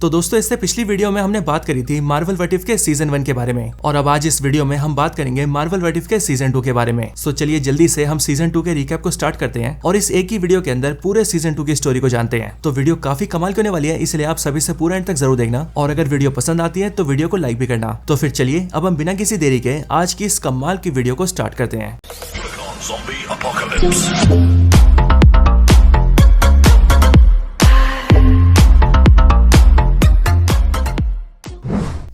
तो दोस्तों इससे पिछली वीडियो में हमने बात करी थी मार्वल व्हाट इफ के सीजन 1 के बारे में, और अब आज इस वीडियो में हम बात करेंगे मार्वल व्हाट इफ के सीजन 2 के बारे में। सो चलिए जल्दी से हम सीजन 2 के रिकैप को स्टार्ट करते हैं और इस एक ही वीडियो के अंदर पूरे सीजन 2 की स्टोरी को जानते हैं। तो वीडियो काफी कमाल की होने वाली है, इसलिए आप सभी से पूरा एंड तक जरूर देखना, और अगर वीडियो पसंद आती है तो वीडियो को लाइक भी करना। तो फिर चलिए अब हम बिना किसी देरी के आज की इस कमाल की वीडियो को स्टार्ट करते हैं।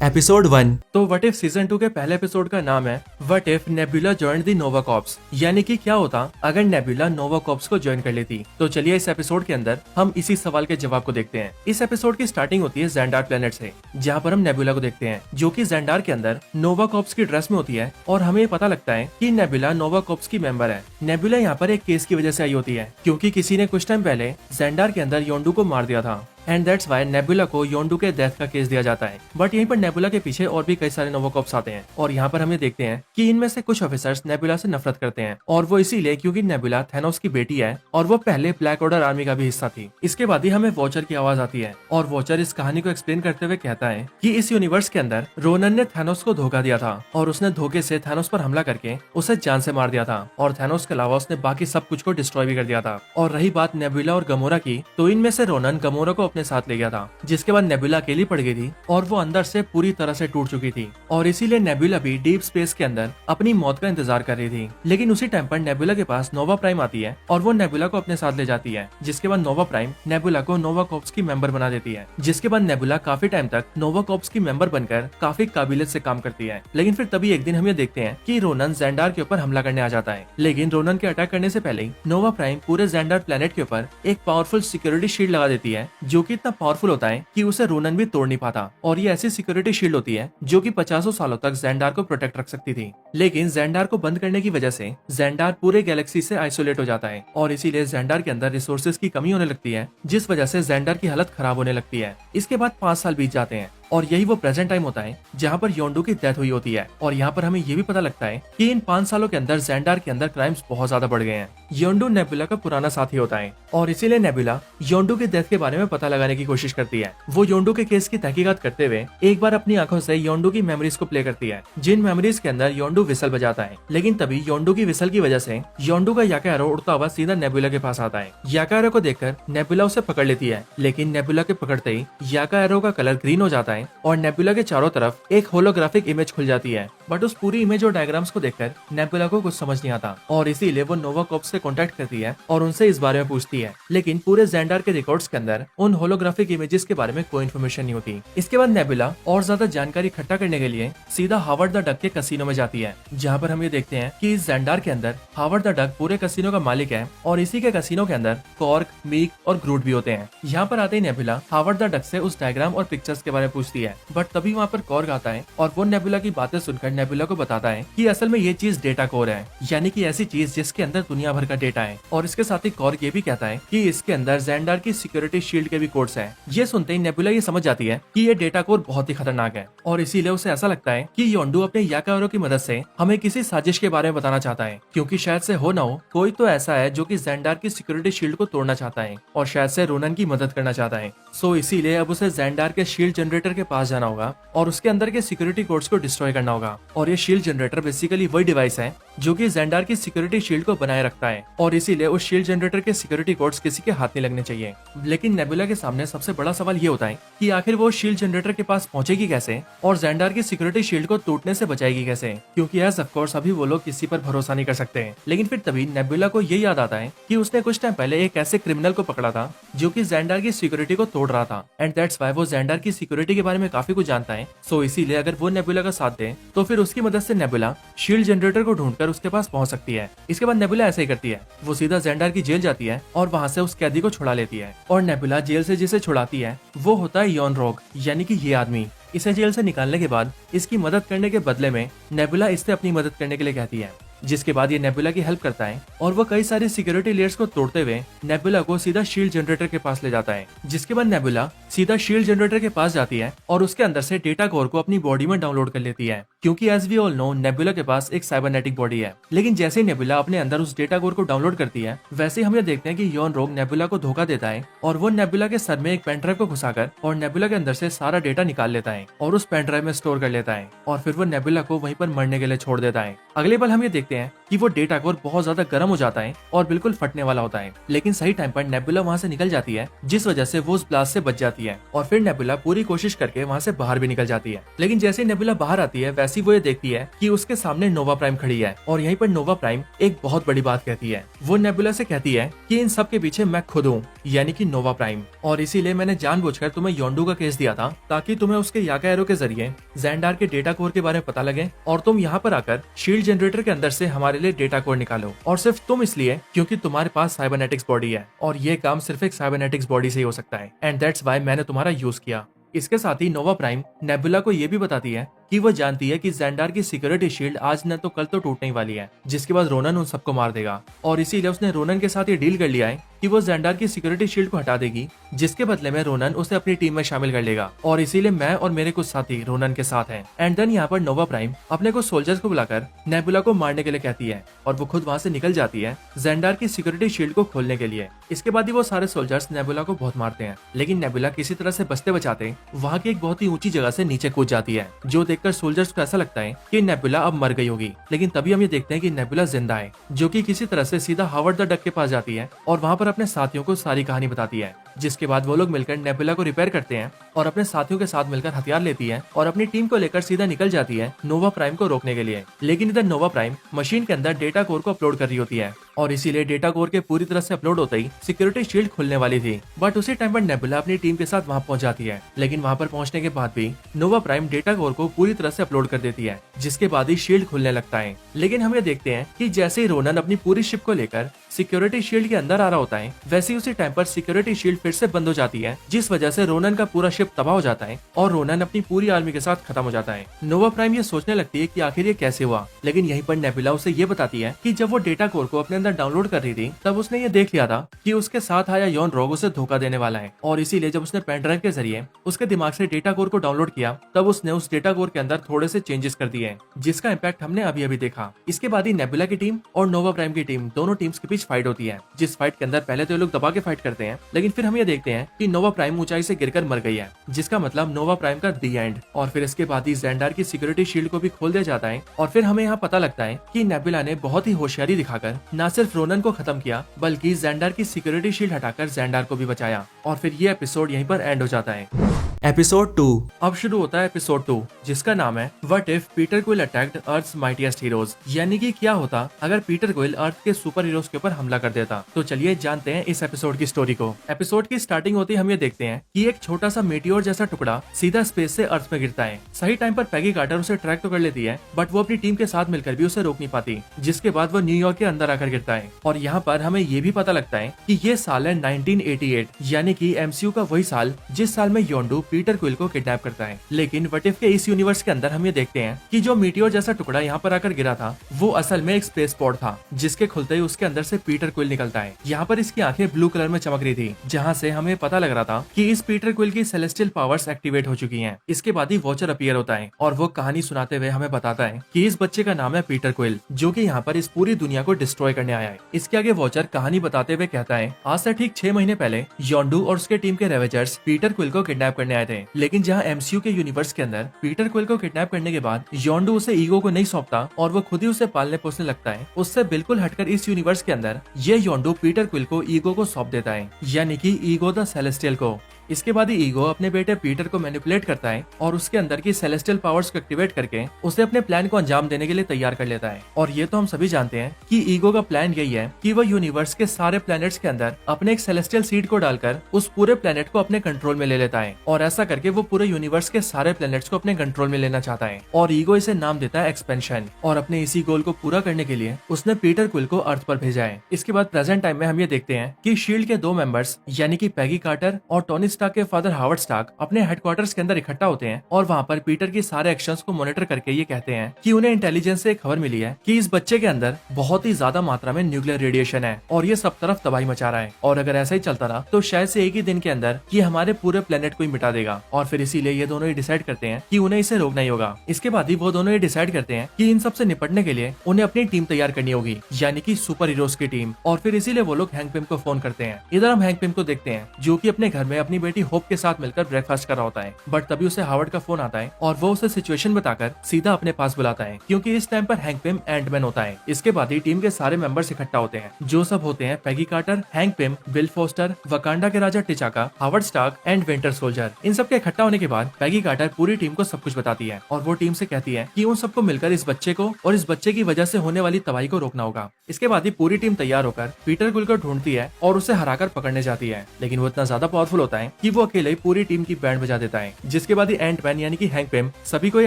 एपिसोड 1। तो व्हाट इफ सीजन 2 के पहले एपिसोड का नाम है what if nebula joined the Nova corps, यानी कि क्या होता अगर नेबुला नोवा कॉर्प्स को ज्वाइन कर लेती। तो चलिए इस एपिसोड के अंदर हम इसी सवाल के जवाब को देखते हैं। इस एपिसोड की स्टार्टिंग होती है ज़ेंडार प्लेनेट से, जहाँ पर हम नेबुला को देखते हैं जो कि ज़ेंडार के अंदर नोवा कॉर्प्स की ड्रेस में होती है, और हमें पता लगता है कि नेबुला नोवा कॉर्प्स की मेंबर है। नेबुला यहाँ पर एक केस की वजह से आई होती है, क्योंकि किसी ने कुछ टाइम पहले ज़ेंडार के अंदर योंडू को मार दिया था, एंड दैट्स वाई नेबुला को योंडू के डेथ का केस दिया जाता है। बट यहीं पर नेबुला के पीछे और भी कई सारे नोवा कॉर्प्स आते हैं, और यहाँ पर हमें देखते हैं कि इनमें से कुछ ऑफिसर्स नेबुला से नफरत करते हैं, और वो इसीलिए क्योंकि नेबुला थैनोस की बेटी है और वो पहले ब्लैक ऑर्डर आर्मी का भी हिस्सा थी। इसके बाद ही हमें वॉचर की आवाज आती है, और वॉचर इस कहानी को एक्सप्लेन करते हुए कहता है कि इस यूनिवर्स के अंदर रोनन ने थैनोस को धोखा दिया था, और उसने धोखे से थैनोस पर हमला करके उसे जान से मार दिया था, और थैनोस के अलावा उसने बाकी सब कुछ को डिस्ट्रॉय भी कर दिया था। और रही बात नेबुला और गमोरा की, तो इनमें से रोनन गमोरा को अपने साथ ले गया था, जिसके बाद नेबुला अकेली पड़ गई थी और वो अंदर से पूरी तरह से टूट चुकी थी, और इसीलिए नेबुला भी डीप स्पेस के अंदर अपनी मौत का इंतजार कर रही थी। लेकिन उसी टाइम पर नेबुला के पास नोवा प्राइम आती है, और वो नेबुला को अपने साथ ले जाती है, जिसके बाद नोवा प्राइम नेबुला को नोवा कॉर्प्स की मेंबर बना देती है। जिसके बाद नेबुला काफी टाइम तक नोवा कॉर्प्स की मेंबर बनकर काफी काबिलियत से काम करती है। लेकिन फिर तभी एक दिन हम ये देखते हैं कि रोनन ज़ेंडार के ऊपर हमला करने आ जाता है। लेकिन रोनन के अटैक करने से पहले ही नोवा प्राइम पूरे ज़ेंडार प्लेनेट के ऊपर एक पावरफुल सिक्योरिटी शील्ड लगा देती है, जो कि इतना पावरफुल होता है कि उसे रोनन भी तोड़ नहीं पाता। और ये ऐसी सिक्योरिटी शील्ड होती है जो कि 50 सालों तक ज़ेंडार को प्रोटेक्ट रख सकती थी। लेकिन ज़ेंडार को बंद करने की वजह से ज़ेंडार पूरे गैलेक्सी से आइसोलेट हो जाता है, और इसीलिए ज़ेंडार के अंदर रिसोर्सेज की कमी होने लगती है, जिस वजह से ज़ेंडार की हालत खराब होने लगती है। इसके बाद 5 साल बीत जाते हैं, और यही वो प्रेजेंट टाइम होता है जहाँ पर योंडू की डेथ हुई होती है। और यहाँ पर हमें ये भी पता लगता है कि इन 5 सालों के अंदर ज़ेंडार के अंदर क्राइम्स बहुत ज्यादा बढ़ गए हैं। योंडू नेबुला का पुराना साथी होता है, और इसीलिए नेबुला योंडू की डेथ के बारे में पता लगाने की कोशिश करती है। वो योंडू के केस की तहकीकात करते हुए एक बार अपनी आंखों से योंडू की मेमोरीज को प्ले करती है, जिन मेमोरीज के अंदर योंडू विसल बजाता है। लेकिन तभी योंडू की विसल की वजह से योंडू का याका एरो उड़ता हुआ सीधा नेबुला के पास आता है। याका एरो को देखकर नेबुला उसे पकड़ लेती है, लेकिन नेबुला के पकड़ते ही याका एरो का कलर ग्रीन हो जाता है, और नेबुला के चारों तरफ एक होलोग्राफिक इमेज खुल जाती है। बट उस पूरी इमेज और डायग्राम्स को देखकर नेबुला को कुछ समझ नहीं आता, और इसीलिए वो नोवा कॉर्प्स से कांटेक्ट करती है और उनसे इस बारे में पूछती है। लेकिन पूरे ज़ेंडार के रिकॉर्ड्स के अंदर उन होलोग्राफिक इमेजेस के बारे में कोई इन्फॉर्मेशन नहीं होती। इसके बाद नेबुला और ज्यादा जानकारी इकट्ठा करने के लिए सीधा हावर्ड द डक के कसिनो में जाती है, जहाँ पर हम ये देखते हैं कि इस ज़ेंडार के अंदर हावर्ड द डक पूरे कसिनो का मालिक है, और इसी के कसिनो के अंदर कॉर्क, मीक और ग्रूट भी होते हैं। यहाँ पर आते ही नेबुला हावर्ड द डक से उस डायग्राम और पिक्चर्स के बारे में पूछती है, बट तभी वहाँ पर कॉर्क आता है, और वो नेबुला की बातें सुनकर नेबुला को बताता है कि असल में ये चीज डेटा कोर है, यानी कि ऐसी चीज जिसके अंदर दुनिया भर का डेटा है। और इसके साथ ही कॉर्क ये भी कहता है कि इसके अंदर ज़ेंडार की सिक्योरिटी शील्ड के भी कोड्स हैं। ये सुनते ही नेबुला ये समझ जाती है कि ये डेटा कोर बहुत ही खतरनाक है, और इसीलिए उसे ऐसा लगता है कि योंडू अपने याका एरो की मदद से हमें किसी साजिश के बारे में बताना चाहता है, क्योंकि शायद से हो ना हो कोई तो ऐसा है जो कि ज़ेंडार की सिक्योरिटी शील्ड को तोड़ना चाहता है, और शायद से रोनन की मदद करना चाहता है। सो इसीलिए अब उसे ज़ेंडार के शील्ड जनरेटर के पास जाना होगा, और उसके अंदर के सिक्योरिटी कोड्स को डिस्ट्रॉय करना होगा। और ये शील्ड जनरेटर बेसिकली वही डिवाइस है जो कि ज़ेंडार की सिक्योरिटी शील्ड को बनाए रखता है, और इसीलिए उस शील्ड जनरेटर के सिक्योरिटी कोड्स किसी के हाथ नहीं लगने चाहिए। लेकिन नेबुला के सामने सबसे बड़ा सवाल ये होता है कि आखिर वो शील्ड जनरेटर के पास पहुंचेगी कैसे, और ज़ेंडार की सिक्योरिटी शील्ड को टूटने से बचाएगी कैसे, क्योंकि एज ऑफ कोर्स अभी वो लोग किसी पर भरोसा नहीं कर सकते। लेकिन फिर तभी नेबुला को ये याद आता है कि उसने कुछ टाइम पहले एक ऐसे क्रिमिनल को पकड़ा था जो कि ज़ेंडार की सिक्योरिटी को तोड़ रहा था, एंड दैट्स व्हाई वो ज़ेंडार की सिक्योरिटी के बारे में काफी कुछ जानता है। सो इसीलिए अगर वो नेबुला का साथ दे तो फिर उसकी मदद से नेबुला शील्ड जनरेटर को ढूंढकर उसके पास पहुंच सकती है। इसके बाद नेबुला ऐसे ही करती है, वो सीधा ज़ेंडार की जेल जाती है और वहां से उस कैदी को छुड़ा लेती है। और नेबुला जेल से जिसे छुड़ाती है वो होता है योन रोग, यानी कि ये आदमी। इसे जेल से निकालने के बाद इसकी मदद करने के बदले में नेबुला इससे अपनी मदद करने के लिए कहती है, जिसके बाद ये नेबुला की हेल्प करता है, और वो कई सारी सिक्योरिटी लेयर्स को तोड़ते हुए नेबुला को सीधा शील्ड जनरेटर के पास ले जाता है। जिसके बाद नेबुला सीधा शील्ड जनरेटर के पास जाती है और उसके अंदर से डेटा कोर को अपनी बॉडी में डाउनलोड कर लेती है, क्योंकि as we all know Nebula के पास एक साइबरनेटिक बॉडी है। लेकिन जैसे ही नेबुला अपने अंदर उस डेटा कोर को डाउनलोड करती है, वैसे हम ये देखते हैं कि यॉन रोग नेबुला को धोखा देता है और वो नेबुला के सर में एक पेन ड्राइव को घुसाकर और नेबुला के अंदर से सारा डेटा निकाल लेता है और उस पेन ड्राइव में स्टोर कर लेता है और फिर वो नेबुला को वहीं पर मरने के लिए छोड़ देता है। अगले पल हम ये देखते हैं कि वो डेटा कोर बहुत ज्यादा गर्म हो जाता है और बिल्कुल फटने वाला होता है। लेकिन सही टाइम पर नेबुला वहाँ से निकल जाती है, जिस वजह से वो उस ब्लास्ट से बच जाती है और फिर नेबुला पूरी कोशिश करके वहाँ से बाहर भी निकल जाती है। लेकिन जैसे ही नेबुला बाहर आती है, वैसे वो ये देखती है कि उसके सामने नोवा प्राइम खड़ी है और यहीं पर नोवा प्राइम एक बहुत बड़ी बात कहती है। वो नेबुला से कहती है कि इन सब के पीछे मैं खुद हूँ, यानी कि नोवा प्राइम, और इसीलिए मैंने जानबूझकर तुम्हें योंडू का केस दिया था ताकि तुम्हें उसके याका एरो के जरिए ज़ेंडार के डेटा कोर के बारे में पता लगे और तुम यहाँ पर आकर शील्ड जनरेटर के अंदर से हमारे लिए डेटा कोर निकालो। और सिर्फ तुम इसलिए क्योंकि तुम्हारे पास साइबरनेटिक्स बॉडी है और ये काम सिर्फ एक साइबरनेटिक्स बॉडी से ही हो सकता है, एंड दैट्स व्हाई मैंने तुम्हारा यूज किया। इसके साथ ही नोवा प्राइम नेबुला को ये भी बताती है कि वो जानती है कि ज़ेंडार की सिक्योरिटी शील्ड आज न तो कल तो टूटने वाली है, जिसके बाद रोनन उन सबको मार देगा और इसीलिए उसने रोनन के साथ ये डील कर लिया है कि वो ज़ेंडार की सिक्योरिटी शील्ड को हटा देगी, जिसके बदले में रोनन उसे अपनी टीम में शामिल कर लेगा और इसीलिए मैं और मेरे कुछ साथी रोनन के साथ हैं। एंड देन यहाँ पर नोवा प्राइम अपने कुछ सोल्जर्स को बुलाकर नेबुला को मारने के लिए कहती है और वो खुद वहाँ से निकल जाती है ज़ेंडार की सिक्योरिटी शील्ड को खोलने के लिए। इसके बाद ही वो सारे सोल्जर्स नेबुला को बहुत मारते हैं, लेकिन नेबुला किसी तरह से बचते बचाते वहाँ की एक बहुत ही ऊंची जगह से नीचे कूद जाती है, जो देखकर सोल्जर्स को ऐसा लगता है कि नेबुला अब मर गई होगी। लेकिन तभी हम ये देखते हैं कि नेबुला जिंदा है, जो कि किसी तरह से सीधा हावर्ड द डक के पास जाती है और वहाँ पर अपने साथियों को सारी कहानी बताती है, जिसके बाद वो लोग मिलकर नेबुला को रिपेयर करते हैं और अपने साथियों के साथ मिलकर हथियार लेती है और अपनी टीम को लेकर सीधा निकल जाती है नोवा प्राइम को रोकने के लिए। लेकिन इधर नोवा प्राइम मशीन के अंदर डेटा कोर को अपलोड कर रही होती है और इसीलिए डेटा कोर के पूरी तरह से अपलोड होते ही सिक्योरिटी शील्ड खुलने वाली थी, बट उसी टाइम पर नेबुला अपनी टीम के साथ वहां पहुंच जाती है। लेकिन वहां पर पहुंचने के बाद भी नोवा प्राइम डेटा कोर को पूरी तरह से अपलोड कर देती है, जिसके बाद ही शील्ड खुलने लगता है। लेकिन हम ये देखते हैं कि जैसे ही रोनन अपनी पूरी शिप को लेकर सिक्योरिटी शील्ड के अंदर आ रहा होता है, वैसे ही उसी टाइम पर सिक्योरिटी शील्ड फिर से बंद हो जाती है, जिस वजह से रोनन का पूरा शिप तबाह हो जाता है और रोनन अपनी पूरी आर्मी के साथ खत्म हो जाता है। नोवा प्राइम ये सोचने लगती है कि आखिर ये कैसे हुआ, लेकिन यहीं पर नेबुला उसे ये बताती है कि जब वो डेटा कोर को अपने अंदर डाउनलोड कर रही थी, तब उसने ये देख लिया था कि उसके साथ आया यॉन रोग उसे धोखा देने वाला है और इसीलिए जब उसने पेन ड्राइव के जरिए उसके दिमाग से डेटा कोर को डाउनलोड किया, तब उसने उस डेटा कोर के अंदर थोड़े से चेंजेस कर दिए, जिसका इम्पैक्ट हमने अभी अभी देखा। इसके बाद ही नेबुला की टीम और नोवा प्राइम की टीम दोनों टीम्स के बीच फाइट होती है, जिस फाइट के अंदर पहले तो ये लोग दबा के फाइट करते हैं, लेकिन फिर हम ये देखते हैं कि नोवा प्राइम ऊंचाई से गिरकर मर गई है, जिसका मतलब नोवा प्राइम का दी एंड। और फिर इसके बाद ही ज़ेंडार की सिक्योरिटी शील्ड को भी खोल दिया जाता है और फिर हमें यहाँ पता लगता है कि नेबुला ने बहुत ही होशियारी दिखाकर न सिर्फ रोनन को खत्म किया, बल्कि ज़ेंडार की सिक्योरिटी शील्ड हटाकर ज़ेंडार को भी बचाया। और फिर ये एपिसोड यहीं पर एंड हो जाता है। एपिसोड 2 अब शुरू होता है एपिसोड 2, जिसका नाम है what if Peter Quill attacked Earth's mightiest heroes, यानी कि क्या होता अगर पीटर क्विल अर्थ के सुपर हीरोज के ऊपर हमला कर देता। तो चलिए जानते हैं इस एपिसोड की स्टोरी को। एपिसोड की स्टार्टिंग होती हम ये देखते हैं कि एक छोटा सा मेटियोर जैसा टुकड़ा सीधा स्पेस से अर्थ में गिरता है। सही टाइम पर पैगी कार्टर उसे ट्रैक तो कर लेती है, बट वो अपनी टीम के साथ मिलकर भी उसे रोक नहीं पाती, जिसके बाद वो न्यूयॉर्क के अंदर आकर गिरता है। और यहाँ पर हमें ये भी पता लगता है कि ये साल है 1988, यानी कि एमसीयू का वही साल जिस साल में योंडू पीटर क्विल को किडनैप करता है। लेकिन व्हाट इफ के इस यूनिवर्स के अंदर हम ये देखते हैं कि जो मीटियोर जैसा टुकड़ा यहाँ पर आकर गिरा था, वो असल में एक स्पेस पॉड था, जिसके खुलते ही उसके अंदर से पीटर क्विल निकलता है। यहाँ पर इसकी आंखें ब्लू कलर में चमक रही थी, जहाँ से हमें पता लग रहा था कि इस पीटर क्विल की सेलेस्टियल पावर्स एक्टिवेट हो चुकी हैं। इसके बाद ही वॉचर अपीयर होता है और वो कहानी सुनाते हुए हमें बताता है कि इस बच्चे का नाम है पीटर क्विल, जो कि यहाँ पर इस पूरी दुनिया को डिस्ट्रॉय करने आया है। इसके आगे वॉचर कहानी बताते हुए कहता है, आज से ठीक 6 महीने पहले योंडू और उसके टीम के रेवेजर्स पीटर क्विल को किडनैप करने आए थे। लेकिन जहाँ एमसीयू के यूनिवर्स के अंदर पीटर क्विल को किडनैप करने के बाद योंडू उसे ईगो को नहीं सौंपता और वो खुद ही उसे पालने पोसने लगता है। उससे बिल्कुल हटकर इस यूनिवर्स के अंदर ये योंडू पीटर क्विल को ईगो को सौंप देता है, यानी कि ईगो द सेलेस्टियल को। इसके बाद ही ईगो अपने बेटे पीटर को मैनिपुलेट करता है और उसके अंदर की सेलेस्टियल पावर्स को एक्टिवेट करके उसे अपने प्लान को अंजाम देने के लिए तैयार कर लेता है। और ये तो हम सभी जानते हैं कि ईगो का प्लान यही है कि वह यूनिवर्स के सारे प्लैनेट्स के अंदर अपने एक सेलेस्टियल सीड को डालकर उस पूरे प्लैनेट को अपने कंट्रोल में ले लेता है, और ऐसा करके वो पूरे यूनिवर्स के सारे प्लैनेट्स को अपने कंट्रोल में लेना चाहता है। और ईगो इसे नाम देता है एक्सपेंशन, और अपने इसी गोल को पूरा करने के लिए उसने पीटर क्विल को अर्थ पर भेजा है। इसके बाद प्रेजेंट टाइम में हम ये देखते हैं कि शील्ड के 2 मेंबर्स यानी कि पैगी कार्टर और टोनी स्टार्क के फादर हावर्ड स्टार्क अपने हेडक्वार्टर्स के अंदर इकट्ठा होते हैं और वहाँ पर पीटर की सारे एक्शंस को मॉनिटर करके ये कहते हैं कि उन्हें इंटेलिजेंस से एक खबर मिली है कि इस बच्चे के अंदर बहुत ही ज्यादा मात्रा में न्यूक्लियर रेडिएशन है और ये सब तरफ तबाही मचा रहा है, और अगर ऐसा ही चलता रहा तो शायद से एक ही दिन के अंदर ये हमारे पूरे प्लेनेट को ही मिटा देगा। और फिर इसीलिए ये दोनों ही डिसाइड करते हैं कि उन्हें इसे रोकना ही होगा। इसके बाद ही वो दोनों ये डिसाइड करते हैं कि इन सब से निपटने के लिए उन्हें अपनी टीम तैयार करनी होगी, यानी कि सुपर हीरोज की टीम। और फिर इसीलिए वो लोग हैंक पिम को फोन करते हैं। इधर हम हैंक पिम को देखते हैं जो कि अपने घर में अपनी बेटी होप के साथ मिलकर ब्रेकफास्ट कर रहा होता है, बट तभी उसे हावर्ड का फोन आता है और वो उसे सिचुएशन बताकर सीधा अपने पास बुलाता है, क्योंकि इस टाइम पर हैंक पिम एंटमैन होता है। इसके बाद ही टीम के सारे मेंबर्स इकट्ठा होते हैं, जो सब होते हैं Peggy Carter, Hank Pym, Bill Foster, Wakanda के राजा T'Chaka, Howard Stark and Winter Soldier. इन सब के इकट्ठा होने के बाद पैगी कार्टर पूरी टीम को सब कुछ बताती है और वो टीम से कहती है कि उन सबको मिलकर इस बच्चे को और इस बच्चे की वजह से होने वाली तबाही को रोकना होगा। इसके बाद ही पूरी टीम तैयार होकर पीटर क्विल को ढूंढती है और उसे हराकर पकड़ने जाती है, लेकिन वो इतना ज्यादा पावरफुल होता है कि वो अकेले ही पूरी टीम की बैंड बजा देता है। जिसके बाद ही एंटमैन यानी कि हैंक पिम सभी को ये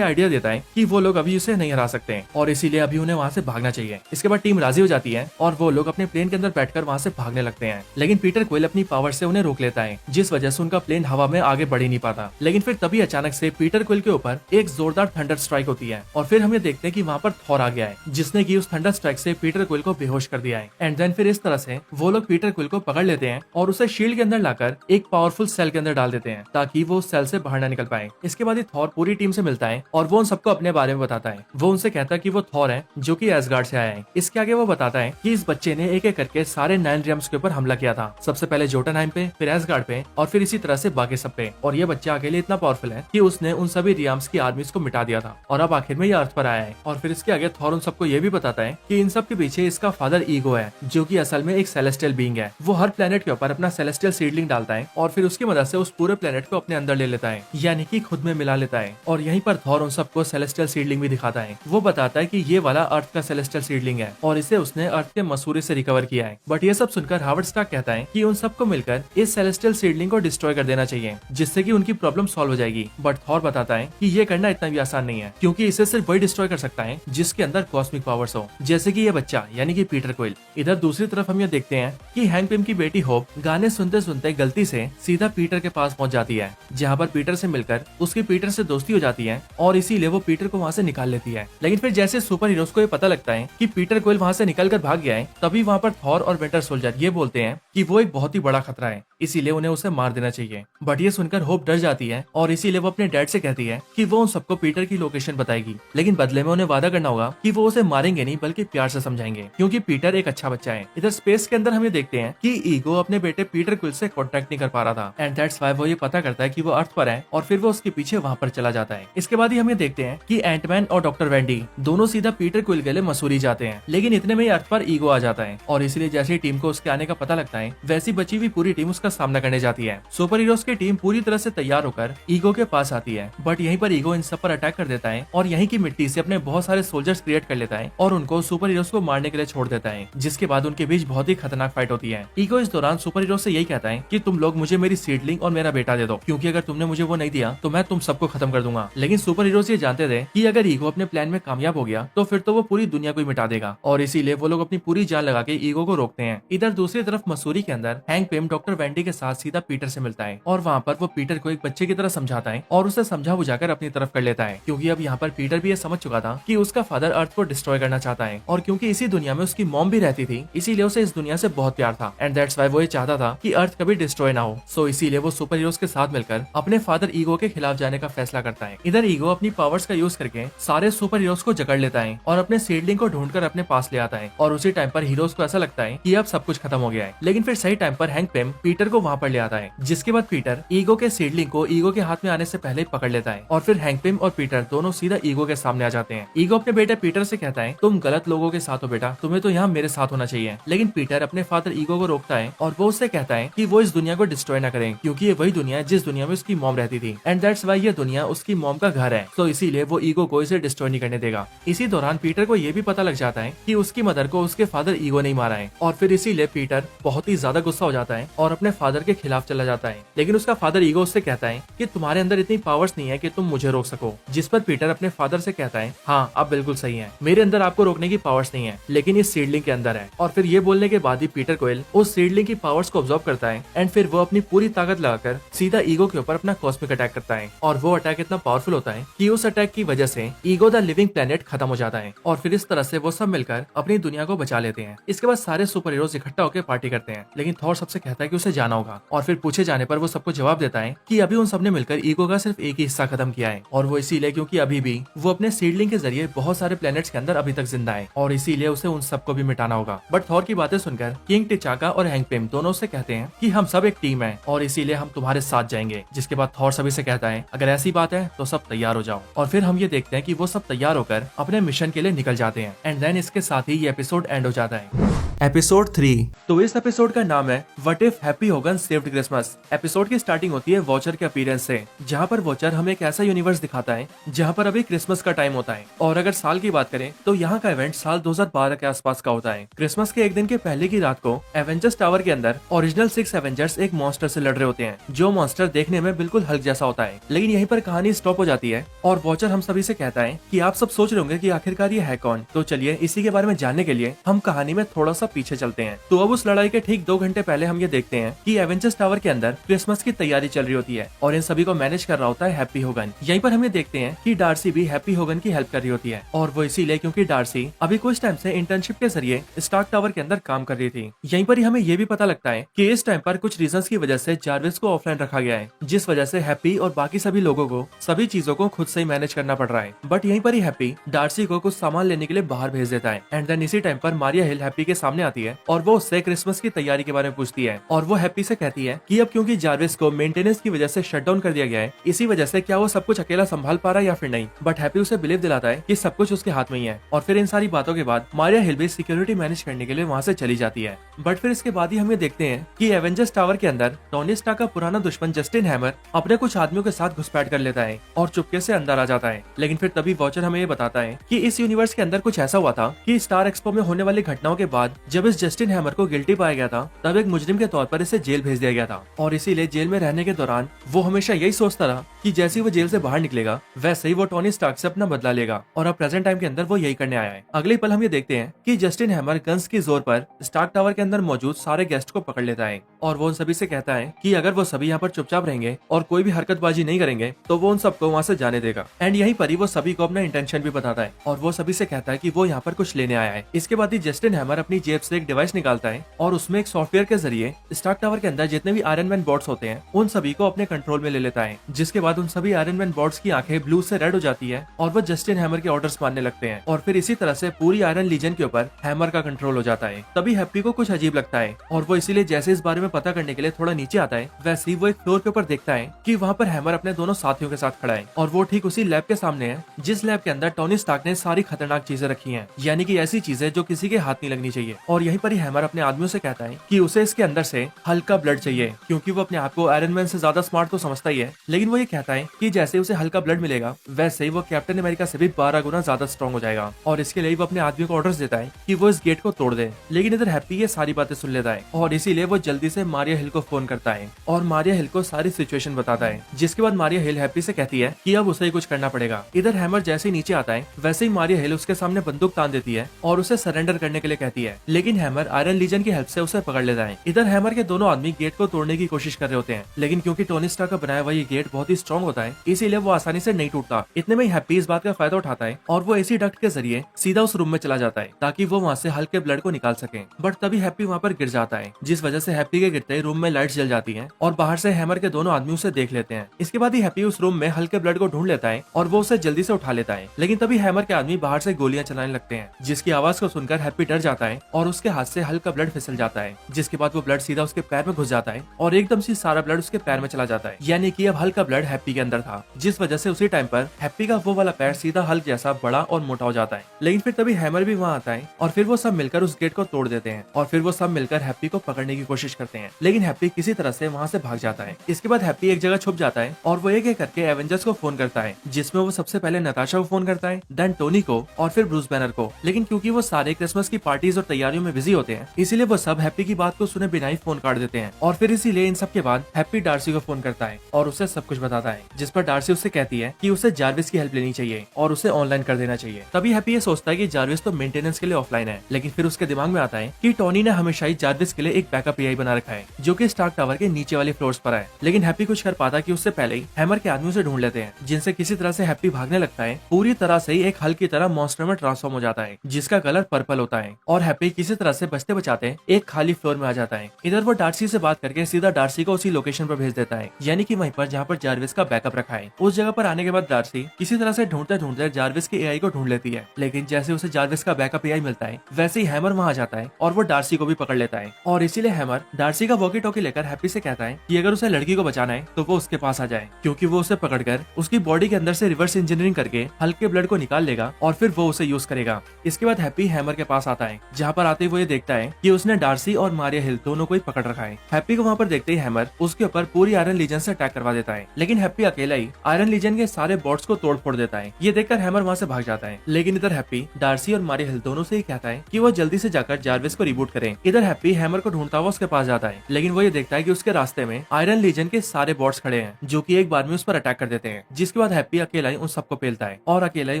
आइडिया देता है कि वो लोग अभी उसे नहीं हरा सकते और इसीलिए अभी उन्हें वहाँ से भागना चाहिए। इसके बाद टीम राजी हो जाती है और वो लोग अपने प्लेन के अंदर बैठकर वहाँ से भागने लगते हैं, लेकिन पीटर क्विल अपनी पावर से उन्हें रोक लेता है, जिस वजह से उनका प्लेन हवा में आगे बढ़ ही नहीं पाता। लेकिन फिर तभी अचानक से पीटर क्विल के ऊपर एक जोरदार थंडर स्ट्राइक होती है और फिर हम ये देखते हैं कि वहाँ पर थॉर आ गया है, जिसने की उस थंडर स्ट्राइक से पीटर क्विल को बेहोश कर दिया है। एंड देन फिर इस तरह से वो लोग पीटर क्विल को पकड़ लेते हैं और उसे शील्ड के अंदर लाकर एक पावरफुल सेल के अंदर डाल देते हैं ताकि वो उस सेल से बाहर ना निकल पाए। इसके बाद थॉर पूरी टीम से मिलता है और वो उन सबको अपने बारे में बताता है। वो उनसे कहता है कि वो थॉर है जो कि एसगार्ड से आया है। इसके आगे वो बताता है कि इस बच्चे ने एक एक करके सारे 9 रियम्स के ऊपर हमला किया था, सबसे पहले जोटनहाइम पे, फिर एसगार्ड पे और फिर इसी तरह से बाकी सब पे। और ये बच्चा अकेले इतना पावरफुल है कि उसने उन सभी रियम्स की आर्मीज को मिटा दिया था और अब आखिर में ये अर्थ पर आया है। और फिर इसके आगे थॉर उन सबको ये भी बताता है कि इन सब के पीछे इसका फादर ईगो है, जो कि असल में एक सेलेस्टियल बीइंग है। वो हर प्लेनेट के ऊपर अपना सेलेस्टियल सीडलिंग डालता है और फिर उसकी मदद से उस पूरे प्लेनेट को अपने अंदर ले लेता है, यानी कि खुद में मिला लेता है। और यहीं पर थॉर उन सबको सेलेस्टियल सीडलिंग भी दिखाता है। वो बताता है कि ये वाला अर्थ का सेलेस्टियल सीडलिंग है और इसे उसने अर्थ के मसूरे से रिकवर किया है। बट ये सब सुनकर हावर्ड स्टार्क कहता है कि उन सबको मिलकर इस सेलेस्टियल सीडलिंग को डिस्ट्रॉय कर देना चाहिए, जिससे कि उनकी प्रॉब्लम सॉल्व हो जाएगी। बट थॉर बताता है कि ये करना इतना भी आसान नहीं है, क्योंकि इसे सिर्फ वही डिस्ट्रॉय कर सकता है जिसके अंदर कॉस्मिक पावर्स हो, जैसे कि ये बच्चा यानी कि पीटर क्विल। इधर दूसरी तरफ हम ये देखते हैं कि हैंक पिम की बेटी होप गाने सुनते सुनते गलती से सीधा पीटर के पास पहुंच जाती है, जहां पर पीटर से मिलकर उसकी पीटर से दोस्ती हो जाती है और इसीलिए वो पीटर को वहां से निकाल लेती है। लेकिन फिर जैसे सुपर हीरोज को ये पता लगता है कि पीटर क्विल वहां से निकल कर भाग गया है, तभी वहां पर थॉर और विंटर सोल्जर ये बोलते हैं कि वो एक बहुत ही बड़ा खतरा है, इसीलिए उन्हें उसे मार देना चाहिए। बट ये सुनकर होप डर जाती है और इसीलिए वो अपने डैड से कहती है कि वो उन सबको पीटर की लोकेशन बताएगी, लेकिन बदले में उन्हें वादा करना होगा कि वो उसे मारेंगे नहीं बल्कि प्यार से समझाएंगे, क्योंकि पीटर एक अच्छा बच्चा है। इधर स्पेस के अंदर हम ये देखते हैं कि ईगो अपने बेटे पीटर क्विल से कॉन्टेक्ट नहीं कर पा रहा था एंड दैट्स व्हाई वो ये पता करता है कि वो अर्थ पर है और फिर वो उसके पीछे वहां पर चला जाता है। इसके बाद ही हम ये देखते हैं कि एंटमैन और डॉक्टर वेंडी दोनों सीधा पीटर क्विल के लिए मसूरी जाते हैं, लेकिन इतने में ही अर्थ पर ईगो आ जाता है और इसलिए जैसे ही टीम को उसके आने का पता लगता है, वैसी बची हुई पूरी टीम उसका सामना करने जाती है। सुपर हीरोज की टीम पूरी तरह से तैयार होकर ईगो के पास आती है, बट यहीं पर ईगो इन सब पर अटैक कर देता है और यहीं की मिट्टी से अपने बहुत सारे सोल्जर्स क्रिएट कर लेता है और उनको सुपर हीरोज को मारने के लिए छोड़ देता है, जिसके बाद उनके बीच बहुत ही खतरनाक फाइट होती है। ईगो इस दौरान सुपर हीरोज से यही कहता है कि तुम लोग मुझे मेरी सीडलिंग और मेरा बेटा दे दो, क्योंकि अगर तुमने मुझे वो नहीं दिया तो मैं तुम सबको खत्म कर दूंगा। लेकिन सुपर हीरोज ये जानते थे कि अगर ईगो अपने प्लान में कामयाब हो गया तो फिर तो वो पूरी दुनिया को ही मिटा देगा और इसीलिए वो लोग अपनी पूरी जान लगा के ईगो को रोकते हैं। इधर दूसरी तरफ मसूरी के अंदर हैंक पिम डॉक्टर वेंडी के साथ सीधा पीटर से मिलता है और वहाँ पर वो पीटर को एक बच्चे की तरह समझाता है और उसे समझा बुझाकर अपनी तरफ कर लेता है, क्योंकि अब यहाँ पर पीटर भी ये समझ चुका था कि उसका फादर अर्थ को डिस्ट्रॉय करना चाहता है और क्योंकि इसी दुनिया में उसकी मॉम भी रहती थी, इसीलिए उसे इस दुनिया से बहुत प्यार था एंड दैट्स व्हाई वो ये चाहता था कि अर्थ कभी डिस्ट्रॉय ना हो। सो इसीलिए वो सुपर हीरोज के साथ मिलकर अपने फादर ईगो के खिलाफ जाने का फैसला करता है। इधर ईगो अपनी पावर्स का यूज करके सारे सुपर हीरोज को जकड़ लेता है और अपने सीडलिंग को ढूंढकर अपने पास ले आता है और उसी टाइम पर हीरोज को ऐसा लगता है कि अब सब कुछ खत्म हो गया है। लेकिन फिर सही टाइम पर हैंक पिम पीटर को वहाँ पर ले आता है, जिसके बाद पीटर ईगो के सीडलिंग को ईगो के हाथ में आने से पहले पकड़ लेता है और फिर हैंक पिम और पीटर दोनों सीधा ईगो के सामने आ जाते हैं। ईगो अपने बेटे पीटर से कहता है तुम गलत लोगों के साथ हो बेटा, तुम्हें तो यहाँ मेरे साथ होना चाहिए। लेकिन पीटर अपने फादर ईगो को रोकता है और वो उससे कहता है कि वो इस दुनिया को डिस्ट्रॉय ना करें, क्योंकि ये वही दुनिया है जिस दुनिया में उसकी मॉम रहती थी एंड दैट्स व्हाई ये दुनिया उसकी मॉम का घर है, तो इसीलिए वो ईगो को इसे डिस्ट्रॉय नहीं करने देगा। इसी दौरान पीटर को ये भी पता लग जाता है कि उसकी मदर को उसके फादर ईगो नहीं मारा है और फिर इसीलिए पीटर बहुत बहुत ही ज्यादा गुस्सा हो जाता है और अपने फादर के खिलाफ चला जाता है। लेकिन उसका फादर ईगो उससे कहता है कि तुम्हारे अंदर इतनी पावर्स नहीं है कि तुम मुझे रोक सको। जिस पर पीटर अपने फादर से कहता है, हाँ आप बिल्कुल सही है, मेरे अंदर आपको रोकने की पावर्स नहीं है, लेकिन ये सीडलिंग के अंदर है। और फिर ये बोलने के बाद ही पीटर क्विल उस सीडलिंग की पावर्स को ऑब्जर्व करता है एंड फिर वो अपनी पूरी ताकत लगाकर सीधा ईगो के ऊपर अपना कॉस्मिक अटैक करता है। और वो अटैक इतना पावरफुल होता है कि उस अटैक की वजह से ईगो द लिविंग प्लेनेट खत्म हो जाता है। और फिर इस तरह से वो सब मिलकर अपनी दुनिया को बचा लेते हैं। इसके बाद सारे सुपर हीरोज इकट्ठा होकर पार्टी करते हैं, लेकिन थॉर सबसे कहता है कि उसे जाना होगा। और फिर पूछे जाने पर वो सबको जवाब देता है कि अभी उन सबने मिलकर ईगो का सिर्फ एक ही हिस्सा खत्म किया है, और वो इसीलिए क्योंकि अभी भी वो अपने सीडलिंग के जरिए बहुत सारे प्लेनेट्स के अंदर अभी तक जिंदा है, और इसीलिए उसे उन सबको भी मिटाना होगा। बट थॉर की बातें सुनकर किंग टिचाका और हैंक पिम दोनों से कहते हैं कि हम सब एक टीम है और इसीलिए हम तुम्हारे साथ जाएंगे। जिसके बाद थॉर सभी से कहता है, अगर ऐसी बात है तो सब तैयार हो जाओ। और फिर हम ये देखते हैं कि वो सब तैयार होकर अपने मिशन के लिए निकल जाते हैं। एंड देन इसके साथ ही ये एपिसोड एंड हो जाता है। एपिसोड 3। तो इस एपिसोड का नाम है what if happy Hogan saved Christmas. Episode की स्टार्टिंग होती है वॉचर के अपीयरेंस से, जहाँ पर वॉचर हमें एक ऐसा यूनिवर्स दिखाता है जहाँ पर अभी क्रिसमस का टाइम होता है। और अगर साल की बात करें तो यहाँ का इवेंट साल 2012 के आसपास का होता है। क्रिसमस के एक दिन के पहले की रात को एवेंजर्स टावर के अंदर ओरिजिनल 6 एवेंजर्स एक मॉन्स्टर से लड़ रहे होते हैं, जो मॉन्स्टर देखने में बिल्कुल हल्क जैसा होता है। लेकिन यहीं पर कहानी स्टॉप हो जाती है और वॉचर हम सभी से कहता है कि आप सब सोच रहे होंगे कि आखिरकार ये है कौन। तो चलिए इसी के बारे में जानने के लिए हम कहानी में थोड़ा सा पीछे चलते हैं। तो अब उस लड़ाई के ठीक 2 घंटे पहले हम ये देखते हैं कि एवेंजर्स टावर के अंदर क्रिसमस की तैयारी चल रही होती है और इन सभी को मैनेज कर रहा होता है हैप्पी होगन। यहीं पर हम ये देखते हैं कि डार्सी भी हैप्पी होगन की हेल्प कर रही होती है, और वो इसीलिए क्योंकि डार्सी अभी कुछ टाइम से इंटर्नशिप के जरिए स्टार्क टावर के अंदर काम कर रही थी। यहीं पर ही हमें ये भी पता लगता है कि इस टाइम पर कुछ रीजंस की वजह से जार्विस को ऑफलाइन रखा गया है, जिस वजह से हैप्पी और बाकी सभी लोगों को सभी चीजों को खुद से ही मैनेज करना पड़ रहा है। बट यहीं पर ही हैप्पी डार्सी को कुछ सामान लेने के लिए बाहर भेज देता है। एंड देन इसी टाइम पर मारिया हिल हैप्पी के सामने आती है और वो उससे क्रिसमस की तैयारी के बारे में पूछती है। और वो हैप्पी से कहती है कि अब क्योंकि जार्विस को मेंटेनेंस की वजह से शट डाउन कर दिया गया है, इसी वजह से क्या वो सब कुछ अकेला संभाल पा रहा है या फिर नहीं। बट हैप्पी उसे बिलीव दिलाता है कि सब कुछ उसके हाथ में ही है। और फिर इन सारी बातों के बाद मारिया हिल भी सिक्योरिटी मैनेज करने के लिए वहाँ से चली जाती है। बट फिर इसके बाद ही हम ये देखते हैं कि एवेंजर्स टावर के अंदर टोनी स्टार्क का पुराना दुश्मन जस्टिन हैमर अपने कुछ आदमियों के साथ घुसपैठ कर लेता है और चुपके से अंदर आ जाता है। लेकिन फिर तभी वॉचर हमें ये बताता है कि इस यूनिवर्स के अंदर कुछ ऐसा हुआ था कि स्टार एक्सपो में होने वाली घटनाओं के बाद जब इस जस्टिन हैमर को गिल्टी पाया गया था, तब एक मुजरिम के तौर पर इसे जेल भेज दिया गया था। और इसीलिए जेल में रहने के दौरान वो हमेशा यही सोचता रहा कि जैसे ही वो जेल से बाहर निकलेगा वैसे ही वो टोनी स्टार्क से अपना बदला लेगा, और अब प्रेजेंट टाइम के अंदर वो यही करने आया है। अगले पल हम ये देखते हैं कि जस्टिन हैमर गन्स की जोर पर स्टार्क टावर के अंदर मौजूद सारे गेस्ट को पकड़ लेता है और वो उन सभी से कहता है कि अगर वो सभी यहाँ पर चुपचाप रहेंगे और कोई भी हरकतबाजी नहीं करेंगे तो वो उन सबको वहाँ से जाने देगा। एंड यहीं पर ही वो सभी को अपना इंटेंशन भी बताता है और वो सभी से कहता है कि वो यहाँ पर कुछ लेने आया है। इसके बाद ही जस्टिन हैमर अपनी जेब से एक डिवाइस निकालता है और उसमें एक सॉफ्टवेयर के जरिए स्टार्क टावर के अंदर जितने भी आयरन मैन बॉट्स होते हैं उन सभी को अपने कंट्रोल में ले लेता है। जिसके बाद उन सभी आयरन मैन बॉट्स की आंखें ब्लू से रेड हो जाती है और वो जस्टिन हैमर के ऑर्डर्स मानने लगते हैं। और फिर इसी तरह से पूरी आयरन लीजन के ऊपर हैमर का कंट्रोल हो जाता है। तभी हैप्पी को कुछ अजीब लगता है और वो इसीलिए जैसे इस बारे में पता करने के लिए थोड़ा नीचे आता है, वैसे ही वो एक फ्लोर के ऊपर देखता है कि वहाँ पर हैमर अपने दोनों साथियों के साथ खड़ा है और वो ठीक उसी लैब के सामने है जिस लैब के अंदर टोनी स्टार्क ने सारी खतरनाक चीजें रखी हैं, यानी कि ऐसी चीजें जो किसी के हाथ नहीं लगनी चाहिए। और यहीं पर ही हैमर अपने आदमियों से कहता है कि उसे इसके अंदर से हल्का ब्लड चाहिए, क्योंकि वो अपने आप को आयरन मैन से ज्यादा स्मार्ट तो समझता ही है, लेकिन वो ये कहता है कि जैसे उसे हल्का ब्लड मिलेगा वैसे ही वो कैप्टन अमेरिका से भी 12 गुना ज्यादा स्ट्रॉन्ग हो जाएगा। और इसके लिए वो अपने आदमियों को ऑर्डर्स देता है कि वो इस गेट को तोड़ दे। लेकिन इधर हैप्पी ये सारी बातें सुन लेता है और इसीलिए वो जल्दी से मारिया हिल को फोन करता है और मारिया हिल को सारी सिचुएशन बताता है। जिसके बाद मारिया हिल हैप्पी से कहती है कि अब उसे ही कुछ करना पड़ेगा। इधर हैमर जैसे ही नीचे आता है वैसे ही मारिया हिल उसके सामने बंदूक तान देती है और उसे सरेंडर करने के लिए कहती है, लेकिन हैमर आयरन लीजन की हेल्प से उसे पकड़ लेता है। इधर हैमर के दोनों आदमी गेट को तोड़ने की कोशिश कर रहे होते हैं, लेकिन क्योंकि टोनी स्टार्क का बनाया हुआ ये गेट बहुत ही स्ट्रॉन्ग होता है इसीलिए वो आसानी से नहीं टूटता। इतने में हैप्पी इस बात का फायदा उठाता है और वो एसी डक्ट के जरिए सीधा उस रूम में चला जाता है ताकि वो वहाँ से हल्के ब्लड को निकाल सके। बट तभी हैप्पी वहाँ पर गिर जाता है, जिस वजह से हैप्पी के गिरते रूम में लाइट जल जाती है और बाहर से हैमर के दोनों आदमी उसे देख लेते हैं। इसके बाद ही हैप्पी उस रूम में हल्के ब्लड को ढूंढ लेता है और वो उसे जल्दी से उठा लेता है। लेकिन तभी हैमर के आदमी बाहर से गोलियां चलाने लगते हैं, जिसकी आवाज को सुनकर हैप्पी डर जाता है और उसके हाथ से हल्का ब्लड फिसल जाता है। जिसके बाद वो ब्लड सीधा उसके पैर में घुस जाता है और एकदम से सारा ब्लड उसके पैर में चला जाता है, यानी कि अब हल्का ब्लड हैप्पी के अंदर था, जिस वजह से उसी टाइम पर हैप्पी का वो वाला पैर सीधा हल्क जैसा बड़ा और मोटा हो जाता है। लेकिन फिर तभी हैमर भी वहाँ आता है और फिर वो सब मिलकर उस गेट को तोड़ देते हैं और फिर वो सब मिलकर हैप्पी को पकड़ने की कोशिश करते हैं, लेकिन हैप्पी किसी तरह से वहाँ से भाग जाता है। इसके बाद हैप्पी एक जगह छुप जाता है और वो एक एक करके एवेंजर्स को फोन करता है, जिसमें वो सबसे पहले नताशा को फोन करता है, देन टोनी को और फिर ब्रूस बैनर को। लेकिन क्योंकि वो सारे क्रिसमस की पार्टीज और तैयारी तैयारियों में बिजी होते हैं, इसीलिए वो सब हैप्पी की बात को सुने बिना ही फोन काट देते हैं। और फिर इसीलिए इन सब के बाद हैप्पी डार्सी को फोन करता है और उसे सब कुछ बताता है, जिस पर डार्सी उससे कहती है कि उसे जार्विस की हेल्प लेनी चाहिए और उसे ऑनलाइन कर देना चाहिए। तभी हैप्पी ये सोचता है कि जार्विस तो मेंटेनेंस के लिए ऑफलाइन है, लेकिन फिर उसके दिमाग में आता है कि टोनी ने हमेशा ही जार्विस के लिए एक बैकअप एआई बना रखा है जो कि स्टार्क टावर के नीचे वाले फ्लोर्स पर है। लेकिन हैप्पी कुछ कर पाता कि उससे पहले ही हैमर के आदमी उसे ढूंढ लेते हैं, जिनसे किसी तरह से हैप्पी भागने लगता है। पूरी तरह से ही एक हल की तरह मॉन्स्टर में ट्रांसफॉर्म हो जाता है, जिसका कलर पर्पल होता है, और हैप्पी किसी तरह से बचते बचाते एक खाली फ्लोर में आ जाता है। इधर वो डार्सी से बात करके सीधा डार्सी को उसी लोकेशन पर भेज देता है, यानी कि वहीं पर जहाँ पर जार्विस का बैकअप रखा है। उस जगह पर आने के बाद डार्सी किसी तरह से ढूंढते ढूंढते जार्विस के एआई को ढूंढ लेती है, लेकिन जैसे उसे जार्विस का बैकअप एआई मिलता है वैसे ही हैमर वहाँ जाता है और वो डार्सी को भी पकड़ लेता है। और इसीलिए हैमर डार्सी का वॉकी टॉकी लेकर हैप्पी से कहता है कि अगर उसे लड़की को बचाना है तो वो उसके पास आ जाए, क्योंकि वो उसे पकड़कर उसकी बॉडी के अंदर से रिवर्स इंजीनियरिंग करके हल्के ब्लड को निकाल लेगा और फिर वो उसे यूज करेगा। इसके बाद हैप्पी हैमर के पास आता है, जहाँ पर आते ही वो ये देखता है कि उसने डार्सी और मारिया हिल दोनों को ही पकड़ रखा है। हैप्पी को वहाँ पर देखते ही हैमर उसके ऊपर पूरी आयरन लीजन से अटैक करवा देता है, लेकिन हैप्पी अकेला ही आयरन लीजन के सारे बॉट्स को तोड़ फोड़ देता है। ये देखकर हैमर वहाँ से भाग जाता है, लेकिन इधर हैप्पी डार्सी और मारिया हिल दोनों से ही कहता है कि वो जल्दी से जाकर जार्विस को रिबूट करें। इधर हैप्पी हैमर को ढूंढता हुआ उसके पास जाता है, लेकिन वो ये देखता है कि उसके रास्ते में आयरन लीजन के सारे बॉट्स खड़े हैं जो कि एक बार में उस पर अटैक कर देते हैं, जिसके बाद हैप्पी अकेला ही उन सबको पेलता है और अकेला ही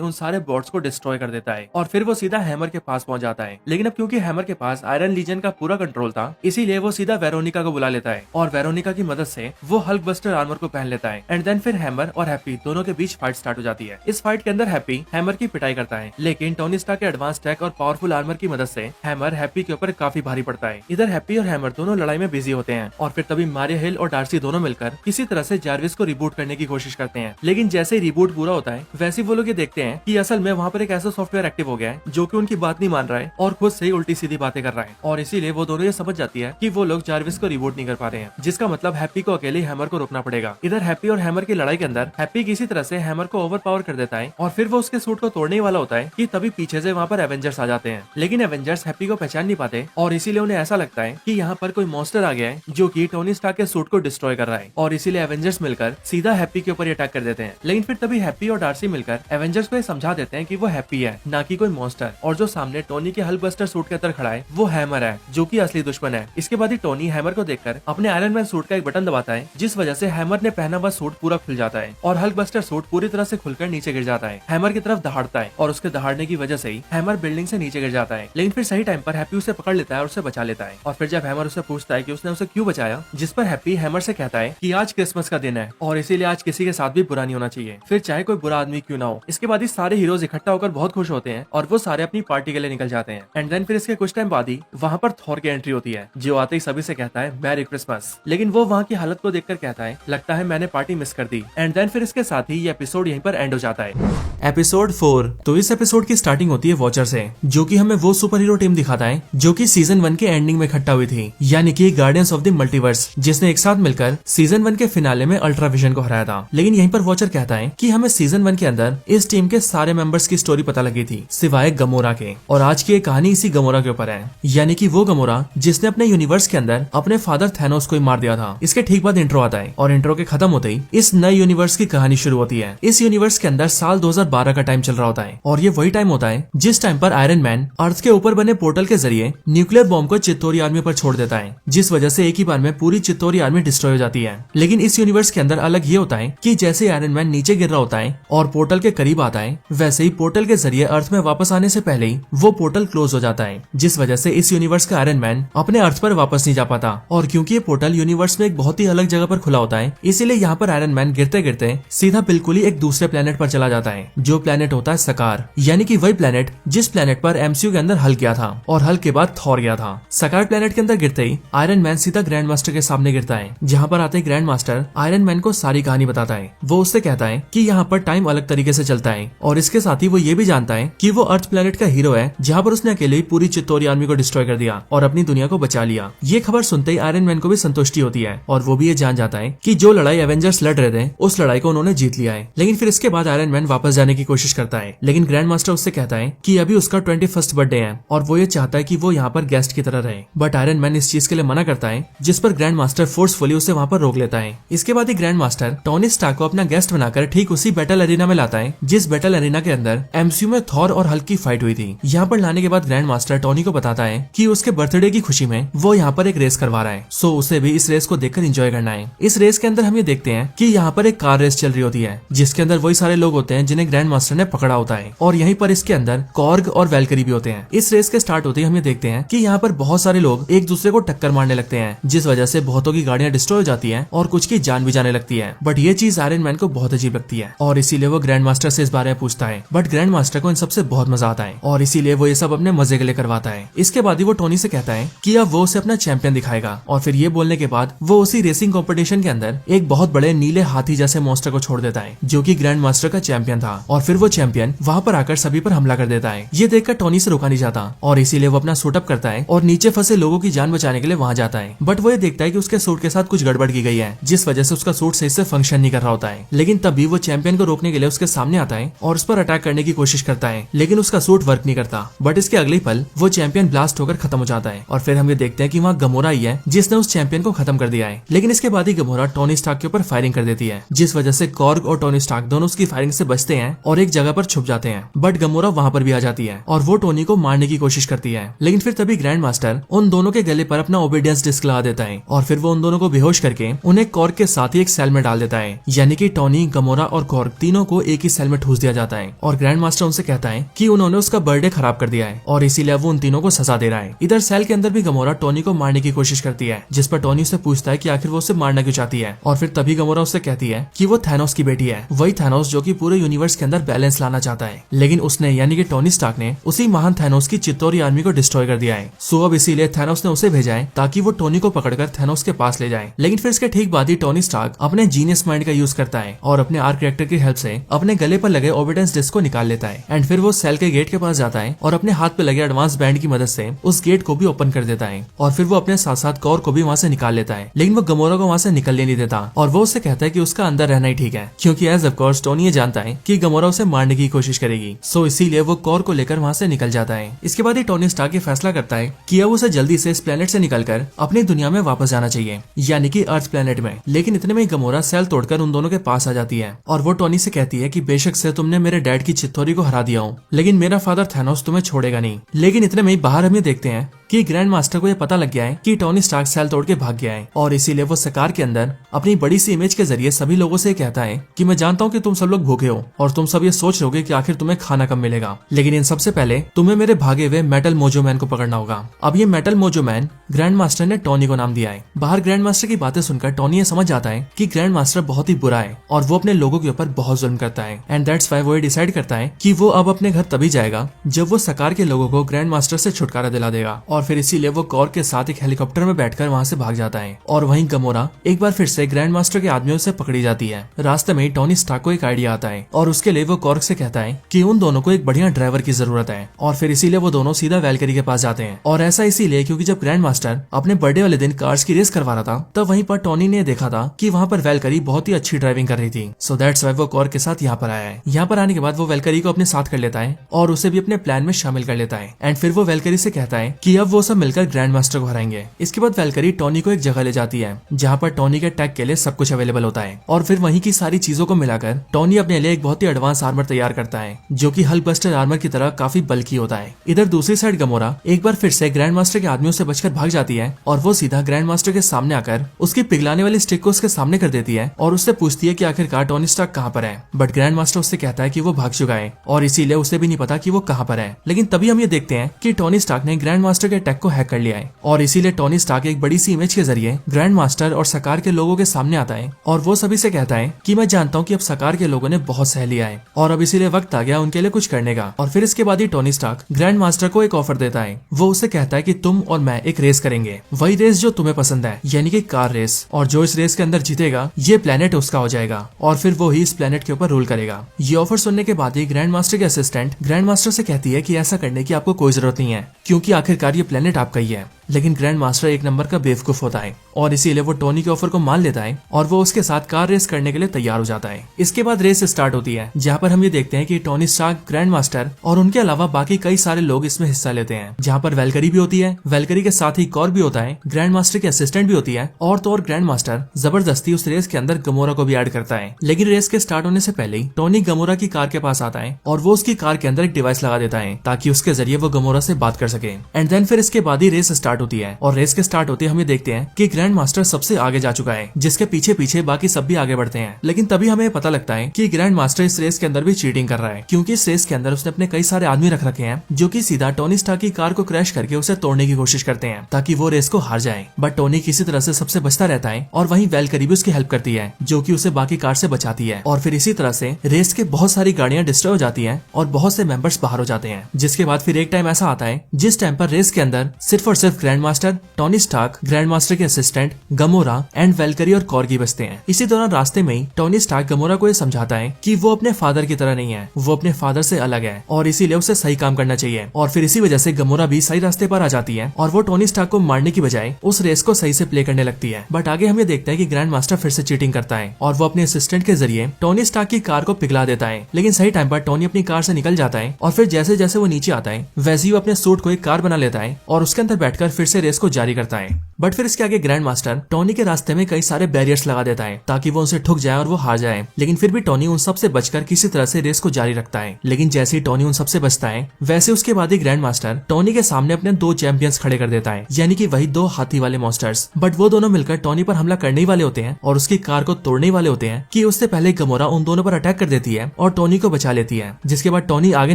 उन सारे बॉट्स को डिस्ट्रॉय कर देता है। और फिर वो सीधा हैमर के पास पहुंच जाता है, लेकिन अब क्योंकि हैमर के पास आयरन लीजन का पूरा कंट्रोल था, इसीलिए वो सीधा वेरोनिका को बुला लेता है और वेरोनिका की मदद से वो हल्क बस्टर आर्मर को पहन लेता है। एंड देन फिर हैमर और हैप्पी दोनों के बीच फाइट स्टार्ट हो जाती है। इस फाइट के अंदर हैप्पी हैमर की पिटाई करता है, लेकिन टोनी स्टार्क के एडवांस टेक और पावरफुल आर्मर की मदद से हैमर हैप्पी के ऊपर काफी भारी पड़ता है। इधर हैप्पी और हैमर दोनों लड़ाई में बिजी होते हैं और फिर तभी मारिया हिल और डार्सी दोनों मिलकर किसी तरह से जार्विस को रिबूट करने की कोशिश करते हैं। लेकिन जैसे ही रिबूट पूरा होता है वैसे वो लोग ये देखते हैं कि असल में वहाँ पर एक ऐसा सॉफ्टवेयर एक्टिव हो गया है जो कि उनकी बात नहीं मान रहा है और खुद से ही उल्टी सीधी बातें कर रहा है, और इसीलिए वो दोनों ये समझ जाती है कि वो लोग जार्विस को रिबूट नहीं कर पा रहे हैं, जिसका मतलब हैप्पी को अकेले हैमर को रोकना पड़ेगा। इधर हैप्पी और हैमर की लड़ाई के अंदर हैप्पी किसी तरह से हैमर को ओवर पावर कर देता है और फिर वो उसके सूट को तोड़ने वाला होता है कि तभी पीछे से वहाँ पर एवेंजर्स आ जाते हैं। लेकिन एवेंजर्स हैप्पी को पहचान नहीं पाते और इसीलिए उन्हें ऐसा लगता है कि यहाँ पर कोई मॉन्स्टर आ गया है जो कि टोनी स्टार्क के सूट को डिस्ट्रॉय कर रहा है, और इसीलिए एवेंजर्स मिलकर सीधा हैप्पी के ऊपर अटैक कर देते हैं। लेकिन फिर तभी हैप्पी और डार्सी मिलकर एवेंजर्स को समझा देते हैं कि वो हैप्पी है, ना कि कोई मॉन्स्टर, और जो सामने टोनी के हल्क बस्टर सूट के अंदर खड़ा है वो हैमर है जो कि असली दुश्मन है। इसके बाद ही टोनी हैमर को देखकर अपने आयरन मैन सूट का एक बटन दबाता है, जिस वजह से हैमर ने पहना हुआ सूट पूरा खुल जाता है और हल्क बस्टर सूट पूरी तरह से खुलकर नीचे गिर जाता है। हैमर की तरफ दहाड़ता है और उसके दहाड़ने की वजह से ही हैमर बिल्डिंग से नीचे गिर जाता है। लेकिन फिर सही टाइम पर हैप्पी उसे पकड़ लेता है और उसे बचा लेता है। और फिर जब हैमर उसे पूछता है कि उसने उसे क्यों बचाया, जिस पर हैप्पी हैमर से कहता है कि आज क्रिसमस का दिन है और इसीलिए आज किसी के साथ भी बुरा नहीं होना चाहिए, फिर चाहे कोई बुरा आदमी क्यों ना हो। इसके बाद ही सारे हीरोज इकट्ठा होकर बहुत खुश होते हैं और वो सारे अपनी पार्टी के लिए निकल जाते हैं। एंड देन फिर इसके कुछ टाइम बाद ही वहाँ पर थॉर की एंट्री होती है, जो आते ही सभी से कहता है मैरी क्रिसमस। लेकिन वो वहाँ की हालत को देखकर कहता है लगता है मैंने पार्टी मिस कर दी। एंड देन फिर इसके साथ ही ये एपिसोड यहीं पर एंड हो जाता है। एपिसोड 4। तो इस एपिसोड की स्टार्टिंग होती है वॉचर से, जो कि हमें वो सुपर हीरो टीम दिखाता है जो कि सीजन 1 के एंडिंग में इकट्ठा हुई थी, यानी कि गार्डियंस ऑफ द मल्टीवर्स, जिसने एक साथ मिलकर सीजन 1 के फिनाले में अल्ट्रा विजन को हराया था। लेकिन यहीं पर वॉचर कहता है कि हमें सीजन 1 के अंदर इस टीम के सारे मेंबर्स की स्टोरी पता लगी थी सिवाय गमोरा के, और आज की कहानी इसी गमोरा के ऊपर है, यानी कि वो गमोरा जिसने अपने यूनिवर्स के अंदर अपने फादर थैनोस को ही मार दिया था। इसके ठीक बाद इंट्रो आता है और इंट्रो के खत्म होते ही इस नए यूनिवर्स की कहानी शुरू होती है। इस यूनिवर्स के अंदर साल 2012 का टाइम चल रहा होता है और ये वही टाइम होता है जिस टाइम पर आयरन मैन अर्थ के ऊपर बने पोर्टल के जरिए न्यूक्लियर बॉम्ब को चित्तौरी आर्मी पर छोड़ देता है, जिस वजह से एक ही बार में पूरी चित्तौरी आर्मी डिस्ट्रॉय हो जाती है। लेकिन इस यूनिवर्स के अंदर अलग ये होता है कि जैसे आयरन मैन नीचे गिर रहा होता है और पोर्टल के करीब आता है, वैसे ही पोर्टल के जरिए अर्थ में वापस आने से पहले ही वो पोर्टल क्लोज हो जाता है, जिस वजह से इस यूनिवर्स का आयरन मैन अपने अर्थ पर वापस नहीं जा पाता। और क्योंकि ये पोर्टल यूनिवर्स में एक बहुत ही अलग जगह पर खुला होता है, इसीलिए यहाँ पर आयरन मैन गिरते गिरते सीधा बिल्कुल ही एक दूसरे प्लेनेट पर चला जाता है, जो प्लेनेट होता है सकार, यानी कि वही प्लेनेट जिस प्लेनेट पर एमसीयू के अंदर हल्क गया था और हल्क के बाद थॉर गया था। सकार प्लेनेट के अंदर गिरते ही आयरन मैन सीधा ग्रैंड मास्टर के सामने गिरता है, जहाँ पर आते ही ग्रैंड मास्टर आयरन मैन को सारी कहानी बताता है। वो उससे कहता है कि यहाँ पर टाइम अलग तरीके से चलता है और इसके साथ ही वो ये भी जानता है कि वो अर्थ प्लेनेट का हीरो है, जहाँ पर उसने अकेले ही पूरी चित्तौरी आर्मी को डिस्ट्रॉय कर दिया और अपनी दुनिया को बचा लिया। ये खबर सुनते ही आयरन मैन को भी संतुष्टि होती है और वो भी ये जान जाता है कि जो लड़ाई एवेंजर्स लड़ रहे थे उस लड़ाई को उन्होंने जीत लिया है। लेकिन फिर इसके बाद आयरन मैन वापस जाने जाने की कोशिश करता है, लेकिन ग्रैंड मास्टर उससे कहता है कि अभी उसका 21st बर्थडे है और वो ये चाहता है कि वो यहाँ पर गेस्ट की तरह रहे। बट आयरन मैन इस चीज के लिए मना करता है, जिस पर ग्रैंड मास्टर फोर्सफुली उसे वहाँ पर रोक लेता है। इसके बाद ही ग्रैंड मास्टर टोनी स्टार्क को अपना गेस्ट बनाकर ठीक उसी बैटल एरिना में लाता है जिस बैटल एरिना के अंदर एमसीयू में थॉर और हल्क की फाइट हुई थी। यहाँ पर लाने के बाद ग्रैंड मास्टर टोनी को बताता है कि उसके बर्थडे की खुशी में वो यहाँ पर एक रेस करवा रहा है, सो उसे भी इस रेस को देखकर एंजॉय करना है। इस रेस के अंदर हम ये देखते हैं कि यहाँ पर एक कार रेस चल रही होती है जिसके अंदर वही सारे लोग होते हैं जिन्हें ग्रैंड मास्टर ने पकड़ा होता है, और यहीं पर इसके अंदर कॉर्ग और वैल्करी भी होते हैं। इस रेस के स्टार्ट होते ही हम ये देखते हैं कि यहाँ पर बहुत सारे लोग एक दूसरे को टक्कर मारने लगते हैं, जिस वजह से बहुतों की गाड़ियां डिस्ट्रॉय हो जाती हैं और कुछ की जान भी जाने लगती है। बट ये चीज आयरन मैन को बहुत अजीब लगती है और इसीलिए वो ग्रैंड मास्टर से इस बारे में पूछता है। बट ग्रैंड मास्टर को इन सबसे बहुत मजा आता है और इसीलिए वो ये सब अपने मजे के लिए करवाता है। इसके बाद ही वो टोनी से कहता है कि अब वो उसे अपना चैंपियन दिखाएगा, और फिर ये बोलने के बाद वो उसी रेसिंग कंपटीशन के अंदर एक बहुत बड़े नीले हाथी जैसे मॉन्स्टर को छोड़ देता है जो कि ग्रैंड मास्टर का चैंपियन था, और फिर वो चैंपियन वहाँ पर आकर सभी पर हमला कर देता है। ये देखकर टोनी से रोका नहीं जाता और इसीलिए वो अपना सूटअप करता है और नीचे फंसे लोगों की जान बचाने के लिए वहाँ जाता है। बट वो ये देखता है कि उसके सूट के साथ कुछ गड़बड़ की गई है, जिस वजह से उसका सूट सही से फंक्शन नहीं कर रहा होता है। लेकिन तभी वो चैंपियन को रोकने के लिए उसके सामने आता है और उस पर अटैक करने की कोशिश करता है, लेकिन उसका सूट वर्क नहीं करता। बट इसके अगले पल वो चैंपियन ब्लास्ट होकर खत्म हो जाता है और फिर हम ये देखते हैं कि वहाँ गमोरा ही है जिसने उस चैंपियन को खत्म कर दिया है। लेकिन इसके बाद ही गमोरा टोनी स्टार्क के ऊपर फायरिंग कर देती है, जिस वजह से कॉर्ग और टोनी स्टार्क दोनों उसकी फायरिंग से बचते हैं और एक जगह पर छुप जाते हैं। बट गमोरा वहाँ पर भी आ जाती है और वो टोनी को मारने की कोशिश करती है, लेकिन फिर तभी ग्रैंड मास्टर उन दोनों के गले पर अपना ओबीडियंस डिस्क लगा देता है और फिर वो उन दोनों को बेहोश करके उन्हें कॉर्ग के साथ ही एक सेल में डाल देता है। यानी कि टोनी, गमोरा और कॉर्ग तीनों को एक ही सेल में ठूस दिया जाता है और ग्रैंड मास्टर उनसे कहता है कि उन्होंने उसका बर्थडे खराब कर दिया है और इसीलिए वो उन तीनों को सजा दे रहा है। इधर सेल के अंदर भी गमोरा टोनी को मारने की कोशिश करती है, जिस पर टोनी उससे पूछता है कि आखिर वो उसे मारना क्यों चाहती है, और फिर तभी गमोरा उससे कहती है कि वो थैनोस की बेटी है, वही थैनोस जो कि पूरे यूनिवर्स के अंदर बैलेंस लाना चाहता है। लेकिन उसने यानी कि टोनी स्टार्क ने उसी महान थैनोस की चित्तौरी आर्मी को डिस्ट्रॉय कर दिया है। सो अब इसीलिए थैनोस ने उसे भेजा है ताकि वो टोनी को पकड़कर थैनोस के पास ले जाए। लेकिन फिर इसके ठीक बाद ही टोनी स्टार्क अपने जीनियस माइंड का यूज करता है और अपने आर्क रिएक्टर की हेल्प से अपने गले पर लगे ओबीडियंस डिस्क को निकाल लेता है। एंड फिर वो सेल के गेट के पास जाता है और अपने हाथ पे लगे एडवांस बैंड की मदद से उस गेट को भी ओपन कर देता है और फिर वो अपने साथ साथ कॉर्ग को भी वहाँ से निकाल लेता है। लेकिन वो गमोरा को वहाँ से निकलने नहीं देता और वो उससे कहता है कि उसका अंदर रहना ही ठीक है, क्योंकि एज ऑफ कोर्स टोनी ये जानता है कि गमोरा उसे मारने की कोशिश करेगी। सो इसीलिए वो कॉर्ग को लेकर वहाँ से निकल जाता है। इसके बाद ही टोनी स्टार्क ये फैसला करता है कि अब उसे जल्दी से इस प्लेनेट से निकलकर अपनी दुनिया में वापस जाना चाहिए, यानी कि अर्थ प्लेनेट में। लेकिन इतने में गमोरा सेल तोड़कर उन दोनों के पास आ जाती है और वो टोनी से कहती है कि बेशक से तुमने मेरे डैड की चित्तौरी को हरा दिया हो, लेकिन मेरा फादर थैनोस तुम्हें छोड़ेगा नहीं। लेकिन इतने में बाहर हम देखते हैं कि ग्रैंड मास्टर को यह पता लग गया है कि टोनी स्टार्क सेल तोड़ के भाग गया है और इसीलिए वो सकार के अंदर अपनी बड़ी सी इमेज के जरिए सभी लोगों से कहता है कि मैं जानता हूँ कि तुम सब लोग भूखे हो और तुम सब ये सोच रहोगे कि आखिर तुम्हें खाना कब मिलेगा, लेकिन इन सबसे पहले तुम्हें मेरे भागे हुए मेटल मोजो मैन को पकड़ना होगा। अब ये metal mojo man grand master ने टोनी को नाम दिया है। बाहर ग्रैंड मास्टर की बातें सुनकर टोनी ये समझ जाता है कि ग्रैंड मास्टर बहुत ही बुरा है और वो अपने लोगों के ऊपर बहुत जुल्म करता है। एंड दैट्स व्हाई वो ये डिसाइड करता है कि वो अब अपने घर तभी जाएगा जब वो सकार के लोगों को ग्रैंड मास्टर से छुटकारा दिला देगा, और फिर इसीलिए वो कॉर्ग के साथ एक हेलीकॉप्टर में बैठकर वहाँ से भाग जाता है। और वहीं गमोरा एक बार फिर से ग्रैंड मास्टर के आदमियों से पकड़ी जाती है। रास्ते में टोनी स्टार्क को एक आइडिया आता है और उसके लिए वो कॉर्ग से कहता है कि उन दोनों को एक बढ़िया ड्राइवर की जरूरत है, और फिर इसीलिए वो दोनों सीधा वैल्करी के पास जाते हैं। और ऐसा इसीलिए क्योंकि जब ग्रैंड मास्टर अपने बर्थडे वाले दिन कार्स की रेस करवा रहा था तब वहीं पर टोनी ने देखा था कि वहाँ पर वैल्करी बहुत ही अच्छी ड्राइविंग कर रही थी। सो दैट्स व्हाई वो कॉर्ग के साथ यहाँ पर आया है। यहाँ पर आने के बाद वो वैल्करी को अपने साथ कर लेता है और उसे भी अपने प्लान में शामिल कर लेता है। एंड फिर वो वैल्करी से कहता है कि अब वो सब मिलकर ग्रैंड मास्टर को हराएंगे। इसके बाद वैल्करी टोनी को एक जगह ले जाती है जहाँ पर टोनी के टैग के लिए सब कुछ अवेलेबल होता है, और फिर वहीं की सारी चीजों को मिलाकर टोनी अपने लिए एक बहुत ही एडवांस आर्मर तैयार करता है जो कि हल्क बस्टर आर्मर की तरह काफी बल्कि होता है। इधर दूसरी साइड गमोरा एक बार फिर से ग्रैंड मास्टर के आदमियों से बचकर भाग जाती है और वो सीधा ग्रैंड मास्टर के सामने आकर उसकी पिघलाने वाली स्टिक को उसके सामने कर देती है और उससे पूछती है कि आखिरकार टोनी स्टार्क कहाँ पर है। बट ग्रैंड मास्टर उससे कहता है कि वो भाग चुका है और इसीलिए उसे भी नहीं पता कि वो कहाँ पर है। लेकिन तभी हम ये देखते हैं कि टोनी स्टार्क ने ग्रैंड मास्टर के टैग को हैक कर लिया है और इसीलिए टोनी स्टार्क एक बड़ी सी इमेज के जरिए ग्रैंड मास्टर और सकार के लोगों के सामने आता है और वो सभी से कहता है कि मैं जानता हूँ कि अब सकार के लोगों ने बहुत सह लिया है और अब इसीलिए वक्त आ गया उनके लिए कुछ करने का। और फिर इसके बाद ही टोनी स्टार्क ग्रैंड मास्टर को एक ऑफर देता है। वो उसे कहता है कि तुम और मैं एक रेस करेंगे, वही रेस जो तुम्हें पसंद है, यानी कि कार रेस, और जो इस रेस के अंदर जीतेगा ये प्लेनेट उसका हो जाएगा और फिर वो ही इस प्लेनेट के ऊपर रूल करेगा। ये ऑफर सुनने के बाद ही ग्रैंड मास्टर के असिस्टेंट ग्रैंड मास्टर से कहती है कि ऐसा करने की आपको कोई जरूरत नहीं है क्योंकि आखिरकार ये प्लेनेट आपका ही है। लेकिन ग्रैंड मास्टर एक नंबर का बेवकूफ होता है और इसीलिए वो टोनी के ऑफर को मान लेता है और वो उसके साथ कार रेस करने के लिए तैयार हो जाता है। इसके बाद रेस स्टार्ट होती है जहाँ पर हम ये देखते हैं कि टोनी स्टार्क, ग्रैंड मास्टर और उनके अलावा बाकी कई सारे लोग इसमें हिस्सा लेते हैं, जहाँ पर वेलकरी भी होती है। वेलकरी के साथ ही कॉर्ग भी होता है, ग्रैंड मास्टर की असिस्टेंट भी होती है और तो और ग्रैंड मास्टर जबरदस्ती उस रेस के अंदर गमोरा को भी ऐड करता है। लेकिन रेस के स्टार्ट होने से पहले ही टोनी गमोरा की कार के पास आता है और वो उसकी कार के अंदर एक डिवाइस लगा देता है ताकि उसके जरिए वो गमोरा से बात कर सके। एंड देन फिर इसके बाद ही रेस स्टार्ट होती है और रेस के स्टार्ट होते हम ये देखते हैं कि ग्रैंड मास्टर सबसे आगे जा चुका है, जिसके पीछे पीछे बाकी सब भी आगे बढ़ते हैं। लेकिन तभी हमें पता लगता है कि ग्रैंड मास्टर इस रेस के अंदर भी चीटिंग कर रहा है, क्योंकि इस रेस के अंदर उसने अपने कई सारे आदमी रख रखे हैं जो कि सीधा टोनी स्टार्क की कार को क्रैश करके उसे तोड़ने की कोशिश करते हैं ताकि वो रेस को हार जाए। बट टोनी किसी तरह से सबसे बचता रहता है और वहीं वेलकरी भी उसकी हेल्प करती है जो कि उसे बाकी कार से बचाती है। और फिर इसी तरह से रेस के बहुत सारी गाड़ियां डिस्ट्रॉय हो जाती हैं और बहुत से मेंबर्स बाहर हो जाते हैं। जिसके बाद फिर एक टाइम ऐसा आता है जिस टाइम पर रेस के अंदर सिर्फ और सिर्फ Grandmaster, Tony Stark, Grandmaster के असिस्टेंट, गमोरा एंड वेलकरी और कॉर्गी बचते हैं। इसी दौरान रास्ते में ही टोनी स्टार्क गमोरा को ये समझाता है कि वो अपने फादर की तरह नहीं है, वो अपने फादर से अलग है और इसीलिए उसे सही काम करना चाहिए। और फिर इसी वजह से गमोरा भी सही रास्ते पर आ जाती है और वो टोनी स्टार्क को मारने की बजाय उस रेस को सही से प्ले करने लगती है। बट आगे हम ये देखते हैं कि ग्रैंड मास्टर फिर से चीटिंग करता है और वो अपने असिस्टेंट के जरिए टोनी स्टार्क की कार को पिघला देता है। लेकिन सही टाइम पर टोनी अपनी कार से निकल जाता है और फिर जैसे जैसे वो नीचे आता है वैसे ही वो अपने सूट को एक कार बना लेता है और उसके अंदर बैठकर फिर से रेस को जारी करता है। बट फिर इसके आगे ग्रैंड मास्टर टोनी के रास्ते में कई सारे बैरियर्स लगा देता है ताकि वो उनसे ठुक जाए और वो हार जाए। लेकिन फिर भी टोनी उन सब से बचकर किसी तरह से रेस को जारी रखता है। लेकिन जैसे ही टोनी उन सब से बचता है वैसे उसके बाद ही ग्रैंड मास्टर टोनी के सामने अपने दो चैंपियंस खड़े कर देता है, यानी कि वही दो हाथी वाले मॉन्स्टर्स। बट वो दोनों मिलकर टोनी पर हमला करने वाले होते हैं और उसकी कार को तोड़ने वाले होते हैं कि उससे पहले गमोरा उन दोनों पर अटैक कर देती है और टोनी को बचा लेती है। जिसके बाद टोनी आगे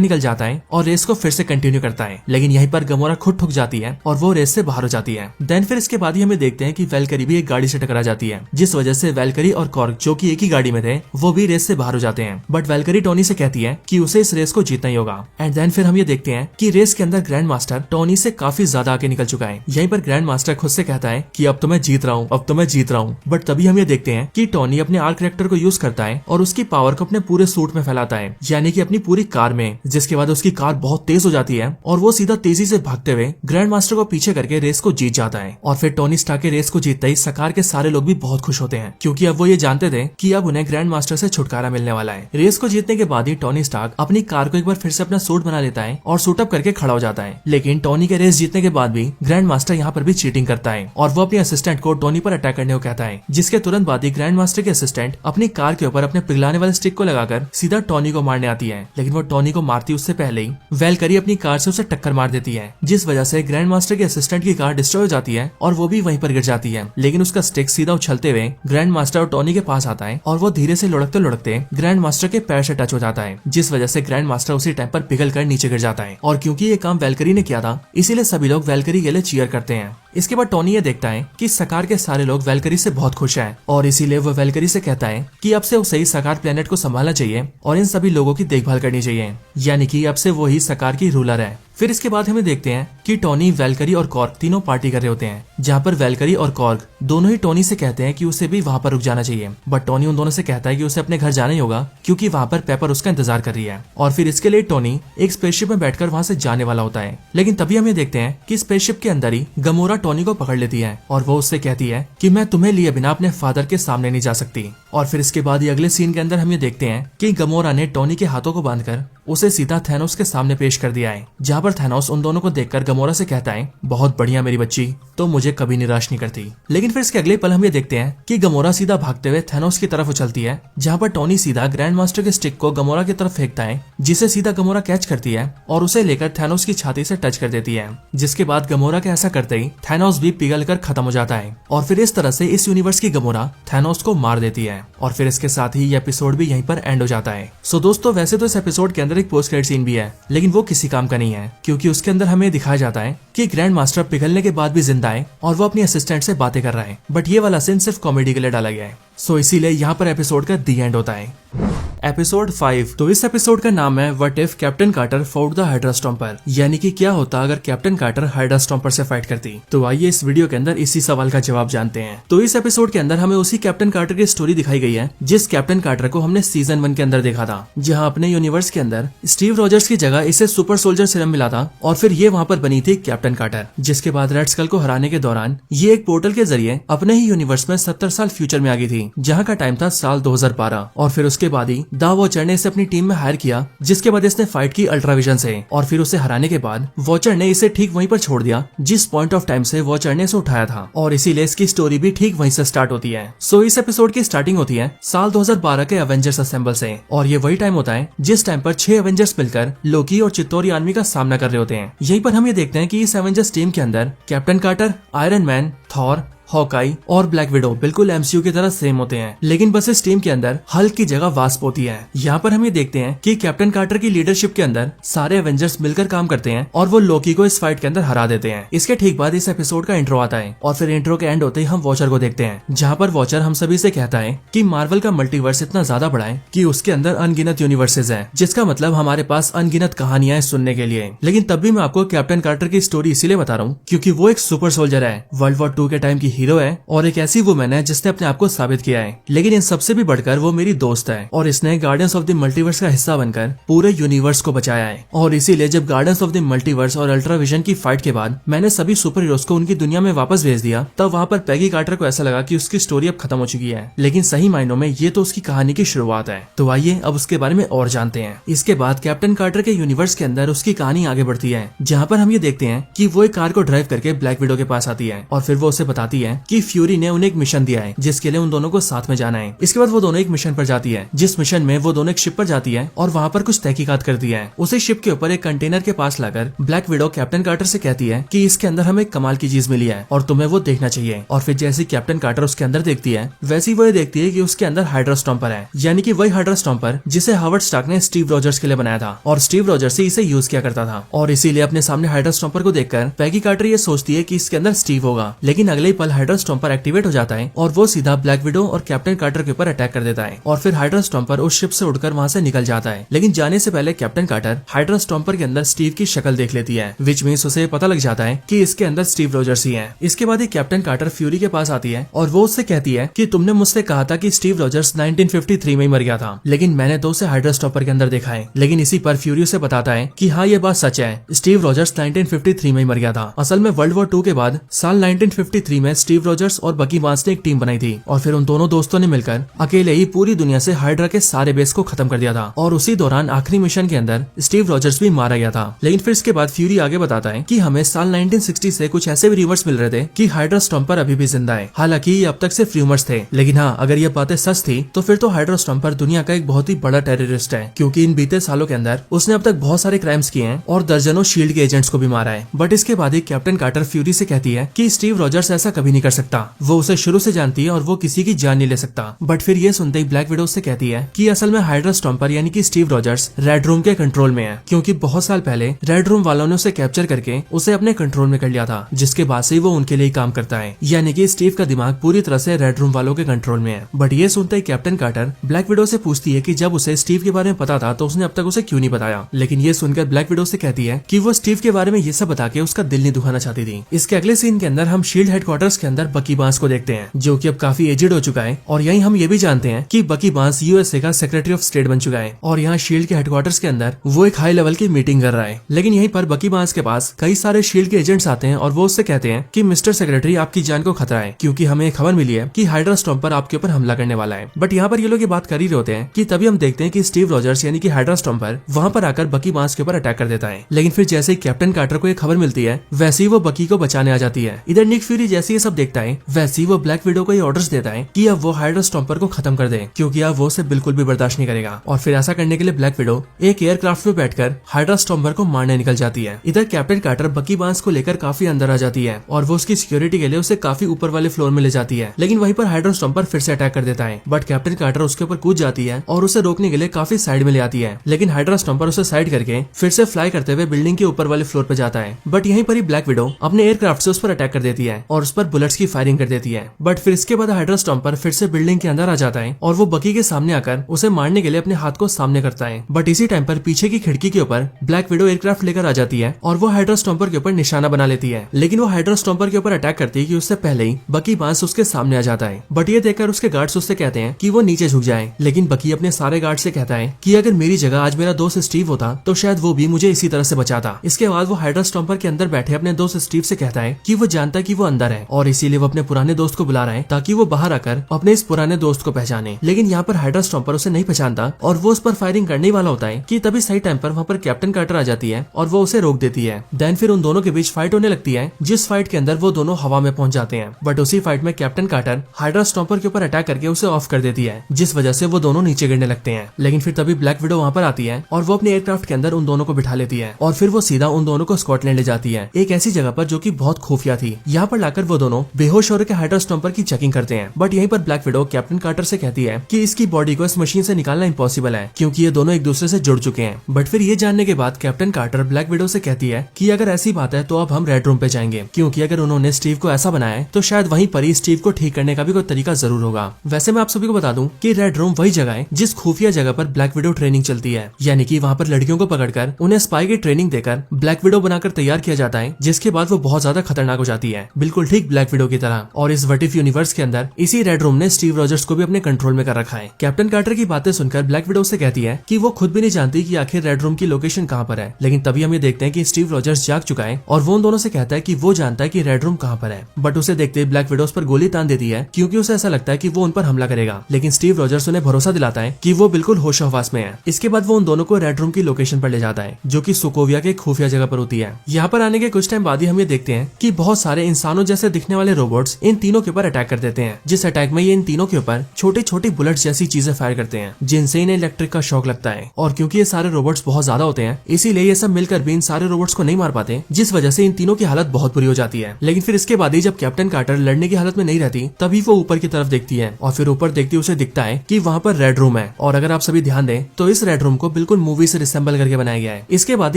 निकल जाता है और रेस को फिर से कंटिन्यू करता है। लेकिन यहीं पर गमोरा खुद ठुक जाती है और वो रेस से बाहर हो जाती है। देन फिर इसके बाद ही हमें देखते हैं कि वेलकरी भी एक गाड़ी से टकरा जाती है, जिस वजह से वेलकरी और कॉर्ग जो कि एक ही गाड़ी में थे वो भी रेस से बाहर हो जाते हैं। बट वेलकरी टोनी से कहती है कि उसे इस रेस को जीतना ही होगा। एंड देन फिर हम ये देखते हैं कि रेस के अंदर ग्रैंड मास्टर टोनी से काफी ज्यादा आगे निकल चुका है। यहीं पर ग्रैंड मास्टर खुद से कहता है कि अब तो मैं जीत रहा हूँ, अब तो मैं जीत रहा हूँ। बट तभी हम ये देखते हैं कि टोनी अपने आर्क रिएक्टर को यूज करता है और उसकी पावर को अपने पूरे सूट में फैलाता है, यानी कि अपनी पूरी कार में। जिसके बाद उसकी कार बहुत तेज हो जाती है और वो सीधा तेजी से भागते हुए ग्रैंड मास्टर को पीछे करके रेस को जीत जाता है। और फिर टोनी स्टार्क के रेस को जीतते ही सकार के सारे लोग भी बहुत खुश होते हैं, क्योंकि अब वो ये जानते थे कि अब उन्हें ग्रैंड मास्टर से छुटकारा मिलने वाला है। रेस को जीतने के बाद ही टोनी स्टार्क अपनी कार को एक बार फिर से अपना सूट बना लेता है और सूट अप करके खड़ा हो जाता है। लेकिन टोनी के रेस जीतने के बाद भी ग्रैंड मास्टर यहाँ पर भी चीटिंग करता है और वो अपने असिस्टेंट को टोनी पर अटैक करने को कहता है। जिसके तुरंत बाद ही ग्रैंड मास्टर के असिस्टेंट अपनी कार के ऊपर अपने पिघलाने वाले स्टिक को लगाकर सीधा टोनी को मारने आती है। लेकिन वो टोनी को मारती उससे पहले ही वेलकरी अपनी कार से उसे टक्कर मार देती है, जिस वजह से ग्रैंड मास्टर के असिस्टेंट की कार डिस्ट्रॉय हो जाती है और वो भी वहीं पर गिर जाती है। लेकिन उसका स्टिक सीधा उछलते हुए ग्रैंड मास्टर और टोनी के पास आता है और वो धीरे से लुढ़कते लुढ़कते ग्रैंड मास्टर के पैर से टच हो जाता है, जिस वजह से ग्रैंड मास्टर उसी टाइम पर पिघल कर नीचे गिर जाता है। और क्योंकि ये काम वेलकरी ने किया था इसीलिए सभी लोग वेलकरी के लिए चीयर करते हैं। इसके बाद टोनी ये देखता है कि सकार के सारे लोग वेलकरी से बहुत खुश हैं और इसीलिए वो वेलकरी से कहता है कि अब से उसे ही सकार प्लेनेट को संभालना चाहिए और इन सभी लोगों की देखभाल करनी चाहिए, यानी कि अब से वो ही सकार की रूलर है। फिर इसके बाद हमें देखते हैं कि टोनी, वेलकरी और कॉर्ग तीनों पार्टी कर रहे होते हैं, जहाँ पर वेलकरी और कॉर्ग दोनों ही टोनी से कहते हैं कि उसे भी वहाँ पर रुक जाना चाहिए। बट टोनी उन दोनों से कहता है कि उसे अपने घर जाना ही होगा क्योंकि वहाँ पर पेपर उसका इंतजार कर रही है। और फिर इसके लिए टोनी एक स्पेसशिप में बैठकर वहाँ से जाने वाला होता है। लेकिन तभी हमें देखते हैं कि स्पेसशिप के अंदर ही गमोरा टोनी को पकड़ लेती है और वो उससे कहती है कि मैं तुम्हें लिए बिना अपने फादर के सामने नहीं जा सकती। और फिर इसके बाद ही अगले सीन के अंदर हम ये देखते हैं कि गमोरा ने टोनी के हाथों को बांधकर उसे सीधा थैनोस के सामने पेश कर दिया है, जहाँ पर थैनोस उन दोनों को देखकर गमोरा से कहता है, बहुत बढ़िया मेरी बच्ची, तो मुझे कभी निराश नहीं करती। लेकिन फिर इसके अगले पल हम ये देखते हैं कि गमोरा सीधा भागते हुए थैनोस की तरफ उछलती है, जहाँ पर टोनी सीधा ग्रैंड मास्टर के स्टिक को गमोरा की तरफ फेंकता है, जिसे सीधा गमोरा कैच करती है और उसे लेकर थैनोस की छाती से टच कर देती है। जिसके बाद गमोरा के ऐसा करते ही थैनोस भी पिघल कर खत्म हो जाता है और फिर इस तरह से इस यूनिवर्स की गमोरा थैनोस को मार देती है। और फिर इसके साथ ही ये एपिसोड भी यहीं पर एंड हो जाता है। सो दोस्तों, वैसे तो इस एपिसोड के अंदर एक पोस्ट क्रेडिट सीन भी है, लेकिन वो किसी काम का नहीं है, क्योंकि उसके अंदर हमें दिखाया जाता है कि ग्रैंड मास्टर पिघलने के बाद भी जिंदा है और वो अपनी असिस्टेंट से बातें कर रहा है। बट ये वाला सीन सिर्फ कॉमेडी के लिए डाला गया है। सो इसीलिए यहाँ पर एपिसोड का दी एंड होता है। एपिसोड 5। तो इस एपिसोड का नाम है what if Captain Carter fought the Hydra Stomper, यानी कि क्या होता अगर कैप्टन कार्टर हाइड्रा स्टॉम्पर से फाइट करती। तो आइए इस वीडियो के अंदर इसी सवाल का जवाब जानते हैं। तो इस एपिसोड के अंदर हमें उसी कैप्टन कार्टर की स्टोरी दिखाई गई है जिस कैप्टन कार्टर को हमने सीजन 1 के अंदर देखा था, जहाँ अपने यूनिवर्स के अंदर स्टीव रॉजर्स की जगह इसे सुपर सोल्जर सीरम मिला था और फिर ये वहाँ पर बनी थी कैप्टन कार्टर, जिसके बाद रेड स्कल को हराने के दौरान ये एक पोर्टल के जरिए अपने ही यूनिवर्स में 70 साल फ्यूचर में आ गई थी, जहाँ का टाइम था साल 2012। और फिर उसके बाद ही द वॉचर ने इसे अपनी टीम में हायर किया, जिसके बाद इसने फाइट की अल्ट्राविजन से और फिर उसे हराने के बाद वॉचर ने इसे ठीक वहीं पर छोड़ दिया जिस पॉइंट ऑफ टाइम से वॉचर ने इसे उठाया था, और इसीलिए इसकी स्टोरी भी ठीक वहीं से स्टार्ट होती है। सो इस एपिसोड की स्टार्टिंग होती है साल 2012 के एवेंजर्स असेंबल से, और ये वही टाइम होता है जिस टाइम पर 6 एवेंजर्स मिलकर लोकी और चित्तौरी आर्मी का सामना कर रहे होते हैं। यहीं पर हम ये देखते हैं कि इस एवेंजर्स टीम के अंदर Captain Carter, Iron Man, Thor, Hawkeye और ब्लैक विडो बिल्कुल एमसीयू की तरह सेम होते हैं, लेकिन बस इस टीम के अंदर हल्क की जगह वास्प होती है। यहाँ पर हम ये देखते हैं कि कैप्टन कार्टर की लीडरशिप के अंदर सारे एवेंजर्स मिलकर काम करते हैं और वो लोकी को इस फाइट के अंदर हरा देते हैं। इसके ठीक बाद इस एपिसोड का इंट्रो आता है और फिर इंट्रो के एंड होते ही हम वॉचर को देखते हैं, जहाँ पर वॉचर हम सभी से कहता है कि मार्वल का मल्टीवर्स इतना ज्यादा बड़ा है कि उसके अंदर अनगिनत यूनिवर्सेज है, जिसका मतलब हमारे पास अनगिनत कहानियां सुनने के लिए। लेकिन तब भी मैं आपको कैप्टन कार्टर की स्टोरी इसीलिए बता रहा हूँ क्योंकि वो एक सुपर सोल्जर है, वर्ल्ड वॉर 2 के टाइम की हीरो है और एक ऐसी वुमेन है जिसने अपने आप को साबित किया है। लेकिन इन सबसे भी बढ़कर वो मेरी दोस्त है और इसने गार्डियंस ऑफ द मल्टीवर्स का हिस्सा बनकर पूरे यूनिवर्स को बचाया है। और इसीलिए जब गार्डियंस ऑफ द मल्टीवर्स और अल्ट्राविजन की फाइट के बाद मैंने सभी सुपर हीरोज को उनकी दुनिया में वापस भेज दिया, तब वहाँ पर पैगी कार्टर को ऐसा लगा कि उसकी स्टोरी अब खत्म हो चुकी है, लेकिन सही मायनों में ये तो उसकी कहानी की शुरुआत है। तो आइए अब उसके बारे में और जानते हैं। इसके बाद कैप्टन कार्टर के यूनिवर्स के अंदर उसकी कहानी आगे बढ़ती है, जहाँ पर हम ये देखते हैं कि वो एक कार को ड्राइव करके ब्लैक विडो के पास आती है और फिर वो उसे बताती है कि फ्यूरी ने उन्हें एक मिशन दिया है जिसके लिए उन दोनों को साथ में जाना है। इसके बाद वो दोनों एक मिशन पर जाती है, जिस मिशन में वो दोनों एक शिप पर जाती है और वहाँ पर कुछ तहकीकात करती है। उसे शिप के ऊपर एक कंटेनर के पास लाकर ब्लैक विडो कैप्टन कार्टर से कहती है कि इसके अंदर हमें कमाल की चीज मिली है और तुम्हें वो देखना चाहिए। और फिर जैसे कैप्टन कार्टर उसके अंदर देखती है, वैसी वो ये देखती है कि उसके अंदर हाइड्रा स्टॉम्पर है, यानी कि वही हाइड्रा स्टॉम्पर जिसे हावर्ड स्टार्क ने स्टीव रॉजर्स के लिए बनाया था और स्टीव रॉजर्स ही इसे यूज किया करता था। और इसीलिए अपने सामने हाइड्रा स्टॉम्पर को देखकर पैगी कार्टर ये सोचती है कि इसके अंदर स्टीव होगा, लेकिन अगले ही पल हाइड्रा स्टॉम्पर एक्टिवेट हो जाता है और वो सीधा ब्लैक विडो और कैप्टन कार्टर के ऊपर अटैक कर देता है और फिर हाइड्रा स्टॉम्पर उस शिप से उड़कर वहाँ से निकल जाता है। लेकिन जाने से पहले कैप्टन कार्टर हाइड्रा स्टॉम्पर के अंदर स्टीव की शक्ल देख लेती है, विच मींस उसे पता लग जाता है कि इसके अंदर स्टीव रॉजर्स ही है। इसके बाद ही कैप्टन कार्टर फ्यूरी के पास आती है और वो उससे कहती है कि तुमने मुझसे कहा था कि स्टीव रॉजर्स 1953 में ही मर गया था, लेकिन मैंने तो उसे हाइड्रा स्टॉम्पर के अंदर देखा है। लेकिन इसी पर फ्यूरी उसे बताता है कि हाँ ये बात सच है, स्टीव रॉजर्स 1953 में ही मर गया था। असल में वर्ल्ड वॉर 2 के बाद साल 1953 में स्टीव रॉजर्स और बकी बार्न्स ने एक टीम बनाई थी और फिर उन दोनों दोस्तों ने मिलकर अकेले ही पूरी दुनिया से हाइड्रा के सारे बेस को खत्म कर दिया था और उसी दौरान आखिरी मिशन के अंदर स्टीव रॉजर्स भी मारा गया था। लेकिन फिर इसके बाद फ्यूरी आगे बताता है कि हमें साल 1960 से कुछ ऐसे भी रिवर्स मिल रहे थे कि हाइड्रा स्टॉम्पर अभी भी जिंदा है। हालांकि ये अब तक सिर्फ रूमर्स थे, लेकिन हाँ अगर ये बातें सच थी तो फिर तो हाइड्रा स्टॉम्पर दुनिया का एक बहुत ही बड़ा टेररिस्ट है, क्योंकि इन बीते सालों के अंदर उसने अब तक बहुत सारे क्राइम्स किए हैं और दर्जनों शील्ड के एजेंट्स को भी मारा है। बट इसके बाद ही कैप्टन कार्टर फ्यूरी से कहती है कि स्टीव रॉजर्स ऐसा कभी नहीं कर सकता, वो उसे शुरू से जानती है और वो किसी की जान नहीं ले सकता। बट फिर ये सुनते ही ब्लैक विडो से कहती है कि असल में हाइड्रा स्टॉम्पर यानी कि स्टीव रॉजर्स रेड रूम के कंट्रोल में है, क्योंकि बहुत साल पहले रेड रूम वालों ने उसे कैप्चर करके उसे अपने कंट्रोल में कर लिया था, जिसके बाद से वो उनके लिए काम करता है, यानी कि स्टीव का दिमाग पूरी तरह से रेड रूम वालों के कंट्रोल में है। बट ये सुनते ही कैप्टन कार्टर ब्लैक विडो से पूछती है कि जब उसे स्टीव के बारे में पता था तो उसने अब तक उसे क्यों नहीं बताया। लेकिन ये सुनकर ब्लैक विडो से कहती है कि वो स्टीव के बारे में ये सब बता के उसका दिल नहीं दुखाना चाहती थी। इसके अगले सीन के अंदर हम शील्ड हेडक्वार्टर्स के अंदर बकी बार्न्स को देखते हैं, जो कि अब काफी एजेड हो चुका है और यहीं हम ये भी जानते हैं कि बकी बार्न्स यूएसए का सेक्रेटरी ऑफ स्टेट बन चुका है और यहाँ शील्ड के हेडक्वार्टर्स के अंदर वो एक हाई लेवल की मीटिंग कर रहा है। लेकिन यहीं पर बकी बार्न्स के पास कई सारे शील्ड के एजेंट्स आते हैं और वो उससे कहते हैं कि मिस्टर सेक्रेटरी आपकी जान को खतरा है, क्योंकि हमें खबर मिली है कि हाइड्रा स्टॉम्पर आपके ऊपर हमला करने वाला है। बट यहाँ पर ये लोग ये बात कर ही रहे होते हैं कि तभी हम देखते हैं कि स्टीव रॉजर्स यानी कि हाइड्रा स्टॉम्पर वहाँ पर आकर बकी बार्न्स के ऊपर अटैक कर देता है। लेकिन फिर जैसे ही कैप्टन कार्टर को ये खबर मिलती है, वैसे ही वो बकी को बचाने आ जाती है। इधर निक फ्यूरी जैसे ये सब देखता है, वैसे ही वो ब्लैक विडो को ये ऑर्डर्स देता है कि अब वो हाइड्रा स्टॉम्पर को खत्म कर दे, क्योंकि अब वो उसे बिल्कुल भी बर्दाश्त नहीं करेगा। और फिर ऐसा करने के लिए ब्लैक विडो एक एयरक्राफ्ट में बैठकर हाइड्रा स्टॉम्पर को मारने निकल जाती है। इधर कैप्टन कार्टर बकी बार्न्स को लेकर काफी अंदर आ जाती है और वो उसकी सिक्योरिटी के लिए उसे काफी ऊपर वाले फ्लोर में ले जाती है। लेकिन वहीं पर हाइड्रा स्टॉम्पर फिर से अटैक कर देता है, बट कैप्टन कार्टर उसके ऊपर कूद जाती है और उसे रोकने के लिए काफी साइड में ले आती है। लेकिन हाइड्रा स्टॉम्पर उसे साइड करके फिर से फ्लाई करते हुए बिल्डिंग के ऊपर वाले फ्लोर पे जाता है। बट यहीं पर ही ब्लैक विडो अपने एयरक्राफ्ट से उस पर अटैक कर देती है और उस पर बुलेट बुलेट्स की फायरिंग कर देती है। बट फिर इसके बाद हाइड्रा स्टॉम्पर फिर से बिल्डिंग के अंदर आ जाता है और वो बकी के सामने आकर उसे मारने के लिए अपने हाथ को सामने करता है। बट इसी टाइम पर पीछे की खिड़की के ऊपर ब्लैक विडो एयरक्राफ्ट लेकर आ जाती है और वो हाइड्रा स्टॉम्पर के ऊपर निशाना बना लेती है। लेकिन वो हाइड्रा स्टॉम्पर के ऊपर अटैक करती है कि उससे पहले ही बकी बांस उसके सामने आ जाता है। बट ये देखकर उसके गार्ड्स उससे कहते हैं कि वो नीचे झुक जाए। लेकिन बकी अपने सारे गार्ड से कहता है कि अगर मेरी जगह आज मेरा दोस्त स्टीव होता तो शायद वो भी मुझे इसी तरह से बचाता। इसके बाद वो हाइड्रा स्टॉम्पर के अंदर बैठे अपने दोस्त स्टीव से कहता है कि वो जानता है कि वो अंदर है और इसीलिए वो अपने पुराने दोस्त को बुला रहा है ताकि वो बाहर आकर अपने इस पुराने दोस्त को पहचाने। लेकिन यहाँ पर हाइड्रा स्टॉम्पर उसे नहीं पहचानता और वो उस पर फायरिंग करने वाला होता है कि तभी सही टाइम पर वहाँ पर कैप्टन कार्टर आ जाती है और वो उसे रोक देती है। देन फिर उन दोनों के बीच फाइट होने लगती है, जिस फाइट के अंदर वो दोनों हवा में पहुंच जाते हैं। बट उसी फाइट में कैप्टन कार्टर हाइड्रा स्टॉम्पर के ऊपर अटैक करके उसे ऑफ कर देती है, जिस वजह से वो दोनों नीचे गिरने लगते हैं। लेकिन फिर तभी ब्लैक विडो वहाँ पर आती है और वो अपने एयरक्राफ्ट के अंदर उन दोनों को बिठा लेती है और फिर वो सीधा उन दोनों को स्कॉटलैंड ले जाती है, एक ऐसी जगह पर जो कि बहुत खुफिया थी। यहाँ पर लाकर वो दोनों बेहोश हो रखे हाइड्रा स्टॉम्पर की चेकिंग करते हैं। बट यहीं पर ब्लैक विडो कैप्टन कार्टर से कहती है कि इसकी बॉडी को इस मशीन से निकालना इम्पॉसिबल है क्योंकि ये दोनों एक दूसरे से जुड़ चुके हैं। बट फिर ये जानने के बाद कैप्टन कार्टर ब्लैक विडो से कहती है कि अगर ऐसी बात है तो अब हम रेड रूम पे जाएंगे, क्योंकि अगर उन्होंने स्टीव को ऐसा बनाया है तो शायद वहीं पर ही स्टीव को ठीक करने का भी कोई तरीका जरूर होगा। वैसे मैं आप सभी को बता दूं कि रेड रूम वही जगह है जिस खुफिया जगह पर ब्लैक विडो ट्रेनिंग चलती है, यानी कि वहाँ पर लड़कियों को पकड़कर उन्हें स्पाई की ट्रेनिंग देकर ब्लैक विडो बनाकर तैयार किया जाता है, जिसके बाद वो बहुत ज्यादा खतरनाक हो जाती है, बिल्कुल ठीक ब्लैक विडो की तरह। और इस व्हाट इफ यूनिवर्स के अंदर इसी रेड रूम ने स्टीव रॉजर्स को भी अपने कंट्रोल में कर रखा है। कैप्टन कार्टर की बातें सुनकर ब्लैक विडो से कहती है कि वो खुद भी नहीं जानती कि आखिर रेड रूम की लोकेशन कहाँ पर है। लेकिन तभी हम ये देखते हैं कि स्टीव रॉजर्स जाग चुका है और वो उन दोनों से कहता है कि वो जानता है कि रेड रूम कहाँ पर है। बट उसे देखते ही ब्लैक विडो उस पर गोली तान देती है क्योंकि उसे ऐसा लगता है कि वो उन पर हमला करेगा। लेकिन स्टीव रॉजर्स उन्हें भरोसा दिलाता है कि वो बिल्कुल होश हवास में है। इसके बाद वो उन दोनों को रेड रूम की लोकेशन पर ले जाता है, जो कि सोकोविया के खुफिया जगह पर होती है। यहाँ पर आने के कुछ टाइम बाद ही हम ये देखते हैं कि बहुत सारे इंसानों जैसे दिखने वाले रोबोट्स इन तीनों के ऊपर अटैक कर देते हैं, जिस अटैक में ये इन तीनों के ऊपर छोटी छोटी बुलेट जैसी चीजें फायर करते हैं, जिनसे इन्हें इलेक्ट्रिक का शॉक लगता है। और क्योंकि ये सारे रोबोट्स बहुत ज्यादा होते हैं, इसीलिए ये सब मिलकर भी इन सारे रोबोट्स को नहीं मार पाते, जिस वजह से इन तीनों की हालत बहुत बुरी हो जाती है। लेकिन फिर इसके बाद ही जब कैप्टन कार्टर लड़ने की हालत में नहीं रहती, तभी वो ऊपर की तरफ देखती है और फिर ऊपर देखती उसे दिखता है कि वहाँ पर रेड रूम है। और अगर आप सभी ध्यान दें तो इस रेड रूम को बिल्कुल मूवी से रिसेंबल करके बनाया गया है। इसके बाद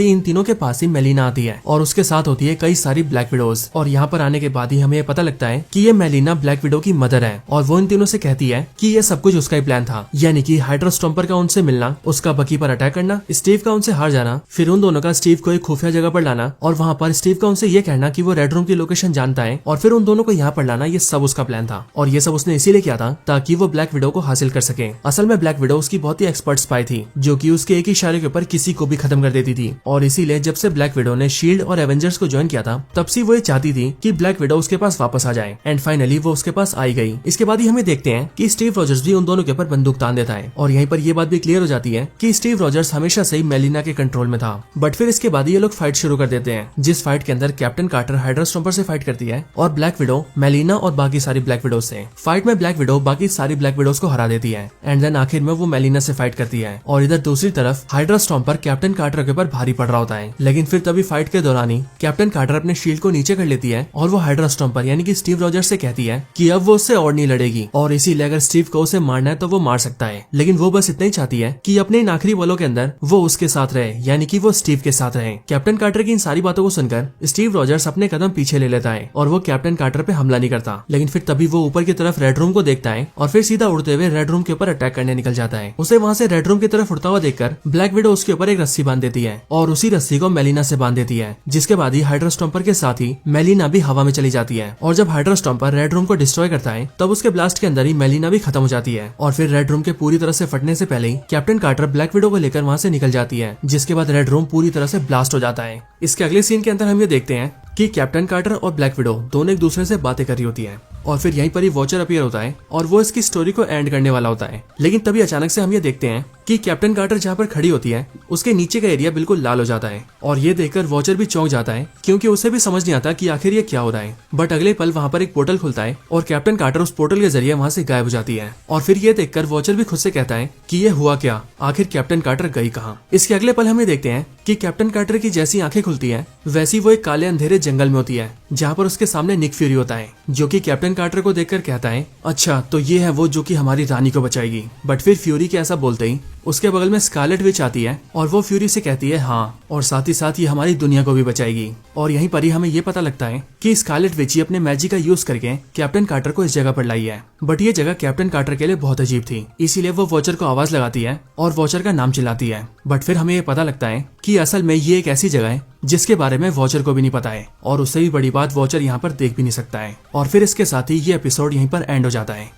ही इन तीनों के पास ही मेलिना आती है और उसके साथ होती है कई सारी ब्लैक विडोज। और यहाँ पर आने के बाद ही हमें पता लगता है कि ये मेलिना ब्लैक विडो की मदर है और वो इन तीनों से कहती है कि ये सब कुछ उसका ही प्लान था, यानी कि हाइड्रा स्टॉम्पर का उनसे मिलना, उसका बकी पर अटैक करना, स्टीव का उनसे हार जाना, फिर उन दोनों का स्टीव को एक खुफिया जगह पर लाना और वहाँ पर स्टीव का उनसे ये कहना कि वो रेड रूम की लोकेशन जानता है और फिर उन दोनों को यहाँ पर लाना, ये सब उसका प्लान था। और ये सब उसने इसीलिए किया था ताकि वो ब्लैक विडो को हासिल कर सके। असल में ब्लैक विडो उसकी बहुत ही एक्सपर्ट स्पाई थी, जो कि उसके एक ही इशारे के ऊपर किसी को भी खत्म कर देती थी। और इसीलिए जब से ब्लैक विडो ने शील्ड और एवेंजर्स को ज्वाइन किया था, तब से वो ये चाहती थी कि ब्लैक विडो उसके पास वापस आ जाए। एंड फाइनली वो उसके पास आई गई। इसके बाद ही हमें देखते हैं कि स्टीव रॉजर्स भी उन दोनों के ऊपर बंदूक तान देता है और यहीं पर ये बात भी क्लियर हो जाती है कि स्टीव रॉजर्स हमेशा से ही मेलिना के कंट्रोल में था। बट फिर इसके बाद ये लोग फाइट शुरू कर देते हैं, जिस फाइट के अंदर कैप्टन कार्टर हाइड्रा स्टॉम्पर से फाइट करती है और ब्लैक विडो मेलिना और बाकी सारी ब्लैक विडो से। फाइट में ब्लैक विडो बाकी सारी ब्लैक विडोज को हरा देती है एंड देन आखिर में वो मेलिना से फाइट करती है। और इधर दूसरी तरफ हाइड्रा स्टॉम्पर कैप्टन कार्टर के ऊपर भारी पड़ रहा होता है। लेकिन फिर तभी फाइट के दौरान ही कैप्टन कार्टर अपने शील्ड को नीचे कर लेती है और वो हाइड्रा स्टॉम्पर यानी कि स्टीव रॉजर्स से कहती है कि अब वो उससे और नहीं लड़ेगी और इसीलिए अगर स्टीव को उसे मारना है तो वो मार सकता है। लेकिन वो बस इतना ही चाहती है कि अपने इन आखिरी पलों के अंदर वो उसके साथ रहे, यानी कि वो स्टीव के साथ रहे। कैप्टन कार्टर की इन सारी बातों को सुनकर स्टीव रॉजर्स अपने कदम पीछे ले लेता है और वो कैप्टन कार्टर पे हमला नहीं करता। लेकिन फिर तभी वो ऊपर की तरफ रेड रूम को देखता है और फिर सीधा उड़ते हुए रेड रूम के ऊपर अटैक करने निकल जाता है। उसे वहाँ से रेड रूम की तरफ उड़ता हुआ देखकर ब्लैक विडो उसके ऊपर एक रस्सी बांध देती है और उसी रस्सी को मेलिना से बांध देती है, जिसके बाद ही हाइड्रा स्टॉम्पर के साथ ही मेलिना भी हवा में चली जाती है। और जब हाइड्रा स्टॉम्पर रेड रूम को डिस्ट्रॉय करता है, तब उसके ब्लास्ट के अंदर ही मेलिना भी खत्म हो जाती है। और फिर रेड रूम के पूरी तरह से फटने से पहले ही कैप्टन कार्टर ब्लैक विडो को लेकर वहाँ से निकल जाती है, जिसके बाद रेड रूम पूरी तरह से ब्लास्ट हो जाता है। इसके अगले सीन के अंदर हम ये देखते हैं कि कैप्टन कार्टर और ब्लैक विडो दोनों एक दूसरे से बातें कर रही होती है और फिर यहीं पर ही वॉचर अपीयर होता है और वो इसकी स्टोरी को एंड करने वाला होता है। लेकिन तभी अचानक से हम ये देखते हैं कि कैप्टन कार्टर जहाँ पर खड़ी होती है उसके नीचे का एरिया बिल्कुल लाल हो जाता है और ये देखकर वॉचर भी चौंक जाता है, क्योंकि उसे भी समझ नहीं आता कि आखिर ये क्या हो रहा है। बट अगले पल वहाँ पर एक पोर्टल खुलता है और कैप्टन कार्टर उस पोर्टल के जरिए वहाँ से गायब हो जाती है। और फिर ये देखकर वॉचर भी खुद से कहता है कि ये हुआ क्या, आखिर कैप्टन कार्टर गई कहाँ। इसके अगले पल हम ये देखते हैं कि कैप्टन कार्टर की जैसी आंखें खुलती है, वैसी वो एक काले अंधेरे जंगल में होती है, जहाँ पर उसके सामने निक फ्यूरी होता है, जो कि कैप्टन कार्टर को देखकर कहता है, अच्छा तो ये है वो जो कि हमारी रानी को बचाएगी। बट फिर फ्यूरी के ऐसा बोलते ही उसके बगल में स्कारलेट विच आती है और वो फ्यूरी से कहती है हाँ, और साथ ही साथ ये हमारी दुनिया को भी बचाएगी। और यहीं पर ही हमें ये पता लगता है कि स्कारलेट विच ही अपने मैजिक का यूज करके कैप्टन कार्टर को इस जगह पर लाई है। बट ये जगह कैप्टन कार्टर के लिए बहुत अजीब थी, इसीलिए वो वॉचर को आवाज लगाती है और वॉचर का नाम चिल्लाती है। बट फिर हमें ये पता लगता है कि असल में ये एक ऐसी जगह है जिसके बारे में वॉचर को भी नहीं पता है, और उससे भी बड़ी बात वॉचर यहाँ पर देख भी नहीं सकता है। और फिर इसके साथ ही ये एपिसोड यहीं पर एंड हो जाता है।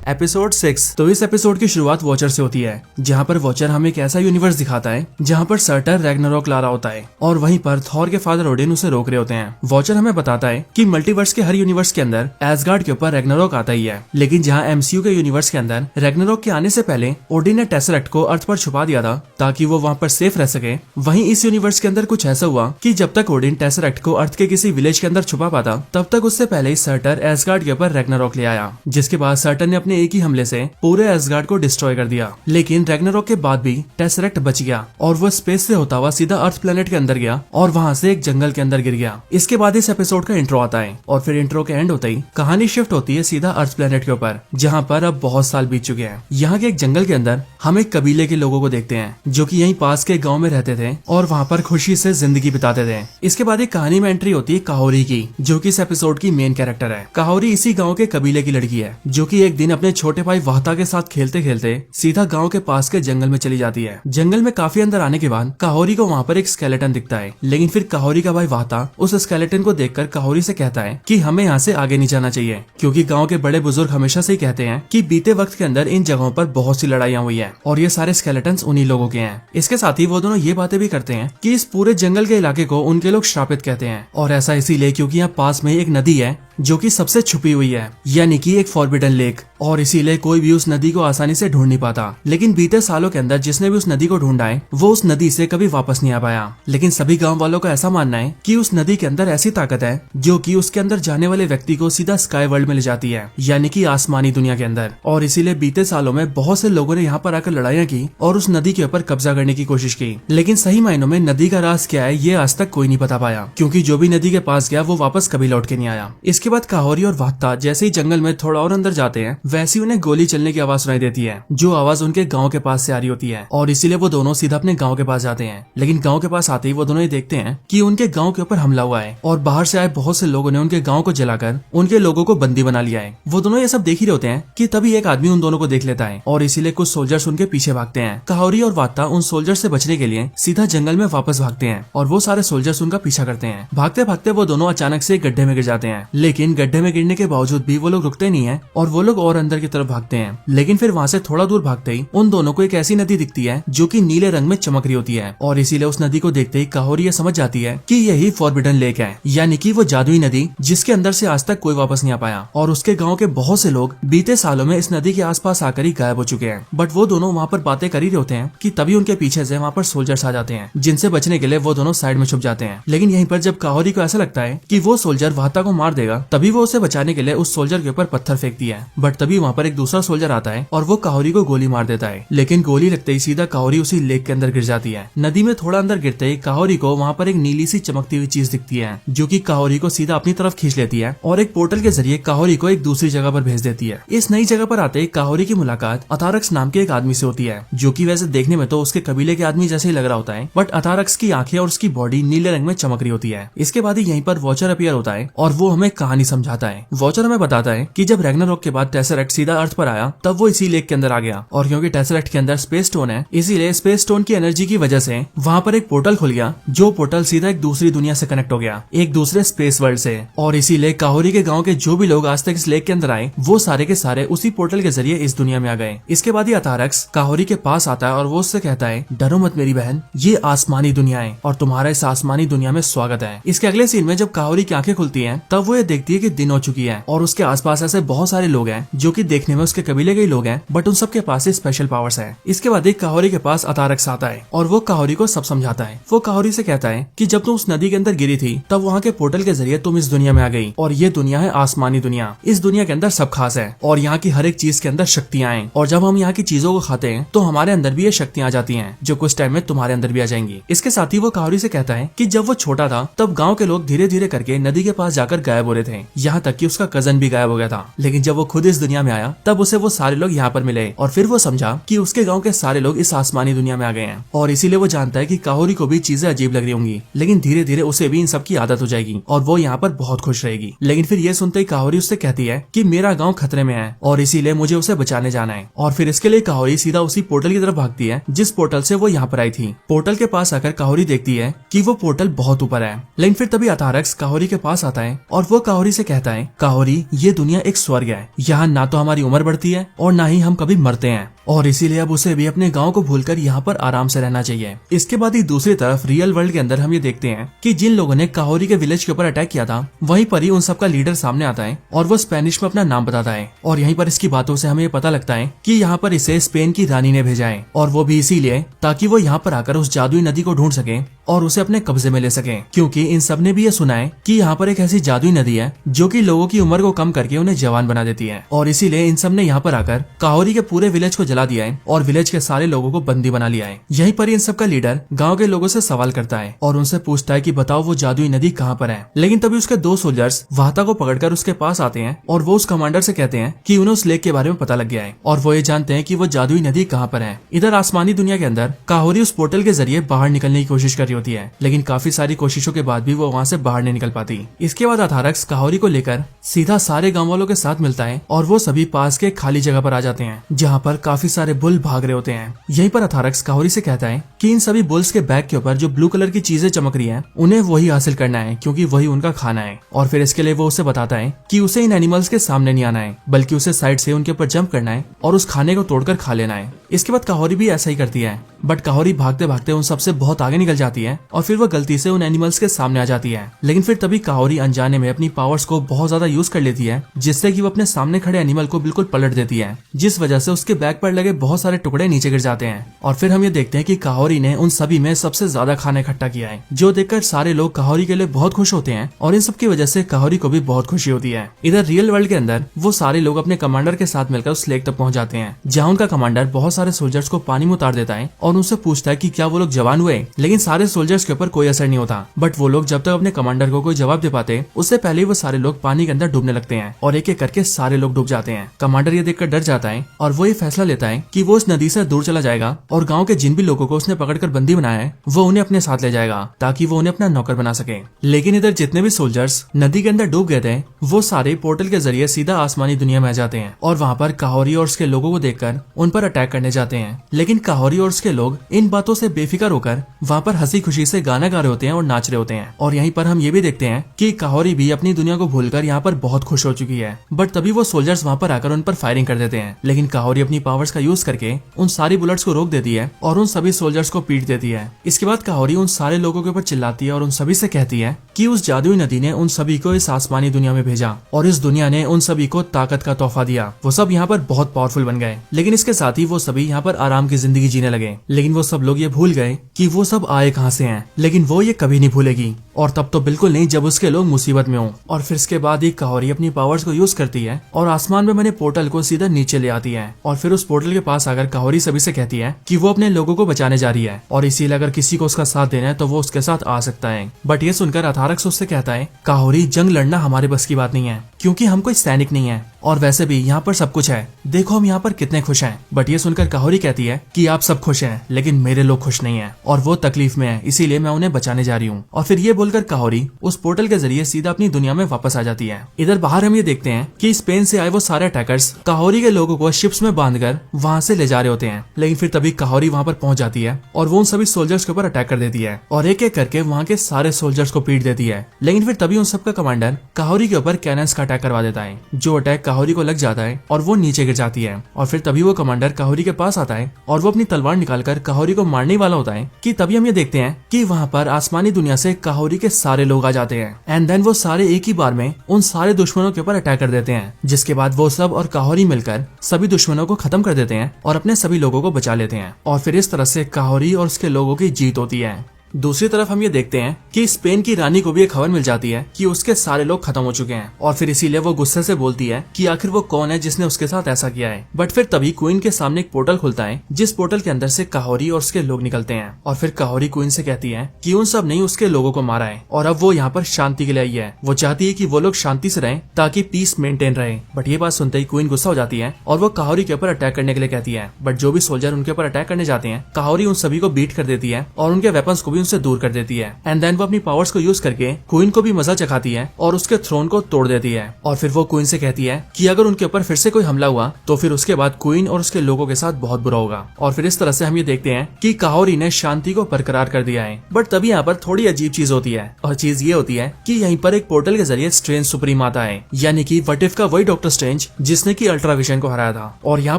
एपिसोड 6। तो इस एपिसोड की शुरुआत वॉचर से होती है, जहाँ पर वॉचर हमें एक ऐसा यूनिवर्स दिखाता है जहाँ पर सर्टर रैग्नारोक ला रहा होता है और वहीं पर थॉर के फादर ओडिन उसे रोक रहे होते हैं। वॉचर हमें बताता है कि मल्टीवर्स के हर यूनिवर्स के अंदर एसगार्ड के ऊपर रैग्नारोक आता ही है, लेकिन जहाँ एमसीयू के यूनिवर्स के अंदर रैग्नारोक के आने से पहले ओडिन ने टेसरेक्ट को अर्थ पर छुपा दिया था ताकि वो वहाँ पर सेफ रह सके। वहीं इस यूनिवर्स के अंदर कुछ ऐसा हुआ कि जब तक ओडिन टेसरेक्ट को अर्थ के किसी विलेज के अंदर छुपा पाता, तब तक उससे पहले ही सर्टर एसगार्ड के ऊपर रैग्नारोक ले आया, जिसके बाद सर्टर ने अपने एक ही हमले से पूरे एसगार्ड को डिस्ट्रॉय कर दिया। लेकिन रैग्नारोक के बाद भी टेसरेक्ट बच गया और वो स्पेस से होता हुआ सीधा अर्थ प्लेनेट के अंदर गया और वहां से एक जंगल के अंदर गिर गया। इसके बाद इस एपिसोड का इंट्रो आता है और फिर इंट्रो के एंड होते ही कहानी शिफ्ट होती है सीधा अर्थ प्लेनेट के ऊपर, जहाँ पर अब बहुत साल बीत चुके हैं। यहाँ के एक जंगल के अंदर हम एक कबीले के लोगों को देखते हैं जो कि यहीं पास के गांव में रहते थे और वहाँ पर खुशी से जिंदगी बिताते थे। इसके बाद एक कहानी में एंट्री होती है काहोरी की, जो कि इस एपिसोड की मेन कैरेक्टर है। काहोरी इसी गाँव के कबीले की लड़की है जो की एक दिन अपने छोटे भाई वाहता के साथ खेलते खेलते सीधा गांव के पास के जंगल में चली जाती है। जंगल में काफी अंदर आने के बाद काहोरी को वहाँ पर एक स्केलेटन दिखता है, लेकिन फिर काहोरी का भाई वाहता उस स्केलेटन को देखकर काहोरी से कहता है कि हमें यहाँ से आगे नहीं जाना चाहिए, क्योंकि गांव के बड़े बुजुर्ग हमेशा से ही कहते हैं कि बीते वक्त के अंदर इन जगहों पर बहुत सी लड़ाइयाँ हुई है और ये सारे स्केलेटन्स उन्हीं लोगों के हैं। इसके साथ ही वो दोनों ये बातें भी करते हैं कि इस पूरे जंगल के इलाके को उनके लोग श्रापित कहते हैं, और ऐसा इसीलिए क्योंकि यहाँ पास में एक नदी है जो कि सबसे छुपी हुई है, यानी कि एक फॉरबिडन लेक, और इसीलिए कोई भी उस नदी को आसानी से ढूंढ नहीं पाता। लेकिन बीते सालों के अंदर जिसने भी उस नदी को ढूंढा है वो उस नदी से कभी वापस नहीं आ पाया। लेकिन सभी गांव वालों का ऐसा मानना है कि उस नदी के अंदर ऐसी ताकत है जो कि उसके अंदर जाने वाले व्यक्ति को सीधा स्काई वर्ल्ड में ले जाती है, यानी कि आसमानी दुनिया के अंदर। और इसीलिए बीते सालों में बहुत से लोगों ने यहाँ पर आकर लड़ाइयाँ की और उस नदी के ऊपर कब्जा करने की कोशिश की, लेकिन सही मायनों में नदी का राज क्या है ये आज तक कोई नहीं बता पाया, क्योंकि जो भी नदी के पास गया वो वापस कभी लौट के नहीं आया। इसके बाद काहोरी और वाहता जैसे ही जंगल में थोड़ा और अंदर जाते हैं, वैसे उन्हें गोली चलने की आवाज सुनाई देती है, जो आवाज उनके गांव के पास से आ रही होती है, और इसीलिए वो दोनों सीधा अपने गांव के पास जाते हैं। लेकिन गांव के पास आते ही वो दोनों ये देखते हैं कि उनके गांव के ऊपर हमला हुआ है और बाहर से आए बहुत से लोगों ने उनके गांव को जलाकर उनके लोगों को बंदी बना लिया है। वो दोनों ये सब देख ही रहे होते हैं कि तभी एक आदमी उन दोनों को देख लेता है और इसीलिए कुछ सोल्जर्स उनके पीछे भागते हैं। काहोरी और वाहता उन सोल्जर्स से बचने के लिए सीधा जंगल में वापस भागते हैं और वो सारे सोल्जर्स उनका पीछा करते हैं। भागते भागते वो दोनों अचानक से एक गड्ढे में गिर जाते हैं, लेकिन गड्ढे में गिरने के बावजूद भी वो लोग रुकते नहीं है और वो लोग और अंदर की तरफ भागते हैं। लेकिन फिर वहाँ से थोड़ा दूर भागते ही उन दोनों को एक ऐसी नदी दिखती है जो कि नीले रंग में चमक रही होती है, और इसीलिए उस नदी को देखते ही काहोरी ये समझ जाती है कि यही फॉरबिडन लेक है, यानी कि वो जादुई नदी जिसके अंदर से आज तक कोई वापस नहीं आ पाया। और उसके गाँव के बहुत से लोग बीते सालों में इस नदी के आसपास आकर ही गायब हो चुके हैं। बट वो दोनों वहाँ पर बातें कर ही रहे होते हैं कि तभी उनके पीछे से वहाँ पर सोल्जर्स आ जाते हैं, जिनसे बचने के लिए वो दोनों साइड में छुप जाते हैं। लेकिन यहीं पर जब काहोरी को ऐसा लगता है कि वो सोल्जर वाहता को मार देगा, तभी वो उसे बचाने के लिए उस सोल्जर के ऊपर पत्थर फेंकती है। बट तभी वहाँ पर एक दूसरा सोल्जर आता है और वो काहोरी को गोली मार देता है, लेकिन गोली लगते ही सीधा काहोरी उसी लेक के अंदर गिर जाती है। नदी में थोड़ा अंदर गिरते ही काहोरी को वहाँ पर एक नीली सी चमकती हुई चीज दिखती है, जो कि काहोरी को सीधा अपनी तरफ खींच लेती है और एक पोर्टल के जरिए काहोरी को एक दूसरी जगह पर भेज देती है। इस नई जगह पर आते ही काहोरी की मुलाकात अथारक्स नाम के एक आदमी से होती है, जो कि वैसे देखने में तो उसके कबीले के आदमी जैसे ही लग रहा होता है, बट अथारक्स की आंखें और उसकी बॉडी नीले रंग में चमक रही होती है। इसके बाद ही यहीं पर वॉचर अपीयर होता है और वो हमें कहानी समझाता है। वॉचर हमें बताता है कि जब रैग्नारोक के बाद टेसरेक्ट सीधा अर्थ पर आया, तब वो इसी लेक के अंदर आ गया, और क्योंकि टेसरेक्ट के अंदर स्पेस स्टोन है, इसीलिए स्पेस स्टोन की एनर्जी की वजह से वहाँ पर एक पोर्टल खुल गया, जो पोर्टल सीधा एक दूसरी दुनिया से कनेक्ट हो गया, एक दूसरे स्पेस वर्ल्ड से। और इसीलिए काहोरी के गांव के जो भी लोग आज तक इस लेक के अंदर आए, वो सारे के सारे उसी पोर्टल के जरिए इस दुनिया में आ गए। इसके बाद ही अथारक्स काहोरी के पास आता है और वो उससे कहता है, डरो मत मेरी बहन, ये आसमानी दुनिया है और तुम्हारा इस आसमानी दुनिया में स्वागत है। इसके अगले सीन में जब काहोरी की आंखें खुलती हैं, तब वो ये देखती है कि दिन हो चुकी है और उसके आसपास ऐसे बहुत सारे लोग हैं जो कि देखने में उसके कबीले के ही लोग हैं, बट उन सबके पास स्पेशल पावर्स है। इसके बाद एक काहोरी के पास अथारक्स आता है और वो काहोरी को सब समझाता है। वो काहोरी से कहता है कि जब तुम उस नदी के अंदर गिरी थी, तब वहाँ के पोर्टल के जरिए तुम इस दुनिया में आ गई, और ये दुनिया है आसमानी दुनिया। इस दुनिया के अंदर सब खास है और यहाँ की हर एक चीज के अंदर शक्तियाँ हैं, और जब हम यहाँ की चीजों को खाते हैं तो हमारे अंदर भी ये शक्तियाँ आ जाती हैं, जो कुछ टाइम में तुम्हारे अंदर भी आ जाएंगी। इसके साथ ही वो काहोरी से से कहता है कि जब वो छोटा था तब गांव के लोग धीरे धीरे करके नदी के पास जाकर गायब हो रहे थे, यहाँ तक कि उसका कजन भी गायब हो गया था। लेकिन जब वो खुद इस दुनिया में आया तब उसे वो सारे लोग यहाँ पर मिले और फिर वो समझा कि उसके गाँव के सारे लोग इस आसमानी दुनिया में आ गए हैं और इसीलिए वो जानता है कि काहोरी को भी चीजें अजीब लग रही होंगी, लेकिन धीरे धीरे उसे भी इन सब की आदत हो जाएगी और वो यहाँ पर बहुत खुश रहेगी। लेकिन फिर ये सुनते ही काहोरी उससे कहती है कि मेरा गाँव खतरे में है और इसीलिए मुझे उसे बचाने जाना है। और फिर इसके लिए काहोरी सीधा उसी पोर्टल की तरफ भागती है जिस पोर्टल से वो यहाँ पर आई थी। पोर्टल के पास आकर काहोरी देखती है कि वो पोर्टल बहुत ऊपर है। लेकिन फिर तभी अथारक्स काहोरी के पास आता है और वो काहोरी से कहता है, काहोरी ये दुनिया एक स्वर्ग है, यहाँ ना तो हमारी उम्र बढ़ती है और ना ही हम कभी मरते हैं और इसीलिए अब उसे भी अपने गांव को भूलकर यहाँ पर आराम से रहना चाहिए। इसके बाद ही दूसरी तरफ रियल वर्ल्ड के अंदर हम ये देखते हैं कि जिन लोगों ने काहोरी के विलेज के ऊपर अटैक किया था वहीं पर ही उन सबका लीडर सामने आता है और वो स्पेनिश में अपना नाम बताता है और यहीं पर इसकी बातों से हमें ये पता लगता है कि यहाँ पर इसे स्पेन की रानी ने भेजा है और वो भी इसीलिए ताकि वो यहाँ पर आकर उस जादुई नदी को ढूंढ सके और उसे अपने कब्जे में ले सके, क्योंकि इन सब ने भी ये सुना है कि यहाँ पर एक ऐसी जादुई नदी है जो कि लोगों की उम्र को कम करके उन्हें जवान बना देती है और इसीलिए इन सब ने यहाँ पर आकर काहोरी के पूरे विलेज को जला दिया है और विलेज के सारे लोगों को बंदी बना लिया है। यहीं पर इन सब का लीडर गांव के लोगों से सवाल करता है और उनसे पूछता है कि बताओ वो जादुई नदी कहाँ पर है। लेकिन तभी उसके दो सोल्जर्स वाहता को पकड़कर उसके पास आते हैं और वो उस कमांडर से कहते हैं कि उन्हें उस लेक के बारे में पता लग गया है और वो ये जानते हैं कि वो जादुई नदी कहाँ पर है। इधर आसमानी दुनिया के अंदर काहोरी उस पोर्टल के जरिए बाहर निकलने की कोशिश कर रही होती है, लेकिन काफी सारी कोशिशों के बाद भी वो वहाँ से बाहर नहीं निकल पाती। इसके बाद अथारक्स काहोरी को लेकर सीधा सारे गाँव वालों के साथ मिलता है और वो सभी पास के खाली जगह पर आ जाते हैं जहाँ पर काफी सारे बुल भाग रहे होते हैं। यहीं पर अथारक्स काहोरी से कहता है कि इन सभी बुल्स के बैग के ऊपर जो ब्लू कलर की चीजें चमक रही हैं उन्हें वही हासिल करना है क्योंकि वही उनका खाना है और फिर इसके लिए वो उसे बताता है कि उसे इन एनिमल्स के सामने नहीं आना है बल्कि उसे साइड से उनके ऊपर जंप करना है और उस खाने को तोड़कर खा लेना है। इसके बाद काहोरी भी ऐसा ही करती है, बट काहोरी भागते भागते उन सबसे बहुत आगे निकल जाती है और फिर वो गलती से उन एनिमल्स के सामने आ जाती है। लेकिन फिर तभी काहोरी अनजाने में अपनी पावर्स को बहुत ज्यादा यूज कर लेती है जिससे कि वो अपने सामने खड़े एनिमल को बिल्कुल पलट देती है, जिस वजह से उसके बैक पर लगे बहुत सारे टुकड़े नीचे गिर जाते हैं। और फिर हम ये देखते हैं कि काहोरी ने उन सभी में सबसे ज्यादा खाना इकट्ठा किया है, जो देखकर सारे लोग काहोरी के लिए बहुत खुश होते हैं और इन सब की वजह से काहोरी को भी बहुत खुशी होती है। इधर रियल वर्ल्ड के अंदर वो सारे लोग अपने कमांडर के साथ मिलकर उस लेक तक पहुंच जाते हैं जहाँ उनका कमांडर बहुत सारे सोल्जर्स को पानी में उतार देता है और उनसे पूछता है कि क्या वो लोग जवान हुए। लेकिन सारे सोल्जर्स के ऊपर कोई असर नहीं होता, बट वो लोग जब तक अपने कमांडर को कोई जवाब दे पाते उससे पहले वो सारे लोग पानी के अंदर डूबने लगते हैं और एक एक करके सारे लोग डूब जाते हैं। कमांडर ये देखकर डर जाता है और वो ये फैसला लेता है कि वो इस नदी से दूर चला जाएगा और गाँव के जिन भी लोगों को उसने पकड़कर बंदी बनाया है वो उन्हें अपने साथ ले जाएगा ताकि वो उन्हें अपना नौकर बना सके। लेकिन इधर जितने भी सोल्जर्स नदी के अंदर डूब गए थे वो सारे पोर्टल के जरिए सीधा आसमानी दुनिया में आ जाते हैं और वहाँ पर काहोरी और उसके लोगों को देखकर उन पर अटैक करने जाते हैं। लेकिन काहोरी और उसके लोग इन बातों से बेफिक्र होकर वहाँ पर हंसी खुशी से गाना गा रहे होते हैं और नाच रहे होते हैं। और यहीं पर हम ये भी देखते हैं कि काहोरी भी अपनी दुनिया को भूलकर यहाँ पर बहुत खुश हो चुकी है, बट तभी वो सोल्जर्स वहाँ पर आकर उन पर फायरिंग कर देते हैं। लेकिन काहोरी अपनी पावर्स का यूज करके उन सारी बुलेट्स को रोक देती है और उन सभी सोल्जर्स को पीट देती है। इसके बाद काहोरी उन सारे लोगों के ऊपर चिल्लाती है और उन सभी से कहती है कि उस जादुई नदी ने उन सभी को इस आसमानी दुनिया में भेजा और इस दुनिया ने उन सभी को ताकत का तोहफा दिया। वो सब यहाँ पर बहुत पावरफुल बन गए, लेकिन इसके साथ ही वो सभी यहाँ पर आराम की जिंदगी जीने लगे। लेकिन वो सब लोग ये भूल गए कि वो सब आए कहाँ से हैं, लेकिन वो ये कभी नहीं भूलेगी और तब तो बिल्कुल नहीं जब उसके लोग मुसीबत में हों। और फिर इसके बाद ही काहोरी अपनी पावर्स को यूज करती है और आसमान में बने पोर्टल को सीधा नीचे ले आती है और फिर उस पोर्टल के पास आकर काहोरी सभी से कहती है कि वो अपने लोगों को बचाने जा रही है और इसीलिए अगर किसी को उसका साथ देना है तो वो उसके साथ आ सकता है। बट ये सुनकर अथारक्स उससे कहता है, काहोरी जंग लड़ना हमारे बस की बात नहीं है क्योंकि हम कोई सैनिक नहीं है और वैसे भी यहाँ पर सब कुछ है, देखो हम यहाँ पर कितने खुश हैं। बट ये सुनकर काहोरी कहती है कि आप सब खुश हैं लेकिन मेरे लोग खुश नहीं हैं और वो तकलीफ में है, इसीलिए मैं उन्हें बचाने जा रही हूँ। और फिर ये बोलकर काहोरी उस पोर्टल के जरिए सीधा अपनी दुनिया में वापस आ जाती है। इधर बाहर हम ये देखते हैं कि स्पेन से आए वो सारे अटैकर्स काहोरी के लोगों को शिप्स में बांधकर वहाँ से ले जा रहे होते हैं। लेकिन फिर तभी काहोरी वहाँ पर पहुंच जाती है और वो उन सभी सोल्जर्स के ऊपर अटैक कर देती है और एक एक करके वहाँ के सारे सोल्जर्स को पीट देती है। लेकिन फिर तभी उन सबका कमांडर काहोरी के ऊपर कैनन्स का अटैक करवा देता है, जो अटैक काहोरी को लग जाता है और वो नीचे गिर जाती है। और फिर तभी वो कमांडर काहोरी के पास आता है और वो अपनी तलवार निकालकर काहोरी को मारने वाला होता है कि तभी हम ये देखते हैं कि वहाँ पर आसमानी दुनिया से काहोरी के सारे लोग आ जाते हैं एंड देन वो सारे एक ही बार में उन सारे दुश्मनों के ऊपर अटैक कर देते हैं, जिसके बाद वो सब और काहोरी मिलकर सभी दुश्मनों को खत्म कर देते हैं और अपने सभी लोगों को बचा लेते हैं। और फिर इस तरह से काहोरी और उसके लोगों की जीत होती है। दूसरी तरफ हम ये देखते हैं कि स्पेन की रानी को भी एक खबर मिल जाती है कि उसके सारे लोग खत्म हो चुके हैं और फिर इसीलिए वो गुस्से से बोलती है कि आखिर वो कौन है जिसने उसके साथ ऐसा किया है। बट फिर तभी क्वीन के सामने एक पोर्टल खुलता है, जिस पोर्टल के अंदर से काहोरी और उसके लोग निकलते हैं और फिर काहोरी क्वीन से कहती है कि उन सब ने उसके लोगों को मारा है और अब वो यहाँ पर शांति के लिए आई है। वो चाहती है कि वो लोग शांति से रहें ताकि पीस मेंटेन रहे। बट ये बात सुनते ही क्वीन गुस्सा हो जाती है और वो काहोरी के ऊपर अटैक करने के लिए कहती है। बट जो भी सोल्जर उनके ऊपर अटैक करने जाते हैं, काहोरी उन सभी को बीट कर देती है और उनके वेपन्स को भी उनसे दूर कर देती है। एंड देन वो अपनी पावर्स को यूज करके क्वीन को भी मजा चखाती है और उसके थ्रोन को तोड़ देती है। और फिर वो क्वीन से कहती है कि अगर उनके ऊपर फिर से कोई हमला हुआ तो फिर उसके बाद क्वीन और उसके लोगों के साथ बहुत बुरा होगा। और फिर इस तरह से हम ये देखते हैं कि काहोरी ने शांति को बरकरार कर दिया है। बट तभी यहाँ पर थोड़ी अजीब चीज होती है और चीज ये होती है कि यहीं पर एक पोर्टल के जरिए स्ट्रेंज सुप्रीम आता है, यानी कि व्हाट इफ का वही डॉक्टर स्ट्रेंज जिसने की अल्ट्राविजन को हराया था। और यहाँ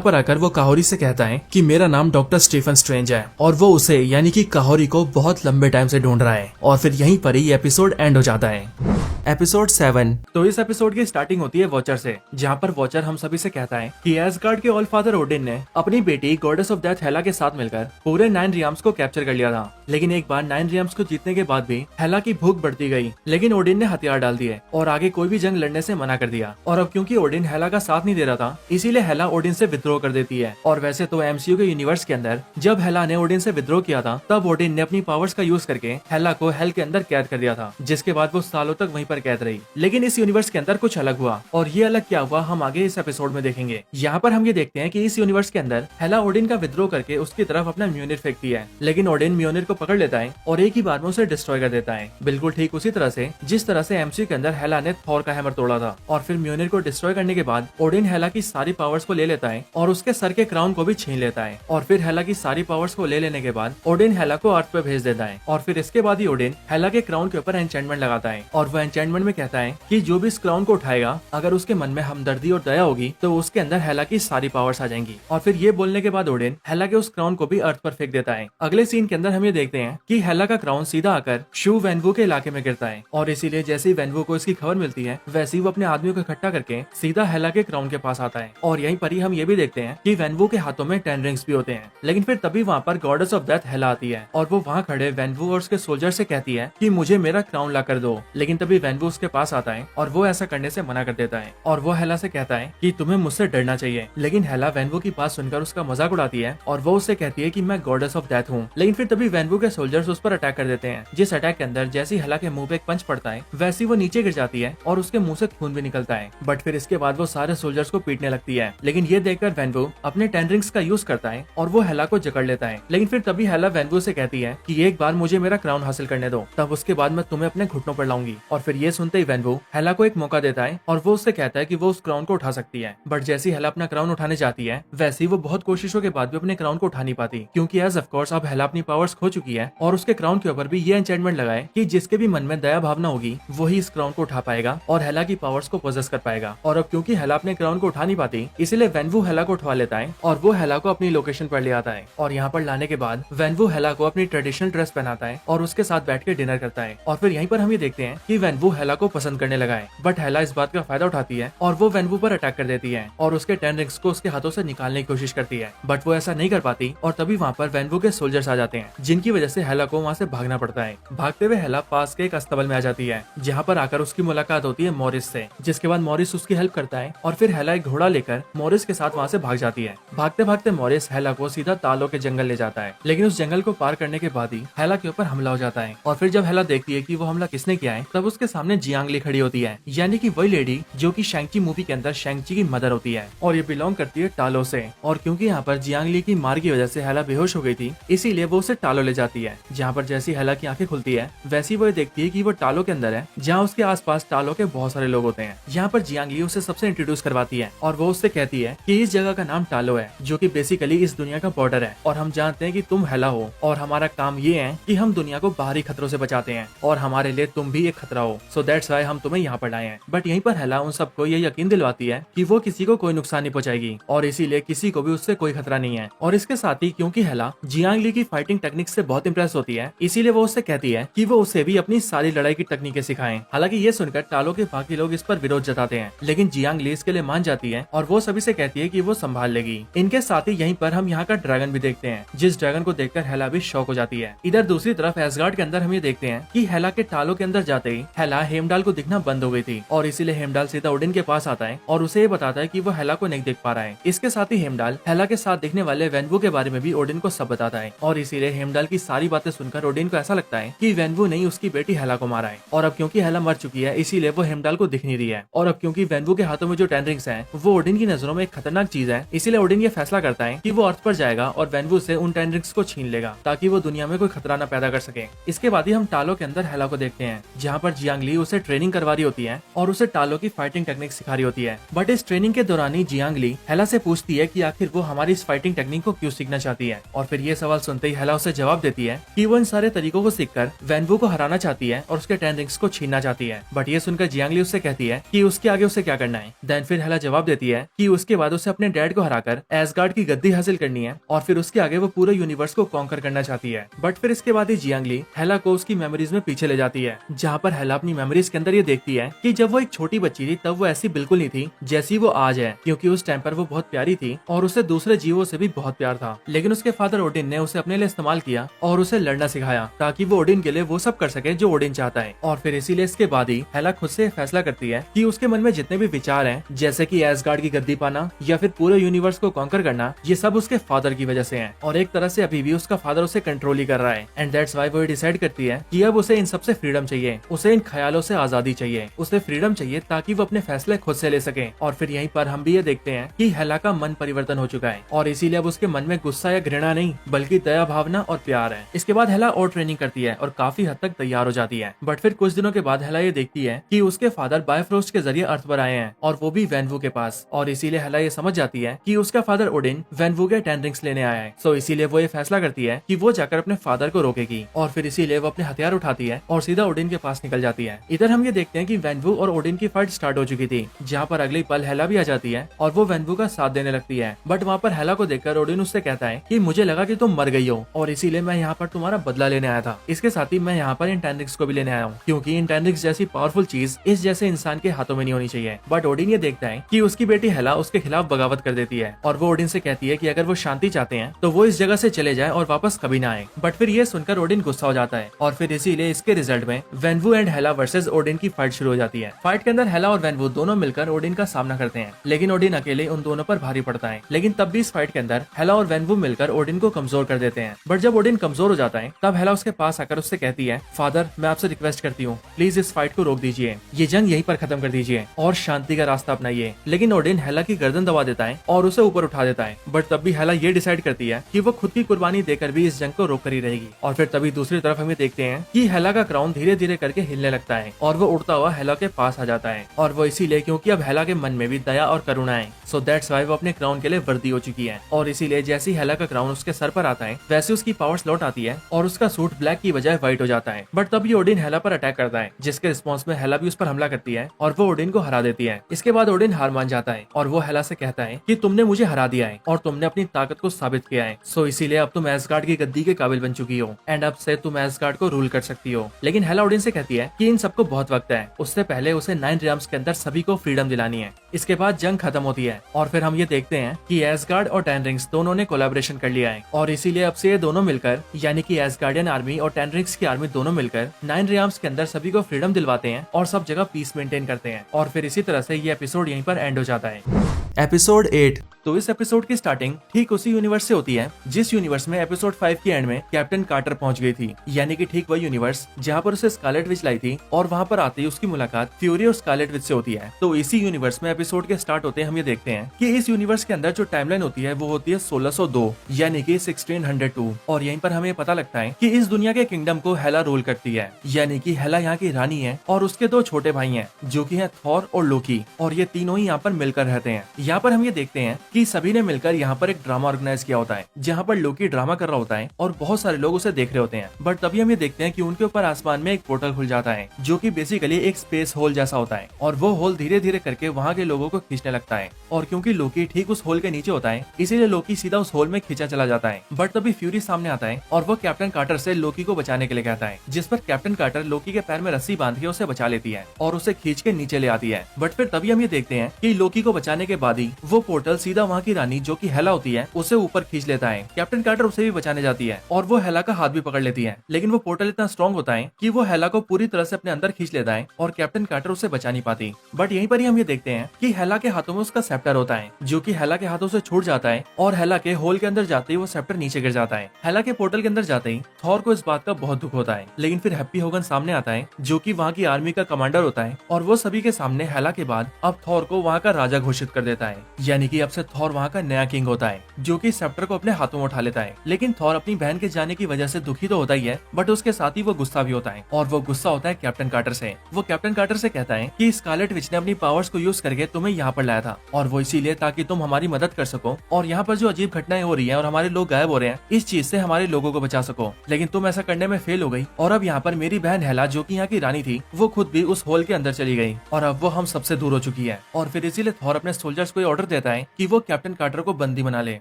पर आकर वो काहोरी से कहता है कि मेरा नाम डॉक्टर स्टीफन स्ट्रेंज है और वो उसे यानी कि काहोरी को बहुत लंबे टाइम से ढूंढ रहा है। और फिर यहीं पर ही एपिसोड एंड हो जाता है। एपिसोड 7। तो इस एपिसोड की स्टार्टिंग होती है वॉचर से, जहाँ पर वॉचर हम सभी से कहता है कि एसगार्ड के ऑल फादर ओडिन ने अपनी बेटी गॉडेस ऑफ डेथ हेला के साथ मिलकर पूरे 9 रियाम्स को कैप्चर कर लिया था। लेकिन एक बार 9 रियाम्स को जीतने के बाद भी हेला की भूख बढ़ती गई, लेकिन ओडिन ने हथियार डाल दिए और आगे कोई भी जंग लड़ने से मना कर दिया। और अब क्योंकि ओडिन हेला का साथ नहीं दे रहा था, इसीलिए हेला ओडिन से विद्रोह कर देती है। और वैसे तो एमसीयू के यूनिवर्स के अंदर जब हेला ने ओडिन से विद्रोह किया था, तब ओडिन ने अपनी पावर्स का यूज करके हेला को हेल के अंदर कैद कर दिया था, जिसके बाद वो सालों तक वहीं पर कैद रही। लेकिन इस यूनिवर्स के अंदर कुछ अलग हुआ, और ये अलग क्या हुआ हम आगे इस एपिसोड में देखेंगे। यहाँ पर हम ये देखते हैं कि इस यूनिवर्स के अंदर हेला ओडिन का विद्रोह करके उसकी तरफ अपना म्योनिर फेंकती है, लेकिन ओडिन म्योनिर को पकड़ लेता है और एक ही बार में उसे डिस्ट्रॉय कर देता है, बिल्कुल ठीक उसी तरह से जिस तरह से एमसीयू के अंदर हेला ने थॉर का हैमर तोड़ा था। और फिर म्योनिर को डिस्ट्रॉय करने के बाद ओडिन हेला की सारी पावर्स को ले लेता है और उसके सर के क्राउन को भी छीन लेता है। और फिर हेला की सारी पावर्स को ले लेने के बाद ओडिन हेला को अर्थ पे भेज देता है। और फिर इसके बाद ही ओडिन हेला के क्राउन के ऊपर एन्चेंटमेंट लगाता है और वो एन्चेंटमेंट में कहता है कि जो भी इस क्राउन को उठाएगा, अगर उसके मन में हमदर्दी और दया होगी तो उसके अंदर हेला की सारी पावर्स आ जाएंगी। और फिर ये बोलने के बाद ओडिन हेला के उस क्राउन को भी अर्थ पर फेंक देता है। अगले सीन के अंदर हम ये देखते हैं कि हेला का क्राउन सीधा आकर शू वेनवू के इलाके में गिरता है और इसीलिए जैसे ही वेनवू को इसकी खबर मिलती है, वैसे ही वो अपने आदमियों को इकट्ठा करके सीधा हेला के क्राउन के पास आता है। और यहीं पर ही हम ये भी देखते हैं कि वेनवू के हाथों में 10 रिंग्स भी होते हैं। लेकिन फिर तभी वहाँ पर गॉडेस ऑफ डेथ हेला आती है और वो वहाँ खड़े वेनवू और उसके सोल्जर से कहती है कि मुझे मेरा क्राउन ला कर दो। लेकिन तभी वेनवू उसके पास आता है और वो ऐसा करने से मना कर देता है और वो हेला से कहता है कि तुम्हें मुझसे डरना चाहिए। लेकिन हेला वेनवू की बात सुनकर उसका मजाक उड़ाती है और वो उससे कहती है कि मैं गॉडेस ऑफ डेथ हूँ। लेकिन फिर तभी वेनवू के सोल्जर्स उस पर अटैक कर देते हैं, जिस अटैक के अंदर जैसे हेला के मुंह पे एक पंच पड़ता है, वैसी वो नीचे गिर जाती है और उसके मुंह से खून भी निकलता है। बट फिर इसके बाद वो सारे सोल्जर्स को पीटने लगती है। लेकिन ये देखकर वेनवू अपने 10 रिंग्स का यूज करता है और वो हेला को जकड़ लेता है। लेकिन फिर तभी हेला वेनवू से कहती है कि एक बार मुझे मेरा क्राउन हासिल करने दो, तब उसके बाद मैं तुम्हें अपने घुटनों पर लाऊंगी। और फिर ये सुनते ही वेनवू हेला को एक मौका देता है और वो उससे कहता है कि वो उस क्राउन को उठा सकती है। बट जैसी हेला अपना क्राउन उठाने जाती है, वैसे ही वो बहुत कोशिशों के बाद भी अपने क्राउन को उठा नहीं पाती, क्योंकि एज ऑफ कोर्स अब हेला अपनी पावर्स खो चुकी है और उसके क्राउन के ऊपर भी ये एन्चेंटमेंट लगाए कि जिसके भी मन में दया भावना होगी वही इस क्राउन को उठा पाएगा और हेला की पावर्स को पोजेस कर पाएगा। और अब क्योंकि हेला अपने क्राउन को उठा नहीं पाती, इसीलिए वेनवू हेला को उठवा लेता है और वो हेला को अपनी लोकेशन पर ले आता है। और यहाँ पर लाने के बाद वेनवू हेला को अपनी ट्रेडिशनल ड्रेस पहनाता है और उसके साथ बैठ के डिनर करता है। और फिर यहीं पर हम ये देखते हैं कि वेनवू हेला को पसंद करने लगा है, बट हेला इस बात का फायदा उठाती है और वो वेनवू पर अटैक कर देती है और उसके 10 रिंग्स को उसके हाथों से निकालने की कोशिश करती है। बट वो ऐसा नहीं कर पाती और तभी वहाँ पर वेनवू के सोल्जर्स आ जाते हैं, जिनकी वजह से हेला को वहाँ से भागना पड़ता है। भागते हुए हेला पास के एक अस्तबल में आ जाती है, जहाँ पर आकर उसकी मुलाकात होती है मॉरिस से, जिसके बाद मॉरिस उसकी हेल्प करता है और फिर हेला एक घोड़ा लेकर मॉरिस के साथ वहाँ से भाग जाती है। भागते भागते मॉरिस हेला को सीधा तालो के जंगल ले जाता है, लेकिन उस जंगल को पार करने के बाद ही हेला के ऊपर हमला हो जाता है। और फिर जब हेला देखती है कि वो हमला किसने किया है, तब उसके सामने जियांग ली खड़ी होती है, यानी कि वही लेडी जो कि शैंग-ची मूवी के अंदर शैंग-ची की मदर होती है और ये बिलोंग करती है टालो से। और क्योंकि यहाँ पर जियांग ली की मार की वजह से हेला बेहोश हो गई थी, इसीलिए वो उसे टालो ले जाती है, जहाँ पर जैसी हेला की आंखें खुलती है वैसी वो देखती है कि वो टालो के अंदर है, जहाँ उसके आसपास टालो के बहुत सारे लोग होते हैं। यहाँ पर जियांग ली उसे सबसे इंट्रोड्यूस करवाती है और वो उससे कहती है कि इस जगह का नाम टालो है, जो कि बेसिकली इस दुनिया का बॉर्डर है और हम जानते हैं कि तुम हेला हो और हमारा काम ये है कि हम दुनिया को बाहरी खतरों से बचाते हैं और हमारे लिए तुम भी एक खतरा हो। सो दैट्स व्हाई हम तुम्हें यहाँ पर लाए हैं। बट यहीं पर हेला उन सबको ये यकीन दिलवाती है कि वो किसी को कोई नुकसान नहीं पहुंचाएगी और इसीलिए किसी को भी उससे कोई खतरा नहीं है। और इसके साथ ही क्योंकि हेला जियांग ली की फाइटिंग टेक्निक से बहुत इंप्रेस होती है, इसीलिए वो उससे कहती है कि वो उसे भी अपनी सारी लड़ाई की तकनीकें सिखाएं। हालांकि ये सुनकर टालो के बाकी लोग इस पर विरोध जताते हैं, लेकिन जियांग ली इसके लिए मान जाती है और वो सभी से कहती है कि वो संभाल लेगी। इनके साथ ही यहीं पर हम यहाँ का ड्रैगन भी देखते हैं, जिस ड्रैगन को देखकर हेला भी शॉक हो जाती है। इधर दूसरी तरफ एसगार्ड के अंदर हम ये देखते हैं कि हेला के टालो के अंदर जाते ही हेला हेमडाल को दिखना बंद हो गई थी और इसीलिए हेमडाल सीधा ओडिन के पास आता है और उसे ये बताता है कि वो हेला को नहीं देख पा रहा है। इसके साथ ही हेमडाल हेला के साथ दिखने वाले वेनवू के बारे में भी ओडिन को सब बताता है और इसीलिए हेमडाल की सारी बातें सुनकर ओडिन को ऐसा लगता है कि वेनवू ने उसकी बेटी हेला को मारा है। और अब क्योंकि हेला मर चुकी है इसीलिए वो हेमडाल को दिख नहीं रही है। और अब क्योंकि वेनवू के हाथों में जो 10 रिंग्स हैं वो ओडिन की नजरों में एक खतरनाक चीज है, इसीलिए ओडिन ये फैसला करता है कि वो अर्थ पर जाएगा और वेनवू से उन 10 रिंग्स को छीन लेगा ताकि वो दुनिया में कोई खतरा न पैदा कर सके। इसके बाद ही हम टालो के अंदर हेला को देखते हैं, जहाँ पर जियांग ली उसे ट्रेनिंग करवा रही होती है और उसे टालो की फाइटिंग टेक्निक सिखा रही होती है। बट इस ट्रेनिंग के दौरान ही जियांग ली हेला से पूछती है कि आखिर वो हमारी इस फाइटिंग टेक्निक को क्यों सीखना चाहती है। और फिर ये सवाल सुनते ही हेला उसे जवाब देती है कि वो इन सारे तरीकों को सीखकर वेनवू को हराना चाहती है और उसके 10 रिंग्स को छीनना चाहती है। बट ये सुनकर जियांग ली उससे कहती है कि उसके आगे उसे क्या करना है। देन फिर हेला जवाब देती है कि उसके बाद उसे अपने डैड को हराकर एसगार्ड की गद्दी हासिल करनी है और फिर उसके आगे वो पूरे यूनिवर्स को कॉन्कर करना चाहती है। बट फिर इसके बाद ही जियांग ली हेला को उसकी मेमोरीज में पीछे ले जाती है, जहाँ पर हेला अपनी मेमोरीज के अंदर ये देखती है कि जब वो एक छोटी बच्ची थी तब वो ऐसी बिल्कुल नहीं थी जैसी वो आज है, क्योंकि उस टाइम पर वो बहुत प्यारी थी और उसे दूसरे जीवों से भी बहुत प्यार था। लेकिन उसके फादर ओडिन ने उसे अपने लिए इस्तेमाल किया और उसे लड़ना सिखाया ताकि वो ओडिन के लिए वो सब कर सके जो ओडिन चाहता है। और फिर इसीलिए इसके बाद ही हेला खुद से फैसला करती है कि उसके मन में जितने भी विचार हैं, जैसे कि एसगार्ड की गद्दी पाना या फिर पूरे यूनिवर्स को कॉन्कर करना, ये सब उसके फादर की वजह से हैं और एक तरह से अभी भी उसका फादर उसे कंट्रोल ही कर रहा है। एंड दैट्स व्हाई वो डिसाइड करती है कि अब उसे इन सबसे फ्रीडम चाहिए, उसे इन ख्यालों से आजादी चाहिए, उसे फ्रीडम चाहिए ताकि वो अपने फैसले खुद से ले सके। और फिर यहीं पर हम भी ये देखते हैं कि हेला का मन परिवर्तन हो चुका है और इसीलिए अब उसके मन में गुस्सा या घृणा नहीं बल्कि दया भावना और प्यार है। इसके बाद हेला और ट्रेनिंग करती है और काफी हद तक तैयार हो जाती है। बट फिर कुछ दिनों के बाद हेला ये देखती है कि उसके फादर बायफ्रोस्ट के जरिए अर्थ पर आए हैं और वो भी वेनवू के पास, और इसीलिए हेला ये समझ जाती है कि उसका फादर ओडिन वेनवू के 10 रिंग्स लेने आया है। सो इसीलिए वो ये फैसला करती है कि वो जाकर अपने फादर को रोकेगी और फिर इसीलिए वो अपने हथियार उठाती है और सीधा ओडिन के पास निकल जाती है। इधर हम ये देखते हैं कि वेनवू और ओडिन की फाइट स्टार्ट हो चुकी थी, जहाँ पर अगले पल हेला भी आ जाती है और वो वेनवू का साथ देने लगती है। बट वहाँ पर हेला को देखकर ओडिन उससे कहता है कि मुझे लगा कि तुम मर गई हो और इसीलिए मैं यहाँ पर तुम्हारा बदला लेने आया था। इसके साथ ही मैं यहाँ पर इन 10 रिंग्स को भी लेने आया हूँ, क्योंकि इन 10 रिंग्स जैसी पावरफुल चीज इस जैसे इंसान के हाथों में नहीं होनी चाहिए। बट ओडिन ये देखता है कि उसकी बेटी हेला उसके खिलाफ बगावत कर देती है और वो ओडिन से कहती है कि अगर वो शांति चाहते हैं तो वो इस जगह से चले जाए और वापस कभी ना आए। बट फिर ये सुनकर ओडिन गुस्सा हो जाता है और फिर इसीलिए इसके रिजल्ट में वेनवू एंड हेला वर्सेस ओडिन की फाइट शुरू हो जाती है। फाइट के अंदर हेला और वेनवू दोनों मिलकर ओडिन का सामना करते हैं, लेकिन ओडिन अकेले उन दोनों पर भारी पड़ता है। लेकिन तब भी इस फाइट के अंदर हेला और वेनवू मिलकर ओडिन को कमजोर कर देते हैं। बट जब ओडिन कमजोर हो जाता है तब हेला उसके पास आकर उससे कहती है, फादर मैं आपसे रिक्वेस्ट करती हूँ, प्लीज इस फाइट को रोक दीजिए, ये जंग यहीं पर खत्म कर दीजिए और शांति का रास्ता अपनाइए। लेकिन ओडिन हेला की गर्दन दबा देता है और उसे ऊपर उठा देता है। बट तब भी हेला ये डिसाइड करती है कि वो खुद की कुर्बानी देकर भी इस जंग को रोक कर ही रहेगी। और फिर तभी दूसरी तरफ हमें देखते हैं कि हेला का क्राउन धीरे धीरे करके हिलने लगता है और वो उड़ता हुआ हेला के पास आ जाता है, और वो इसीलिए क्योंकि अब हेला के मन में भी दया और करुणा है। सो दैट्स व्हाई वो अपने क्राउन के लिए वर्दी हो चुकी है और इसीलिए जैसी हेला का क्राउन उसके सर पर आता है वैसे उसकी पावर्स लौट आती है और उसका सूट ब्लैक की बजाय व्हाइट हो जाता है। बट तब ये ओडिन हेला पर अटैक करता है, जिसके रिस्पॉन्स में हेला भी उस पर हमला करती है और वो ओडिन को हरा देती है। इसके बाद ओडिन हार मान जाता है और वो हेला से कहता है कि तुमने मुझे हरा दिया है और तुमने अपनी ताकत को साबित किया है, सो इसीलिए अब तुम एसगार्ड की गद्दी के काबिल बन चुकी हो एंड अब से तुम एसगार्ड को रूल कर सकती हो। लेकिन हेला ओडिन से कहती है कि इन सबको बहुत वक्त है, उससे पहले उसे 9 रियम्स के अंदर सभी को फ्रीडम दिलानी है। इसके बाद जंग खत्म होती है और फिर हम ये देखते हैं कि एसगार्ड और 10 रिंग्स दोनों ने कोलैबोरेशन कर लिया है और इसीलिए अब से ये दोनों मिलकर यानी कि एसगार्डियन आर्मी और 10 रिंग्स की आर्मी दोनों मिलकर 9 रियम्स के अंदर सभी को फ्रीडम दिलवाते हैं और सब जगह पीस मेंटेन करते हैं। और फिर इसी तरह से ये एपिसोड यहीं पर एंड हो जाता है। एपिसोड 8। तो इस एपिसोड की स्टार्टिंग ठीक उसी यूनिवर्स से होती है जिस यूनिवर्स में एपिसोड 5 के एंड में कैप्टन कार्टर पहुंच गई थी, यानी कि ठीक वही यूनिवर्स जहां पर उसे स्कारलेट विच लाई थी और वहां पर आते ही उसकी मुलाकात फ्यूरी और स्कारलेट विच से होती है। तो इसी यूनिवर्स में एपिसोड के स्टार्ट होते हैं हम ये देखते हैं कि इस यूनिवर्स के अंदर जो टाइमलाइन होती है वो होती है 1602 यानी कि 1602, और यहीं पर हमें पता लगता है कि इस दुनिया के किंगडम को हेला रूल करती है, यानी कि हेला यहाँ की रानी है और उसके 2 छोटे भाई हैं जो कि हैं थॉर और लोकी, और ये तीनों ही यहाँ पर मिलकर रहते हैं। यहाँ पर हम ये देखते हैं कि सभी ने मिलकर यहाँ पर एक ड्रामा ऑर्गेनाइज किया होता है, जहाँ पर लोकी ड्रामा कर रहा होता है और बहुत सारे लोग उसे देख रहे होते हैं। बट तभी हम ये देखते हैं कि उनके ऊपर आसमान में एक पोर्टल खुल जाता है, जो कि बेसिकली एक स्पेस होल जैसा होता है, और वो होल धीरे धीरे करके वहाँ के लोगों को खींचने लगता है। और क्योंकि लोकी ठीक उस होल के नीचे होता है, इसीलिए लोकी सीधा उस होल में खींचा चला जाता है। बट तभी फ्यूरी सामने आता है और वो कैप्टन कार्टर से लोकी को बचाने के लिए कहता है, जिस पर कैप्टन कार्टर लोकी के पैर में रस्सी बांध के उसे बचा लेती है और उसे खींच के नीचे ले आती है। बट फिर तभी हम ये देखते हैं कि लोकी को बचाने के बाद ही वो पोर्टल सीधा वहाँ की रानी जो कि हेला होती है उसे ऊपर खींच लेता है। कैप्टन कार्टर उसे भी बचाने जाती है और वो हेला का हाथ भी पकड़ लेती है, लेकिन वो पोर्टल इतना स्ट्रॉन्ग होता है कि वो हेला को पूरी तरह से अपने अंदर खींच लेता है और कैप्टन कार्टर उसे बचा नहीं पाती। बट यहीं पर ही हम ये देखते हैं कि हेला के हाथों में उसका सेप्टर होता है, जो कि हेला के हाथों से छूट जाता है और हेला के होल के अंदर जाते ही वो सेप्टर नीचे गिर जाता है। हेला के पोर्टल के अंदर जाते ही थॉर को इस बात का बहुत दुख होता है, लेकिन फिर हैप्पी होगन सामने आता है, जो कि वहाँ की आर्मी का कमांडर होता है, और वो सभी के सामने हेला के बाद अब थॉर को वहाँ का राजा घोषित कर देता है। यानी कि अब से थॉर वहाँ का नया किंग होता है, जो कि सेप्टर को अपने हाथों में उठा लेता है। लेकिन थॉर अपनी बहन के जाने की वजह से दुखी तो होता ही है, बट उसके साथ ही वो गुस्सा भी होता है, और वो गुस्सा होता है कैप्टन कार्टर से। वो कैप्टन कार्टर से कहता है कि स्कारलेट विच ने अपनी पावर्स को यूज करके तुम्हें यहाँ पर लाया था, और वो इसीलिए ताकि तुम हमारी मदद कर सको, और यहाँ पर जो अजीब घटनाएं हो रही है और हमारे लोग गायब हो रहे हैं, इस चीज से हमारे लोगों को बचा सको। लेकिन तुम ऐसा करने में फेल हो गई, और अब यहाँ पर मेरी बहन हेला, जो कि यहाँ की रानी थी, वो खुद भी उस होल के अंदर चली गई, और अब वो हम सबसे दूर हो चुकी है। और फिर इसीलिए थॉर अपने सोल्जर्स को ऑर्डर देता है कि वो कैप्टन कार्टर को बंदी बना ले।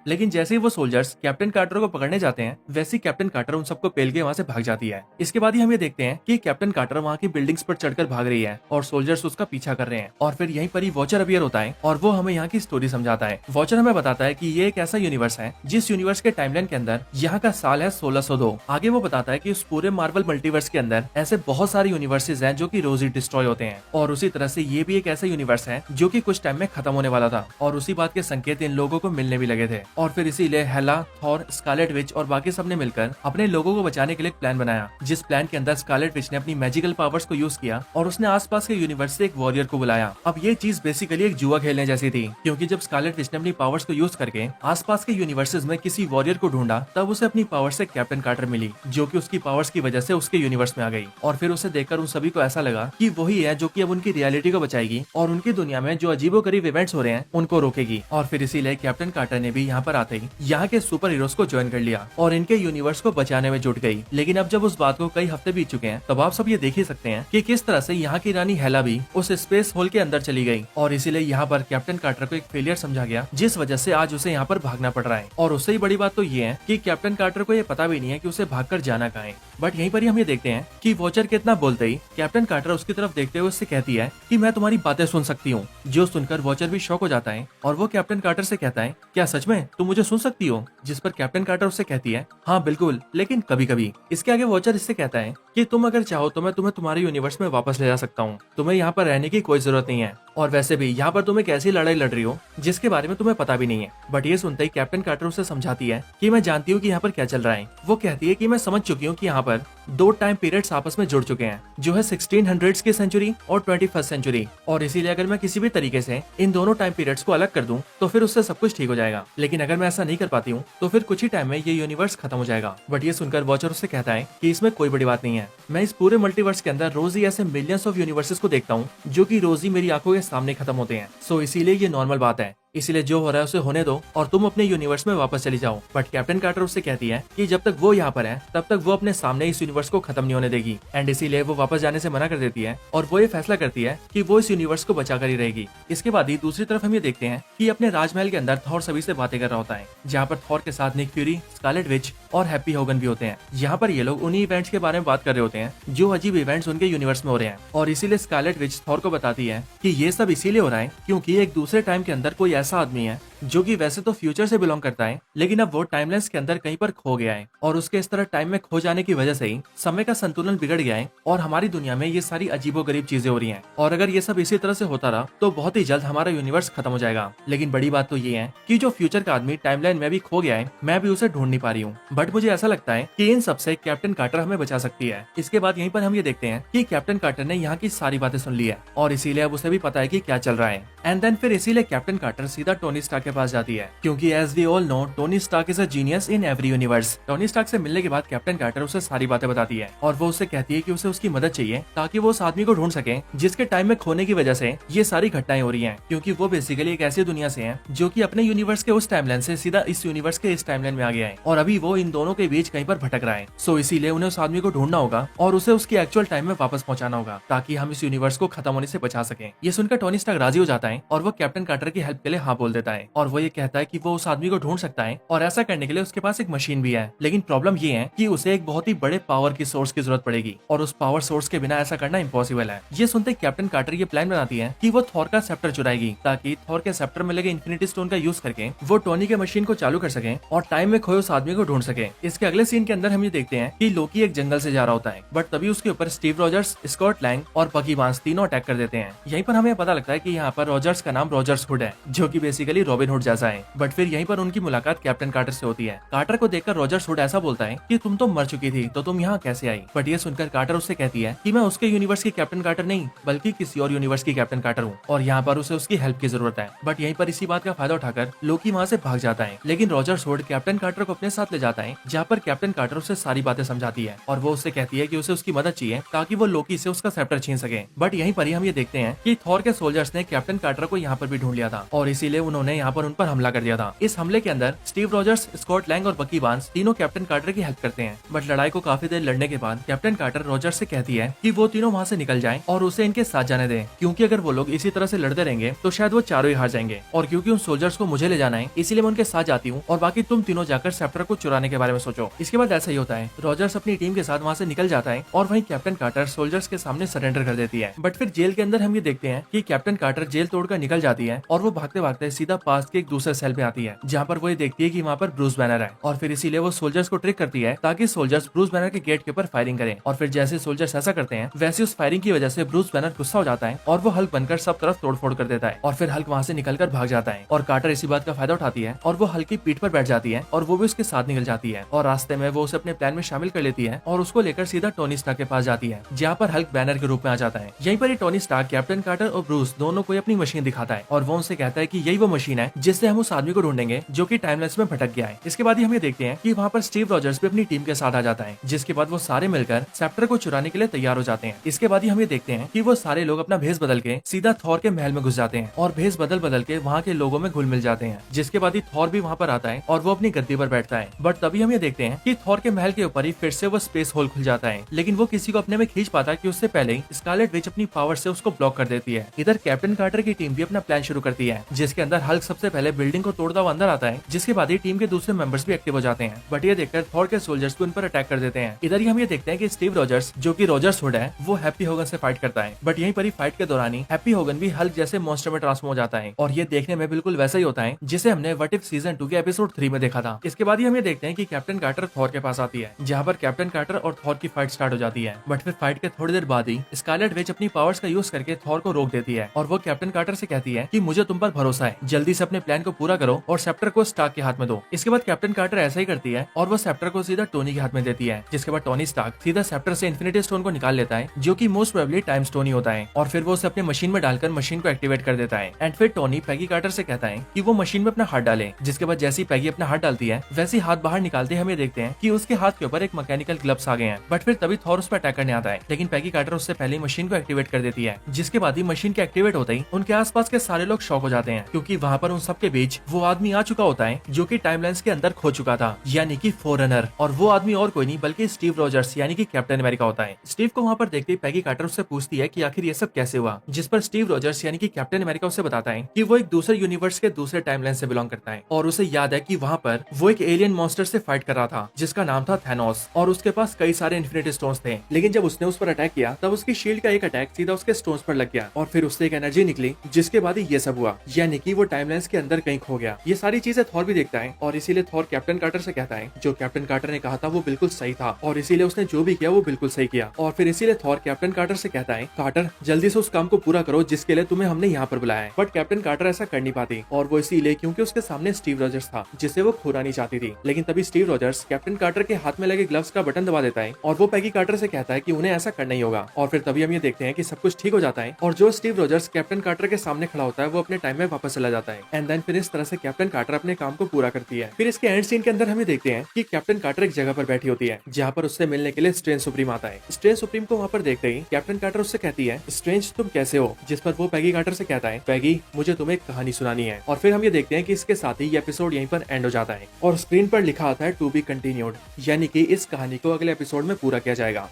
लेकिन जैसे ही वो सोल्जर्स कैप्टन कार्टर को पकड़ने जाते हैं, वैसे ही कैप्टन कार्टर उन सबको पेल के वहाँ से भाग जाती है। इसके बाद ही हम ये देखते हैं कि कैप्टन कार्टर वहाँ की बिल्डिंग्स पर चढ़कर भाग रही है और सोल्जर्स उसका पीछा कर रहे हैं। और फिर यहीं पर ही वॉचर अपीयर होता है और वो हमें यहाँ की स्टोरी समझाता है। वॉचर हमें बताता है कि ये एक ऐसा यूनिवर्स है जिस यूनिवर्स के टाइमलाइन के अंदर यहाँ का साल है 1602। आगे वो बताता है कि उस पूरे मार्वल मल्टीवर्स के अंदर ऐसे बहुत सारे यूनिवर्सेस हैं जो कि रोज ही डिस्ट्रॉय होते हैं, और उसी तरह से ये भी एक ऐसा यूनिवर्स है जो कि कुछ टाइम में खत्म होने वाला था, और उसी बात के संकेत इन लोगों को मिलने भी लगे थे। और फिर इसीलिए हेला, थॉर, स्कारलेट विच और बाकी सब ने मिलकर अपने लोगों को बचाने के लिए एक प्लान बनाया, जिस प्लान के अंदर स्कारलेट विच ने अपनी मैजिकल पावर्स को यूज किया और उसने आसपास के यूनिवर्स से एक वॉरियर को बुलाया। अब ये चीज बेसिकली एक जुआ खेलने जैसी थी, क्योंकि जब स्कारलेट विच ने अपनी पावर्स को यूज करके आसपास के यूनिवर्सेस में किसी वॉरियर को ढूंढा, तब उसे अपनी पावर से कैप्टन कार्टर मिली, जो कि उसकी पावर्स की वजह से उसके यूनिवर्स में आ गई। और फिर उसे देखकर उन सभी को ऐसा लगा कि वही है जो कि अब उनकी रियलिटी को बचाएगी और उनकी दुनिया में जो अजीबोगरीब इवेंट्स हो रहे हैं उनको रोकेगी। और फिर इसीलिए कैप्टन कार्टर ने भी यहाँ पर आते ही यहाँ के सुपर हीरोज को ज्वाइन कर लिया और इनके यूनिवर्स को बचाने में जुट गई। लेकिन अब जब उस बात को कई हफ्ते बीत चुके हैं, तब आप सब ये देख ही सकते हैं कि किस तरह से यहाँ की रानी हेला भी उस स्पेस होल के अंदर चली गई, और इसीलिए यहाँ पर कैप्टन कार्टर को एक फेलियर समझा गया, जिस वजह से आज उसे यहाँ पर भागना पड़ रहा है। और उससे ही बड़ी बात तो ये है कि कैप्टन कार्टर को ये पता भी नहीं है कि उसे भागकर जाना कहाँ है। बट यहीं पर ही हम ये देखते हैं कि वॉचर के इतना बोलते ही कैप्टन कार्टर उसकी तरफ देखते हुए उससे कहती है कि मैं तुम्हारी बातें सुन सकती हूँ, जो सुनकर वॉचर भी शॉक हो जाता है और वो कैप्टन कार्टर से कहता है, क्या सच में तुम मुझे सुन सकती हो? जिस पर कैप्टन कार्टर उससे कहती है, हाँ बिल्कुल, लेकिन कभी कभी। इसके आगे वॉचर इससे कहता है कि तुम अगर चाहो तो मैं तुम्हें तुम्हारे यूनिवर्स में वापस ले जा सकता हूँ, तुम्हें यहाँ पर रहने की कोई जरूरत नहीं है, और वैसे भी यहाँ पर तुम एक ऐसी लड़ाई लड़ रही हो जिसके बारे में तुम्हें पता भी नहीं है। बट ये सुनते ही कैप्टन कार्टर उसे समझाती है कि मैं जानती हूँ कि यहाँ पर क्या चल रहा है। वो कहती है कि मैं समझ चुकी हूँ कि यहाँ पर दो टाइम पीरियड्स आपस में जुड़ चुके हैं, जो है 1600s की सेंचुरी और 21st सेंचुरी, और इसीलिए अगर मैं किसी भी तरीके से इन दोनों टाइम पीरियड्स को अलग कर दूं तो फिर उससे सब कुछ ठीक हो जाएगा। लेकिन अगर मैं ऐसा नहीं कर पाती हूँ तो फिर कुछ ही टाइम में ये यूनिवर्स खत्म हो जाएगा। बट ये सुनकर वॉचर उससे कहता है कि इसमें कोई बड़ी बात नहीं है, मैं इस पूरे मल्टीवर्स के अंदर रोज ही ऐसे मिलियंस ऑफ यूनिवर्सेस को देखता हूँ जो कि रोज ही मेरी आंखों के सामने खत्म होते हैं। सो इसीलिए ये नॉर्मल बात है, इसीलिए जो हो रहा है उसे होने दो और तुम अपने यूनिवर्स में वापस चली जाओ। बट कैप्टन कार्टर उससे कहती है कि जब तक वो यहाँ पर है तब तक वो अपने सामने इस यूनिवर्स को खत्म नहीं होने देगी, एंड इसीलिए वो वापस जाने से मना कर देती है और वो ये फैसला करती है कि वो इस यूनिवर्स को बचा कर ही रहेगी। इसके बाद ही दूसरी तरफ हम ये देखते हैं कि अपने राजमहल के अंदर थॉर सभी से बातें कर रहा होता है, जहाँ पर थॉर के साथ निक फ्यूरी, स्कारलेट विच और हैप्पी होगन भी होते हैं। यहाँ पर ये लोग उन्हीं इवेंट्स के बारे में बात कर रहे होते हैं जो अजीब इवेंट्स उनके यूनिवर्स में हो रहे हैं, और इसीलिए स्कारलेट विच थॉर को बताती है कि ये सब इसीलिए हो रहा है क्योंकि एक दूसरे टाइम के अंदर कोई ऐसा आदमी है जो कि वैसे तो फ्यूचर से बिलोंग करता है, लेकिन अब वो टाइमलाइंस के अंदर कहीं पर खो गया है, और उसके इस तरह टाइम में खो जाने की वजह से ही समय का संतुलन बिगड़ गया है और हमारी दुनिया में ये सारी अजीबोगरीब चीजें हो रही हैं। और अगर ये सब इसी तरह से होता रहा तो बहुत ही जल्द हमारा यूनिवर्स खत्म हो जाएगा। लेकिन बड़ी बात तो ये है कि जो फ्यूचर का आदमी टाइमलाइन में भी खो गया है, मैं भी उसे ढूंढ नहीं पा रही हूँ। बट मुझे ऐसा लगता है कि इन सबसे कैप्टन कार्टर हमें बचा सकती है। इसके बाद यहीं पर हम ये देखते हैं कि कैप्टन कार्टर ने यहाँ की सारी बातें सुन ली है और इसीलिए अब उसे भी पता है कि क्या चल रहा है। एंड देन फिर इसीलिए कैप्टन कार्टर सीधा टोनी स्टार्क के पास जाती है, क्योंकि as we all know Tony Stark is a genius in every universe. Tony Stark से मिलने के बाद कैप्टन कार्टर उसे सारी बातें बताती है और वो उससे कहती है कि उसे उसकी मदद चाहिए ताकि वो उस आदमी को ढूंढ सके जिसके टाइम में खोने की वजह से ये सारी घटनाएं हो रही हैं, क्योंकि वो बेसिकली एक ऐसी दुनिया से है जो कि अपने यूनिवर्स के उस टाइमलाइन से सीधा इस यूनिवर्स के इस टाइमलाइन में आ गया है और अभी वो इन दोनों के बीच कहीं पर भटक रहा है। सो इसीलिए उन्हें उस आदमी को ढूंढना होगा और उसे उसकी एक्चुअल टाइम में वापस पहुंचाना होगा ताकि हम इस यूनिवर्स को खत्म होने से बचा सके। ये सुनकर टोनी स्टार्क राजी हो जाता है और वो कैप्टन कार्टर की हेल्प के लिए हाँ बोल देता है और वो ये कहता है कि वो उस आदमी को ढूंढ सकता है और ऐसा करने के लिए उसके पास एक मशीन भी है, लेकिन प्रॉब्लम ये है कि उसे एक बहुत ही बड़े पावर की सोर्स की जरूरत पड़ेगी और उस पावर सोर्स के बिना ऐसा करना इम्पॉसिबल है। ये सुनते कैप्टन कार्टर ये प्लान बनाती है कि वो थॉर का सेप्टर चुराएगी ताकि थॉर के सेप्टर में लगे इन्फिनिटी स्टोन का यूज करके वो टोनी के मशीन को चालू कर सके और टाइम में खोए उस आदमी को ढूंढ सके। इसके अगले सीन के अंदर हम ये देखते हैं कि लोकी एक जंगल से जा रहा होता है, बट तभी उसके ऊपर स्टीव रॉजर्स, स्कॉट लैंग और बकी बार्न्स तीनों अटैक कर देते हैं। यहीं पर हमें पता लगता है कि यहाँ पर रॉजर्स का नाम रॉजर्स हुड है, जो कि बेसिकली रॉबिन हुड जैसा है। बट फिर यहीं पर उनकी मुलाकात कैप्टन कार्टर से होती है। कार्टर को देखकर रॉजर्स हुड ऐसा बोलता है कि तुम तो मर चुकी थी तो तुम यहाँ कैसे आई। बट ये सुनकर कार्टर उससे कहती है कि मैं उसके यूनिवर्स की कैप्टन कार्टर नहीं बल्कि किसी और यूनिवर्स की कैप्टन कार्टर हूँ और यहाँ पर उसे उसकी हेल्प की जरूरत है। बट यहीं पर इसी बात का फायदा उठाकर लोकी वहाँ से भाग जाता है, लेकिन रॉजर्स हुड कैप्टन कार्टर को अपने साथ ले जाता है, जहाँ पर कैप्टन कार्टर उसे सारी बातें समझाती है और वो उससे कहती है कि उसे उसकी मदद चाहिए ताकि वो लोकी से उसका सेप्टर छीन सके। बट यहीं पर ही हम ये देखते हैं कि थॉर के सोल्जर्स ने कैप्टन कार्टर को यहाँ पर भी ढूंढ लिया था और इसीलिए उन्होंने यहाँ पर उन पर हमला कर दिया था। इस हमले के अंदर स्टीव रॉजर्स, स्कॉट लैंग और बकी बार्न्स तीनों कैप्टन कार्टर की हेल्प करते हैं। बट लड़ाई को काफी देर लड़ने के बाद कैप्टन कार्टर रॉजर्स से कहती है कि वो तीनों वहाँ से निकल जाएं और उसे इनके साथ जाने दें, क्योंकि अगर वो लोग इसी तरह से लड़ते रहेंगे तो शायद वो चारों ही हार जाएंगे और क्योंकि उन सोल्जर्स को मुझे ले जाना है इसीलिए मैं उनके साथ जाती हूँ और बाकी तुम तीनों जाकर सेप्टर को चुराने के बारे में सोचो। इसके बाद ऐसा ही होता है, रॉजर्स अपनी टीम के साथ वहाँ से निकल जाता है और वहीं कैप्टन कार्टर सोल्जर्स के सामने सरेंडर कर देती है। बट फिर जेल के अंदर हम ये देखते हैं कि कैप्टन कार्टर जेल तोड़कर निकल जाती है और वो भागते भागते सीधा पास के एक दूसरे सेल में आती है, जहाँ पर वो ये देखती है कि वहाँ पर ब्रूस बैनर है और फिर इसीलिए वो सोल्जर्स को ट्रिक करती है ताकि सोल्जर्स ब्रूस बैनर के गेट के ऊपर फायरिंग करें। और फिर जैसे सोल्जर्स ऐसा करते हैं वैसे उस फायरिंग की वजह से ब्रूस बैनर गुस्सा हो जाता है और वो हल्क बनकर सब तरफ तोड़फोड़ कर देता है और फिर हल्क वहाँ से निकलकर भाग जाता है और कार्टर इसी बात का फायदा उठाती है और वो हल्क की पीठ पर बैठ जाती है और वो भी उसके साथ निकल जाती है और रास्ते में वो उसे अपने प्लान में शामिल कर लेती है और उसको लेकर सीधा टोनी स्टार्क के पास जाती है, जहाँ पर हल्क बैनर के रूप में आ जाता है। यहीं पर ही टोनी स्टार्क कैप्टन कार्टर और ब्रूस दोनों को अपनी मशीन दिखाता है और वो उनसे कहता है कि यही वो मशीन है जिससे हम उस आदमी को ढूंढेंगे जो कि टाइमलाइन में भटक गया है। इसके बाद ही हम ये देखते हैं कि वहाँ पर स्टीव रॉजर्स भी अपनी टीम के साथ आ जाता है, जिसके बाद वो सारे मिलकर सेप्टर को चुराने के लिए तैयार हो जाते हैं। इसके बाद ही हम ये देखते हैं कि वो सारे लोग अपना भेस बदल के सीधा थॉर के महल में घुस जाते हैं और भेस बदल बदल के वहाँ के लोगों में घुल मिल जाते हैं। जिसके बाद ही थॉर भी वहाँ पर आता है और वो अपनी गद्दी पर बैठता है। बट तभी हम ये देखते हैं कि थॉर के महल के ऊपर ही फिर से वो स्पेस होल खुल जाता है, लेकिन वो किसी को अपने में खींच पाता है कि उससे पहले ही स्कारलेट विच अपनी पावर से उसको ब्लॉक कर देती है। इधर कैप्टन कार्टर की टीम भी अपना प्लान शुरू करती है, जिसके अंदर हल्क सबसे पहले बिल्डिंग को तोड़ता हुआ अंदर आता है, जिसके बाद ही टीम के दूसरे मेंबर्स भी एक्टिव हो जाते हैं। बट ये देखकर थॉर के सोल्जर्स भी उन पर अटैक कर देते हैं। इधर ही हम ये देखते हैं कि स्टीव रॉजर्स, जो कि रॉजर्स हुड है, वो हैप्पी होगन से फाइट करता है। बट यहीं पर ही फाइट के दौरान ही हैप्पी होगन भी हल्क जैसे मॉन्स्टर में ट्रांसफॉर्म हो जाता है और ये देखने में बिल्कुल वैसा ही होता है जिसे हमने व्हाट इफ सीजन 2 के एपिसोड 3 में देखा था। इसके बाद ही हम ये देखते हैं कि कैप्टन कार्टर थॉर के पास आती है, जहाँ पर कैप्टन कार्टर और थॉर की फाइट स्टार्ट हो जाती है। बट फिर फाइट के थोड़ी देर बाद ही स्कारलेट विच अपनी पावर्स का यूज करके थॉर को रोक देती है और वो कैप्टन कार्टर से कहती है कि मुझे तुम पर भरोसा है, जल्दी से अपने प्लान को पूरा करो और सेप्टर को स्टार्क के हाथ में दो। इसके बाद कैप्टन कार्टर ऐसा ही करती है और वो सेप्टर को सीधा टोनी के हाथ में देती है, जिसके बाद टोनी स्टार्क सीधा सेप्टर से इन्फिनिटी स्टोन को निकाल लेता है, जो कि मोस्ट प्रोबेबली टाइम स्टोन ही होता है, और फिर वो उसे अपने मशीन में डालकर मशीन को एक्टिवेट कर देता है। एंड फिर टोनी पैगी कार्टर से कहता है कि वो मशीन में अपना हाथ डाले, जिसके बाद जैसी पैगी अपना हाथ डालती है वैसे हाथ बाहर निकालते हम ये देखते हैं कि उसके हाथ के ऊपर एक मैकेनिकल ग्लव्स आ गए हैं। बट फिर तभी थॉर उस पर अटैक करने आता है, लेकिन पैगी कार्टर उससे पहले मशीन को एक्टिवेट कर देती है, जिसके बाद ही मशीन के एक्टिवेट होते ही उनके आसपास के सारे लोग शॉक हो जाते हैं, क्योंकि वहाँ पर उन सबके बीच वो आदमी आ चुका होता है जो कि टाइमलाइंस के अंदर खो चुका था, यानी कि फोरनर। और वो आदमी और कोई नहीं बल्कि स्टीव रॉजर्स यानी कि कैप्टन अमेरिका होता है। स्टीव को वहाँ पर देखते ही पैगी कार्टर उससे पूछती है कि आखिर ये सब कैसे हुआ, जिस पर स्टीव रॉजर्स यानी कि कैप्टन अमेरिका उसे बताता है कि वो एक दूसरे यूनिवर्स के दूसरे टाइमलाइन से बिलोंग करता है और उसे याद है कि वहाँ पर वो एक एलियन मॉन्स्टर से फाइट कर रहा था जिसका नाम था थैनोस, और उसके पास कई सारे इन्फिनिटी स्टोन्स थे, लेकिन जब उसने उस पर अटैक किया तब उसकी शील्ड का एक अटैक सीधा उसके स्टोन्स पर लग गया और फिर उससे एक एनर्जी निकली, जिसके बाद ही ये सब हुआ, यानी कि वो टाइमलाइंस के अंदर कहीं खो गया। ये सारी चीजें थॉर भी देखता है और इसीलिए थॉर कैप्टन कार्टर से कहता है जो कैप्टन कार्टर ने कहा था वो बिल्कुल सही था और इसीलिए उसने जो भी किया वो बिल्कुल सही किया। और फिर इसीलिए थॉर कैप्टन कार्टर से कहता है कार्टर जल्दी से उस काम को पूरा करो जिसके लिए तुम्हें हमने यहाँ पर बुलाया है। बट कैप्टन कार्टर ऐसा कर नहीं पाती और वो इसीलिए क्योंकि उसके सामने स्टीव रॉजर्स था जिसे वो खोना नहीं चाहती थी। लेकिन तभी स्टीव रॉजर्स कैप्टन कार्टर के हाथ में लगे ग्लव्स का बटन दबा देता है और वो पैगी कार्टर से कहता है कि उन्हें ऐसा करना ही होगा। और फिर तभी हम ये देखते हैं कि सब कुछ ठीक हो जाता है और जो स्टीव रॉजर्स कैप्टन कार्टर के सामने खड़ा होता है वो अपने टाइम में वापस चला जाता है। एंड देन फिर इस तरह से कैप्टन कार्टर अपने काम को पूरा करती है। फिर इसके एंड सीन के अंदर हमें देखते हैं कि कैप्टन कार्टर एक जगह पर बैठी होती है जहाँ पर उससे मिलने के लिए स्ट्रेंज सुप्रीम आता है। स्ट्रेंज सुप्रीम को वहाँ पर देखते ही कैप्टन कार्टर उससे कहती है, स्ट्रेंज तुम कैसे हो? जिस पर वो पैगी कार्टर से कहता है, पैगी मुझे तुम्हें एक कहानी सुनानी है। और फिर हम ये देखते हैं कि इसके साथ ही ये एपिसोड यहीं पर एंड हो जाता है और स्क्रीन पर लिखा आता है टू बी कंटिन्यूड, यानी कि इस कहानी को अगले एपिसोड में पूरा किया जाएगा।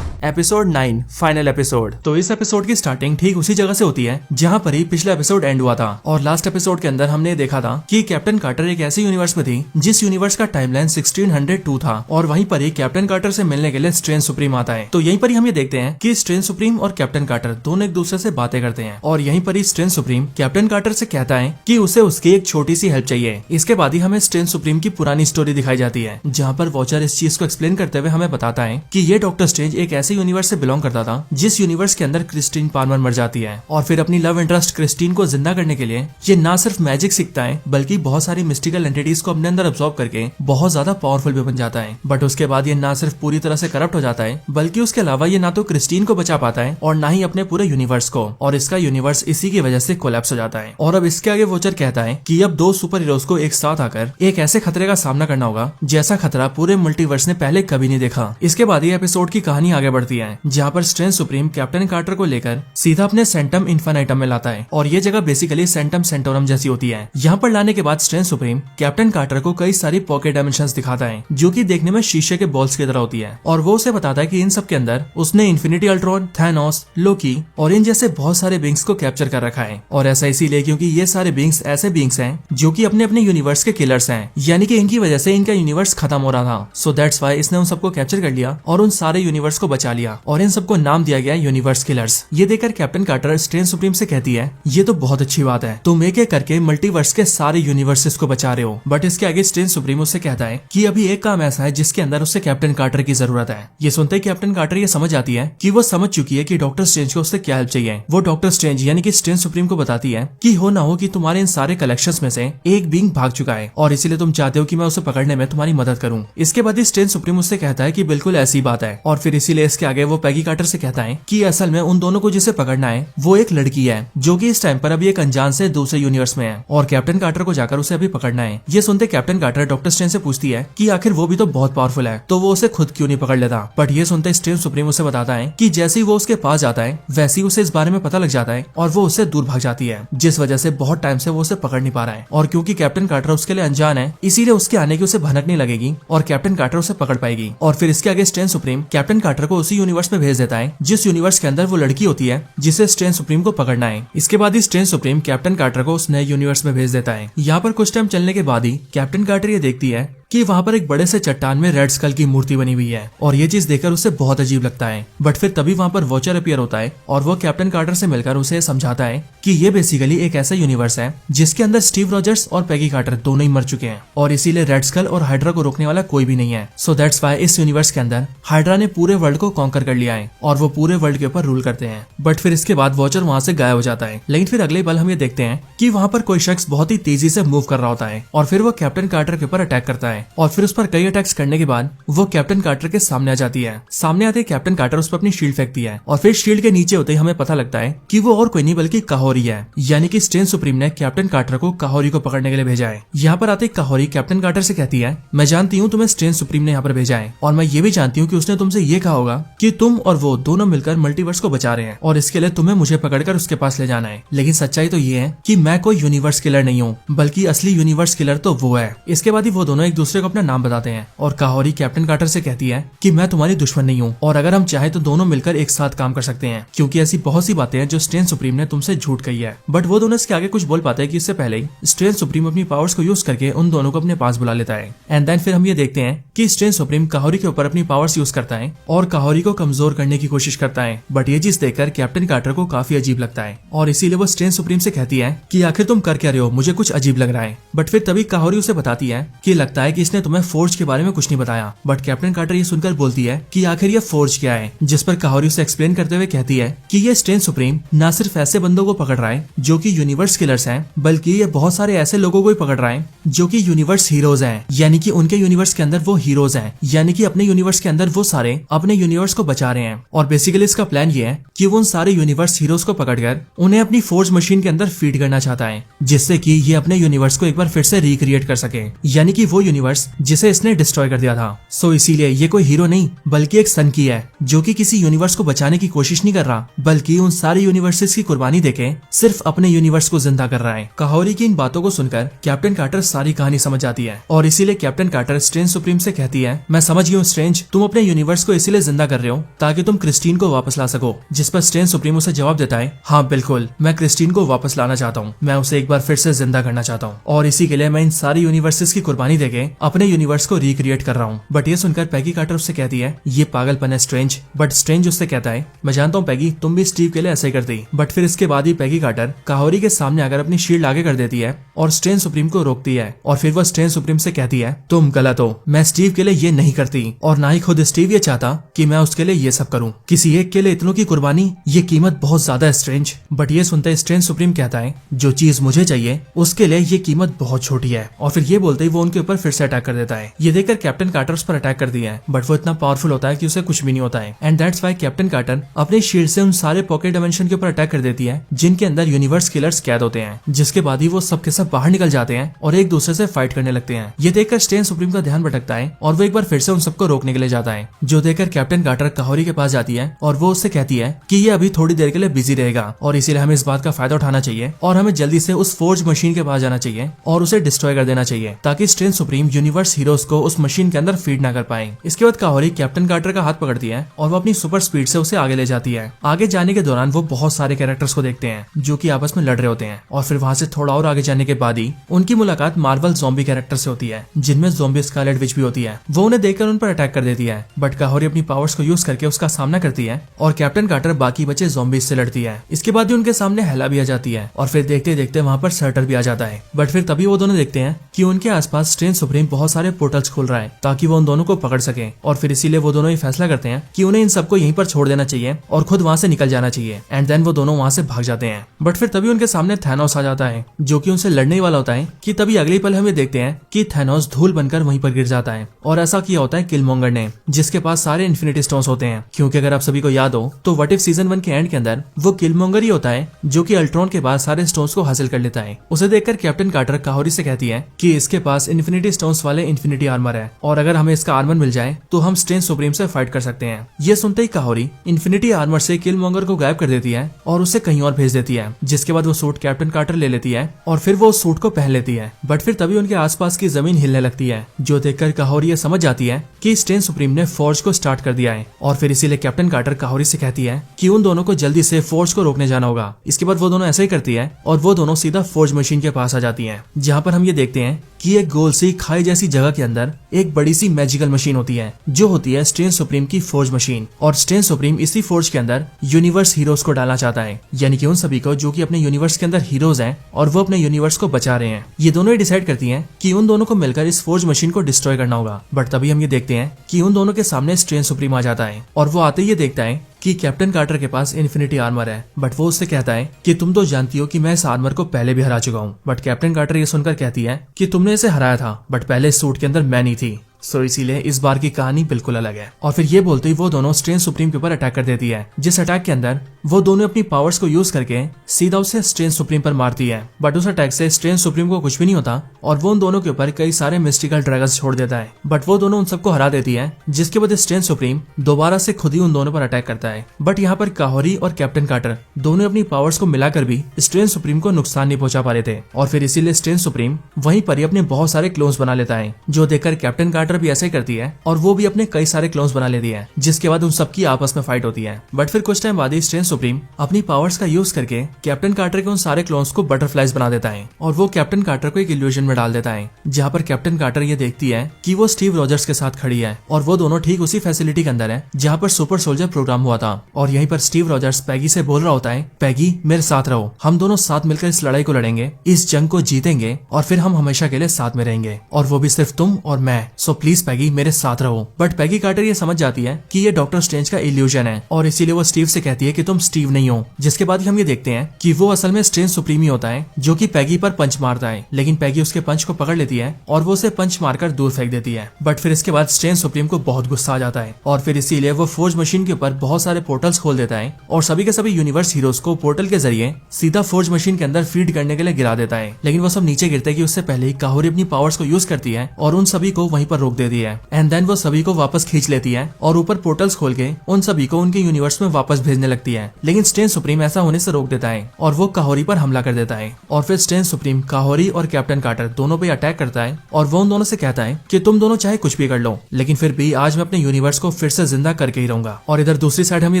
Episode 9 final episode. तो इस एपिसोड की स्टार्टिंग ठीक उसी जगह से होती है जहाँ पर ही पिछला एपिसोड एंड हुआ था। और लास्ट एपिसोड के अंदर हमने देखा था कि कैप्टन कार्टर एक ऐसे यूनिवर्स में थी जिस यूनिवर्स का टाइमलाइन 1602 था और वहीं पर ही कैप्टन कार्टर से मिलने के लिए स्ट्रेंज सुप्रीम आता है। तो यहीं पर ही हम ये देखते हैं कि स्ट्रेंज सुप्रीम और कैप्टन कार्टर दोनों एक दूसरे से बातें करते हैं और यहीं पर ही स्ट्रेंज सुप्रीम कैप्टन कार्टर से कहता है कि उसे उसकी एक छोटी सी हेल्प चाहिए। इसके बाद ही हमें स्ट्रेंज सुप्रीम की पुरानी स्टोरी दिखाई जाती है जहाँ पर वॉचर इस चीज को एक्सप्लेन करते हुए हमें बताता है कि ये डॉक्टर स्ट्रेंज एक ऐसे यूनिवर्स से बिलोंग करता था जिस यूनिवर्स के अंदर क्रिस्टीन पार्मर मर जाती है और फिर अपनी लव इंटरेस्ट क्रिस्टीन को जिंदा करने के लिए ये ना सिर्फ मैजिक सीखता है बल्कि बहुत सारी मिस्टिकल एंटिटीज को अपने अंदर अब्सॉर्ब करके बहुत ज्यादा पावरफुल भी बन जाता है। बट उसके बाद ये ना सिर्फ पूरी तरह से करप्ट हो जाता है बल्कि उसके अलावा ये ना तो क्रिस्टीन को बचा पाता है और ना ही अपने पूरे यूनिवर्स को, और इसका यूनिवर्स इसी की वजह से कोलैप्स हो जाता है। और अब इसके आगे वॉचर कहता है कि अब दो सुपर हीरोज को एक साथ आकर एक ऐसे खतरे का सामना करना होगा जैसा खतरा पूरे मल्टीवर्स ने पहले कभी नहीं देखा। इसके बाद ये एपिसोड की कहानी आगे बढ़ती है जहाँ पर स्ट्रेंज सुप्रीम कैप्टन कार्टर को लेकर सीधा अपने सेंटम इन्फिनिटम में लाता है और ये जगह बेसिकली सेंटम सेंटोरम जैसी होती है। यहाँ पर लाने के बाद स्ट्रेंज सुप्रीम कैप्टन कार्टर को कई सारी पॉकेट डायमेंशंस दिखाता है जो कि देखने में शीशे के बॉल्स की तरह होती है और वो उसे बताता है कि इन सब के अंदर उसने इन्फिनिटी अल्ट्रॉन, थैनोस, लोकी और इन जैसे बहुत सारे बींग्स को कैप्चर कर रखा है। और ऐसा इसीलिए क्योंकि ये सारे बींग्स ऐसे बींग्स हैं जो कि अपने अपने यूनिवर्स के किलर्स हैं, यानी कि इनकी वजह से इनका यूनिवर्स खत्म हो रहा था। सो दैट्स व्हाई इसने उन सबको कैप्चर कर लिया और उन सारे यूनिवर्स को बचा लिया और इन सबको नाम दिया गया यूनिवर्स किलर्स। ये देखकर कैप्टन कार्टर स्ट्रेंज सुप्रीम से कहती है, ये तो बहुत अच्छी बात है, तुम एक एक करके मल्टीवर्स के सारे यूनिवर्सेस को बचा रहे हो। बट इसके आगे स्ट्रेंज सुप्रीम उससे कहता है कि अभी एक काम ऐसा है जिसके अंदर उससे कैप्टन कार्टर की जरूरत है। ये सुनते ही कैप्टन कार्टर ये समझ आती है कि वो समझ चुकी है कि डॉक्टर स्ट्रेंज को उससे क्या हेल्प चाहिए। वो डॉक्टर स्ट्रेंज यानी कि स्ट्रेंज सुप्रीम को बताती है कि हो ना हो कि तुम्हारे इन सारे कलेक्शंस में से एक बीइंग भाग चुका है और इसीलिए तुम चाहते हो कि मैं उसे पकड़ने में तुम्हारी मदद करूं। इसके बाद ही स्ट्रेंज सुप्रीम उससे कहता है कि बिल्कुल ऐसी बात है और फिर इसीलिए इसके आगे वो पैगी कार्टर से कहता है कि असल में उन दोनों को जिसे पकड़ना है वो एक लड़की है जो कि इस टाइम पर अभी एक अनजान से दूसरे यूनिवर्स में है और कैप्टन कार्टर को जाकर उसे अभी पकड़ना है। ये सुनते कैप्टन कार्टर डॉक्टर स्ट्रेंज से पूछती है कि आखिर वो भी तो बहुत पावरफुल है तो वो उसे खुद क्यों नहीं पकड़ लेता। बट ये सुनते स्ट्रेंज सुप्रीम उसे बताता है कि जैसे ही वो उसके पास जाता है वैसे ही उसे इस बारे में पता लग जाता है और वो उससे दूर भाग जाती है, जिस वजह से बहुत टाइम से वो उसे पकड़ नहीं पा रहा है। और क्योंकि कैप्टन कार्टर उसके लिए अनजान है इसीलिए उसके आने की उसे भनक नहीं लगेगी और कैप्टन कार्टर उसे पकड़ पाएगी। और फिर इसके आगे स्ट्रेंज सुप्रीम कैप्टन कार्टर को उसी यूनिवर्स में भेज देता है जिस यूनिवर्स के अंदर वो लड़की होती है जिसे स्ट्रेंज सुप्रीम को पकड़ना है। इसके बाद ही स्ट्रेंज सुप्रीम कैप्टन कार्टर को उस नए यूनिवर्स में भेज देता है। यहाँ पर कुछ टाइम चलने के बाद ही कैप्टन कार्टर ये देखती है कि वहाँ पर एक बड़े से चट्टान में रेड स्कल की मूर्ति बनी हुई है और ये चीज देखकर उसे बहुत अजीब लगता है। बट फिर तभी वहाँ पर वॉचर अपीयर होता है और वो कैप्टन कार्टर से मिलकर उसे समझाता है कि ये बेसिकली एक ऐसा यूनिवर्स है जिसके अंदर स्टीव रॉजर्स और पैगी कार्टर दोनों ही मर चुके हैं और इसीलिए रेड स्कल और हाइड्रा को रोकने वाला कोई भी नहीं है। सो दैट्स व्हाई इस यूनिवर्स के अंदर हाइड्रा ने पूरे वर्ल्ड को कॉन्कर कर लिया है और वो पूरे वर्ल्ड के ऊपर रूल करते हैं। बट फिर इसके बाद वॉचर वहाँ से गायब हो जाता है। लेकिन फिर अगले पल हम ये देखते हैं कि वहाँ पर कोई शख्स बहुत ही तेजी से मूव कर रहा होता है और फिर वो कैप्टन कार्टर के ऊपर अटैक करता है और फिर उस पर कई अटैक्स करने के बाद वो कैप्टन कार्टर के सामने आ जाती है। सामने आते कैप्टन कार्टर उस पर अपनी शील्ड फेंकती है और फिर शील्ड के नीचे होते ही हमें पता लगता है कि वो और कोई नहीं बल्कि काहोरी है, यानी कि स्ट्रेंज सुप्रीम ने कैप्टन कार्टर को काहोरी को पकड़ने के लिए भेजा है। यहाँ पर आते काहोरी कैप्टन कार्टर से कहती है, मैं जानती हूँ तुम्हें स्ट्रेंज सुप्रीम ने यहाँ पर भेजा है और मैं ये भी जानती हूँ कि उसने तुमसे ये कहा होगा कि तुम और वो दोनों मिलकर मल्टीवर्स को बचा रहे हैं और इसके लिए तुम्हें मुझे पकड़कर उसके पास ले जाना है। लेकिन सच्चाई तो ये है कि मैं कोई यूनिवर्स किलर नहीं हूँ बल्कि असली यूनिवर्स किलर तो वो है। इसके बाद ही वो दोनों एक दूसरे को अपना नाम बताते हैं और काहोरी कैप्टन कार्टर से कहती है कि मैं तुम्हारी दुश्मन नहीं हूँ और अगर हम चाहे तो दोनों मिलकर एक साथ काम कर सकते हैं, क्योंकि ऐसी बहुत सी बातें हैं जो स्ट्रेंज सुप्रीम ने तुमसे झूठ कही है। बट वो दोनों इसके आगे कुछ बोल पाते हैं कि इससे पहले ही स्ट्रेंज सुप्रीम अपनी पावर्स को यूज करके उन दोनों को अपने पास बुला लेता है। एंड देन फिर हम ये देखते हैं कि स्ट्रेंज सुप्रीम काहोरी के ऊपर अपनी पावर्स यूज करता है और काहोरी को कमजोर करने की कोशिश करता है। बट ये चीज देखकर कैप्टन कार्टर को काफी अजीब लगता है और इसीलिए वो स्ट्रेंज सुप्रीम से कहती है कि आखिर तुम कर क्या रहे हो, मुझे कुछ अजीब लग रहा है। बट फिर तभी काहोरी उसे बताती है कि लगता है कि इसने तुम्हें फोर्ज के बारे में कुछ नहीं बताया। बट कैप्टन कार्टर ये सुनकर बोलती है कि आखिर ये फोर्ज क्या है, जिस पर काहोरी उसे एक्सप्लेन करते हुए कहती है कि ये स्ट्रेंज सुप्रीम ना सिर्फ ऐसे बंदों को पकड़ रहा है जो कि यूनिवर्स किलर्स हैं, बल्कि ये बहुत सारे ऐसे लोगों को ही पकड़ रहा है जो कि यूनिवर्स हीरोज हैं, यानी कि उनके यूनिवर्स के अंदर वो हीरोज हैं, यानी कि अपने यूनिवर्स के अंदर वो सारे अपने यूनिवर्स को बचा रहे हैं। और बेसिकली इसका प्लान ये है कि वो उन सारे यूनिवर्स हीरोज को पकड़कर उन्हें अपनी फोर्ज मशीन के अंदर फीड करना चाहता है, जिससे कि ये अपने यूनिवर्स को एक बार फिर से रिक्रिएट कर सके, यानी कि वो यूनिवर्स जिसे इसने डिस्ट्रॉय कर दिया था। सो इसीलिए ये कोई हीरो नहीं बल्कि एक सन की है, जो कि किसी यूनिवर्स को बचाने की कोशिश नहीं कर रहा, बल्कि उन सारे यूनिवर्सेस की कुर्बानी देके सिर्फ अपने यूनिवर्स को जिंदा कर रहा है। काहोरी की इन बातों को सुनकर कैप्टन कार्टर सारी कहानी समझ जाती है और इसीलिए कैप्टन कार्टर स्ट्रेंज सुप्रीम से कहती है, मैं समझ गई हूँ स्ट्रेंज, तुम अपने यूनिवर्स को इसीलिए जिंदा कर रहे हो ताकि तुम क्रिस्टीन को वापस ला सको। जिस पर स्ट्रेंज सुप्रीम उसे जवाब देता है, हाँ बिल्कुल, मैं क्रिस्टीन को वापस लाना चाहता हूँ, मैं उसे एक बार फिर से जिंदा करना चाहता हूँ और इसी के लिए मैं इन सारी यूनिवर्सेस की कुर्बानी देके अपने यूनिवर्स को रिक्रिएट कर रहा हूँ। बट ये सुनकर पैगी कार्टर उससे कहती है, ये पागलपन है स्ट्रेंज। बट स्ट्रेंज उससे कहता है, मैं जानता हूँ पैगी, तुम भी स्टीव के लिए ऐसा ही करती। बट फिर इसके बाद ही पैगी कार्टर काहोरी के सामने आकर अपनी शील्ड आगे कर देती है और स्ट्रेंज सुप्रीम को रोकती है और फिर वह स्ट्रेंज सुप्रीम से कहती है, तुम गलत हो, मैं स्टीव के लिए ये नहीं करती और ना ही खुद स्टीव ये चाहता कि मैं उसके लिए ये सब करूं। किसी एक के लिए इतनों की कुर्बानी, ये कीमत बहुत ज्यादा है स्ट्रेंज। बट ये सुनते स्ट्रेंज सुप्रीम कहता है, जो चीज मुझे चाहिए उसके लिए ये कीमत बहुत छोटी है। और फिर ये बोलते ही वो उनके ऊपर फिर से अटैक कर देता है। ये देखकर कैप्टन कार्टर उस पर अटैक कर दिया है, बट वो इतना पावरफुल होता है कि उसे कुछ भी नहीं होता है। And that's why Captain Carter अपने शील्ड से उन सारे पॉकेट डायमेंशन के ऊपर अटैक कर देती है जिनके अंदर यूनिवर्स किलर्स कैद होते हैं, जिसके बाद ही वो सब के सब बाहर निकल जाते हैं और एक दूसरे से फाइट करने लगते हैं। ये देखकर स्ट्रेंज सुप्रीम का ध्यान भटकता है और वो एक बार फिर से उन सबको रोकने के लिए जाता है, जो देखकर कैप्टन कार्टर काहोरी के पास जाती है और वो उससे कहती है कि ये अभी थोड़ी देर के लिए बिजी रहेगा और इसीलिए हमें इस बात का फायदा उठाना चाहिए और हमें जल्दी से उस फोर्ज मशीन के पास जाना चाहिए और उसे डिस्ट्रॉय कर देना चाहिए ताकि स्ट्रेंज सुप्रीम यूनिवर्स हीरोज को उस मशीन के अंदर फीड ना कर पाए। इसके बाद काहोरी कैप्टन कार्टर का हाथ पकड़ती है और वो अपनी सुपर स्पीड से उसे आगे ले जाती है। आगे जाने के दौरान वो बहुत सारे कैरेक्टर्स को देखते हैं जो कि आपस में लड़ रहे होते हैं और फिर वहां से थोड़ा और आगे जाने के बाद ही उनकी मुलाकात मार्वल ज़ॉम्बी कैरेक्टर से होती है, जिनमें ज़ॉम्बी स्कारलेट विच भी होती है। वो उन्हें देखकर उन पर अटैक कर देती है, बट काहोरी अपनी पावर्स को यूज करके उसका सामना करती है और कैप्टन कार्टर बाकी बचे ज़ॉम्बीज से लड़ती है। इसके बाद ही उनके सामने हेला भी आ जाती है और फिर देखते देखते वहाँ पर सर्टर भी आ जाता है। बट फिर तभी वो दोनों देखते हैं कि उनके आसपास स्ट्रेंज सुप्रीम बहुत सारे पोर्टल्स खोल रहा है ताकि वो उन दोनों को पकड़ सके और फिर इसीलिए वो दोनों ये फैसला करते हैं कि उन्हें इन सबको यहीं पर छोड़ देना चाहिए और खुद वहाँ से निकल जाना चाहिए। एंड देन वो दोनों वहाँ से भाग जाते हैं। बट फिर तभी उनके सामने थैनोस आ जाता है जो कि उनसे लड़ने वाला होता है कि तभी अगले पल हमें देखते हैं कि थैनोस धूल बनकर वहीं पर गिर जाता है और ऐसा किया होता है किलमोंगर ने, जिसके पास सारे इन्फिनिटी स्टोन्स होते हैं। क्योंकि अगर आप सभी को याद हो तो व्हाट इफ सीजन 1 के एंड के अंदर वो किलमोंगर ही होता है जो कि अल्ट्रॉन के बाद सारे स्टोन्स को हासिल कर लेता है। उसे देखकर कैप्टन कार्टर काहोरी से कहती है कि इसके पास इन्फिनिटी स्टोन्स वाले इन्फिनिटी आर्मर है और अगर हमें इसका आर्मर मिल जाए तो हम स्ट्रेंज सुप्रीम से फाइट कर सकते हैं। ये सुनते ही काहोरी इन्फिनिटी आर्मर से किलमोंगर को गायब कर देती है और उसे कहीं और भेज देती है, जिसके बाद वो सूट कैप्टन कार्टर ले लेती है और फिर वो उस सूट को पहन लेती है। बट फिर तभी उनके आसपास की जमीन हिलने लगती है, जो देखकर काहोरी ये समझ जाती है कि स्ट्रेंज सुप्रीम ने फोर्ज को स्टार्ट कर दिया है और फिर इसीलिए कैप्टन कार्टर काहोरी से कहती है कि उन दोनों को जल्दी से फोर्ज को रोकने जाना होगा। इसके बाद वो दोनों ऐसा ही करती है और वो दोनों सीधा फोर्ज मशीन के पास आ जाती है, जहाँ पर हम ये देखते हैं कि एक गोल सी खाई जैसी जगह के अंदर एक बड़ी सी मैजिकल मशीन होती है जो होती है स्ट्रेंज सुप्रीम की फोर्ज मशीन। और स्ट्रेंज सुप्रीम इसी फोर्ज के अंदर यूनिवर्स हीरोज को डालना चाहता है, यानी कि उन सभी को जो कि अपने यूनिवर्स के अंदर हीरोज हैं और वो अपने यूनिवर्स को बचा रहे हैं। ये दोनों ही डिसाइड करती हैं कि उन दोनों को मिलकर इस फोर्ज मशीन को डिस्ट्रॉय करना होगा। बट तभी हम ये देखते हैं कि उन दोनों के सामने स्ट्रेंज सुप्रीम आ जाता है और वो आते ही ये देखता है कि कैप्टन कार्टर के पास इन्फिनिटी आर्मर है। बट वो उससे कहता है कि तुम तो जानती हो कि मैं इस आर्मर को पहले भी हरा चुका हूँ। बट कैप्टन कार्टर ये सुनकर कहती है कि तुमने इसे हराया था बट पहले इस सूट के अंदर मैं नहीं थी, सो इसीलिए इस बार की कहानी बिल्कुल अलग है। और फिर ये बोलते ही वो दोनों स्ट्रेंज सुप्रीम के ऊपर अटैक कर देती है, जिस अटैक के अंदर वो दोनों अपनी पावर्स को यूज करके सीधा उसे स्ट्रेंज सुप्रीम पर मारती है। बट उस अटैक से स्ट्रेंज सुप्रीम को कुछ भी नहीं होता और वो उन दोनों के ऊपर कई सारे मिस्टिकल ड्रैगन्स छोड़ देता है। बट वो दोनों उन सबको हरा देती है, जिसके बाद स्ट्रेंज सुप्रीम दोबारा से खुद ही उन दोनों पर अटैक करता है। बट यहाँ पर काहोरी और कैप्टन कार्टर दोनों अपनी पावर्स को मिलाकर भी स्ट्रेंज सुप्रीम को नुकसान नहीं पहुंचा पा रहे थे और फिर इसीलिए स्ट्रेंज सुप्रीम वहीं पर ही अपने बहुत सारे क्लोन्स बना लेता है, जो देखकर कैप्टन कार्टर कार्टर भी ऐसा ही करती है और वो भी अपने कई सारे क्लोन्स बना लेती है, जिसके बाद उन सबकी आपस में फाइट होती है। बट फिर कुछ टाइम बाद ही स्ट्रेंज सुप्रीम अपनी पावर्स का यूज करके कैप्टन कार्टर के उन सारे क्लोन्स को बटरफ्लाइज बना देता है और वो कैप्टन कार्टर को एक इल्यूजन में डाल देता है, जहाँ पर कैप्टन कार्टर ये देखती है कि वो स्टीव रॉजर्स के साथ खड़ी है और वो दोनों ठीक उसी फैसिलिटी के अंदर है जहाँ पर सुपर सोल्जर प्रोग्राम हुआ था। और यहीं पर स्टीव रॉजर्स पैगी से बोल रहा होता है, पैगी मेरे साथ रहो, हम दोनों साथ मिलकर इस लड़ाई को लड़ेंगे, इस जंग को जीतेंगे और फिर हम हमेशा के लिए साथ में रहेंगे, और वो भी सिर्फ तुम और मैं। सो प्लीज पैगी मेरे साथ रहो। बट पैगी कार्टर ये समझ जाती है कि ये डॉक्टर स्ट्रेंज का इल्यूजन है और इसीलिए वो स्टीव से कहती है कि तुम स्टीव नहीं हो। जिसके बाद हम ये देखते हैं कि वो असल में स्ट्रेंज सुप्रीम ही होता है जो कि पैगी पर पंच मारता है, लेकिन पैगी उसके पंच को पकड़ लेती है और वो उसे पंच मारकर दूर फेंक देती है। बट फिर इसके बाद स्ट्रेंज सुप्रीम को बहुत गुस्सा आ जाता है और फिर इसीलिए वो फोर्ज मशीन के ऊपर बहुत सारे पोर्टल्स खोल देता है और सभी के सभी यूनिवर्स हीरोज को पोर्टल के जरिए सीधा फोर्ज मशीन के अंदर फीड करने के लिए गिरा देता है। लेकिन वो सब नीचे गिरते हैं कि उससे पहले ही काहोरी अपनी पावर्स को यूज करती है और उन सभी को वहीं पर रोक देती है। एंड देन वो सभी को वापस खींच लेती है और ऊपर पोर्टल्स खोल के उन सभी को उनके यूनिवर्स में वापस भेजने लगती है। लेकिन स्ट्रेंज सुप्रीम ऐसा होने से रोक देता है और वो काहोरी पर हमला कर देता है और फिर स्ट्रेंज सुप्रीम काहोरी और कैप्टन कार्टर दोनों पे अटैक करता है और वो उन दोनों से कहता है कि तुम दोनों चाहे कुछ भी कर लो, लेकिन फिर भी आज मैं अपने यूनिवर्स को फिर से जिंदा करके ही रहूंगा। और इधर दूसरी साइड हम ये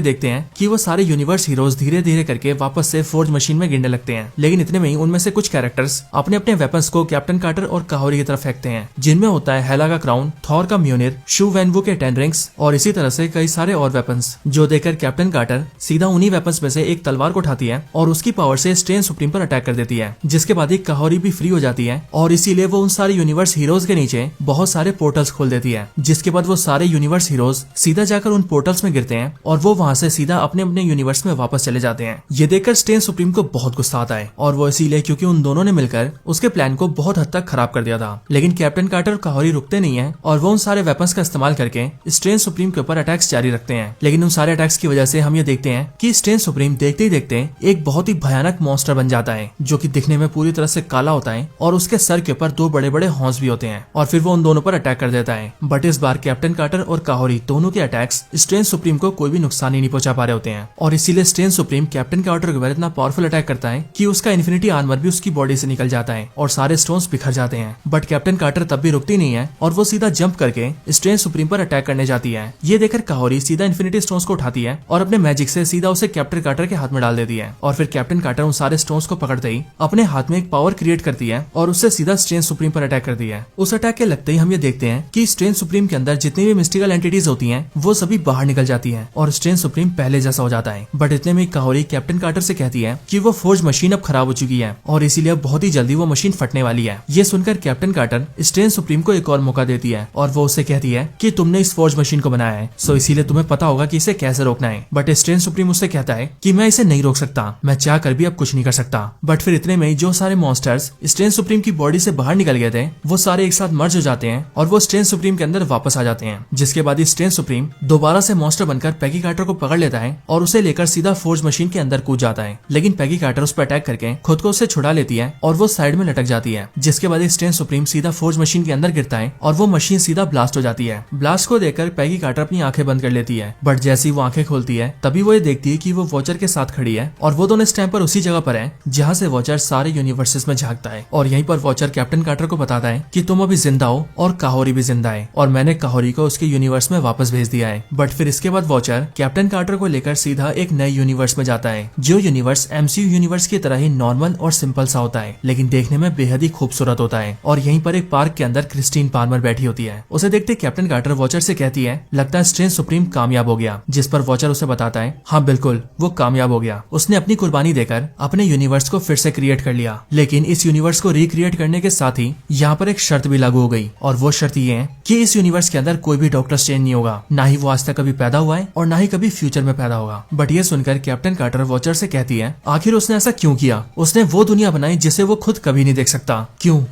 देखते हैं कि वो सारे यूनिवर्स हीरोज धीरे धीरे करके वापस से फोर्ज मशीन में गिरने लगते हैं। लेकिन इतने में ही उनमें से कुछ कैरेक्टर्स अपने अपने वेपन्स को कैप्टन कार्टर और काहोरी की तरफ फेंकते हैं, जिनमें होता है हेला का क्राउन, थॉर का म्यूनिर, शू वैनवू के 10 रिंग्स और इसी तरह से कई सारे और वेपन्स, जो देखकर कैप्टन कार्टर सीधा उन्हीं वेपन्स में से एक तलवार को उठाती है और उसकी पावर से स्ट्रेंज सुप्रीम पर अटैक कर देती है। जिसके बाद एक काहोरी भी फ्री हो जाती है और इसीलिए वो उन सारे यूनिवर्स हीरोज के नीचे बहुत सारे पोर्टल्स खोल देती है। जिसके बाद वो सारे यूनिवर्स हीरोज सीधा जाकर उन पोर्टल्स में गिरते हैं और वो वहां से सीधा अपने अपने यूनिवर्स में वापस चले जाते हैं। ये देखकर स्ट्रेंज सुप्रीम को बहुत गुस्सा आता है और वो इसीलिए क्योंकि उन दोनों ने मिलकर उसके प्लान को बहुत हद तक खराब कर दिया था। लेकिन कैप्टन कार्टर और काहोरी रुकते नहीं है और वो उन सारे वेपन्स का इस्तेमाल करके स्ट्रेंज सुप्रीम के ऊपर अटैक्स जारी रखते हैं। लेकिन उन सारे अटैक्स की वजह से हम ये देखते हैं कि स्ट्रेंज सुप्रीम देखते ही देखते एक बहुत ही भयानक मॉन्स्टर बन जाता है, जो कि दिखने में पूरी तरह से काला होता है और उसके सर के ऊपर 2 बड़े बड़े हॉर्न्स भी होते हैं और फिर वो उन दोनों पर अटैक कर देता है। बट इस बार कैप्टन कार्टर और काहोरी दोनों के अटैक्स स्ट्रेंज सुप्रीम को कोई भी नुकसान ही नहीं पहुंचा पा रहे होते हैं और इसीलिए स्ट्रेंज सुप्रीम कैप्टन कार्टर के ऊपर इतना पावरफुल अटैक करता है कि उसका इन्फिनिटी आर्मर भी उसकी बॉडी से निकल जाता है और सारे स्टोन्स बिखर जाते हैं। बट कैप्टन कार्टर तब भी रुकती नहीं है और वो सीधा जंप करके स्ट्रेंज सुप्रीम पर अटैक करने जाती है। ये देखकर काहोरी सीधा इन्फिनिटी स्टोन्स को उठाती है और अपने मैजिक से सीधा उसे कैप्टन कार्टर के हाथ में डाल देती है और फिर कैप्टन कार्टर उन सारे स्टोन्स को पकड़ते ही अपने हाथ में एक पावर क्रिएट करती है और उससे सीधा स्ट्रेंज सुप्रीम पर अटैक करती है। उस अटैक के लगते ही हम ये देखते हैं कि स्ट्रेंज सुप्रीम के अंदर जितनी भी मिस्टिकल एंटिटीज होती हैं वो सभी बाहर निकल जाती हैं और स्ट्रेंज सुप्रीम पहले जैसा हो जाता है। बट इतने में काहोरी कैप्टन कार्टर से कहती है कि वो फोर्ज मशीन अब खराब हो चुकी है और इसीलिए अब बहुत ही जल्दी वो मशीन फटने वाली है। ये सुनकर कैप्टन कार्टर स्ट्रेंज सुप्रीम को एक और मौका देती है और वो उससे कहती है कि तुमने इस फोर्ज मशीन को बनाया है, सो इसीलिए तुम्हें पता होगा कि इसे कैसे रोकना है। बट स्ट्रेंज सुप्रीम उससे कहता है कि मैं इसे नहीं रोक सकता, मैं चाह कर भी अब कुछ नहीं कर सकता। बट फिर इतने में जो सारे मॉन्स्टर्स स्ट्रेंज सुप्रीम की बॉडी से बाहर निकल गए थे वो सारे एक साथ मर्ज हो जाते हैं और वो स्ट्रेंज सुप्रीम के अंदर वापस आ जाते हैं। जिसके बाद स्ट्रेंज सुप्रीम दोबारा से मॉन्स्टर बनकर पैगी कार्टर को पकड़ लेता है और उसे लेकर सीधा फोर्ज मशीन के अंदर कूद जाता है। लेकिन पैगी कार्टर उस पर अटैक करके खुद को उससे छुड़ा लेती है और वो साइड में लटक जाती है। जिसके बाद स्ट्रेंज सुप्रीम सीधा फोर्ज मशीन के अंदर गिरता है और वो मशीन सीधा ब्लास्ट हो जाती है। ब्लास्ट को देखकर पैगी कार्टर अपनी आंखें बंद कर लेती है, बट जैसे ही वो आंखें खोलती है तभी वो ये देखती है कि वो वॉचर के साथ खड़ी है और वो दोनों इस टाइम पर उसी जगह पर है जहाँ से वॉचर सारे यूनिवर्सेस में झांकता है। और यहीं पर वॉचर कैप्टन कार्टर को बताता है कि तुम अभी जिंदा हो और काहोरी भी जिंदा है और मैंने काहोरी को उसके यूनिवर्स में वापस भेज दिया है। बट फिर इसके बाद वॉचर कैप्टन कार्टर को लेकर सीधा एक नए यूनिवर्स में जाता है, जो यूनिवर्स एमसीयू यूनिवर्स की तरह ही नॉर्मल और सिंपल सा होता है, लेकिन देखने में बेहद ही खूबसूरत होता है। और यहीं पर एक पार्क के अंदर क्रिस्टीन पाल्मर बैठी होती है। उसे देखते कैप्टन कार्टर वॉचर से कहती है, लगता है स्ट्रेंज सुप्रीम कामयाब हो गया। जिस पर वॉचर उसे बताता है, हाँ बिल्कुल वो कामयाब हो गया, उसने अपनी कुर्बानी देकर अपने यूनिवर्स को फिर से क्रिएट कर लिया। लेकिन इस यूनिवर्स को रिक्रिएट करने के साथ ही यहाँ पर एक शर्त भी लागू हो गई और वो शर्त ये है कि इस यूनिवर्स के अंदर कोई भी डॉक्टर स्ट्रेंज नहीं होगा, ना ही वो आज तक कभी पैदा हुआ है और ना ही कभी फ्यूचर में पैदा होगा। बट ये सुनकर कैप्टन कार्टर वॉचर से कहती है, आखिर उसने ऐसा क्यों किया? उसने वो दुनिया बनाई जिसे वो खुद कभी नहीं देख सकता, क्यों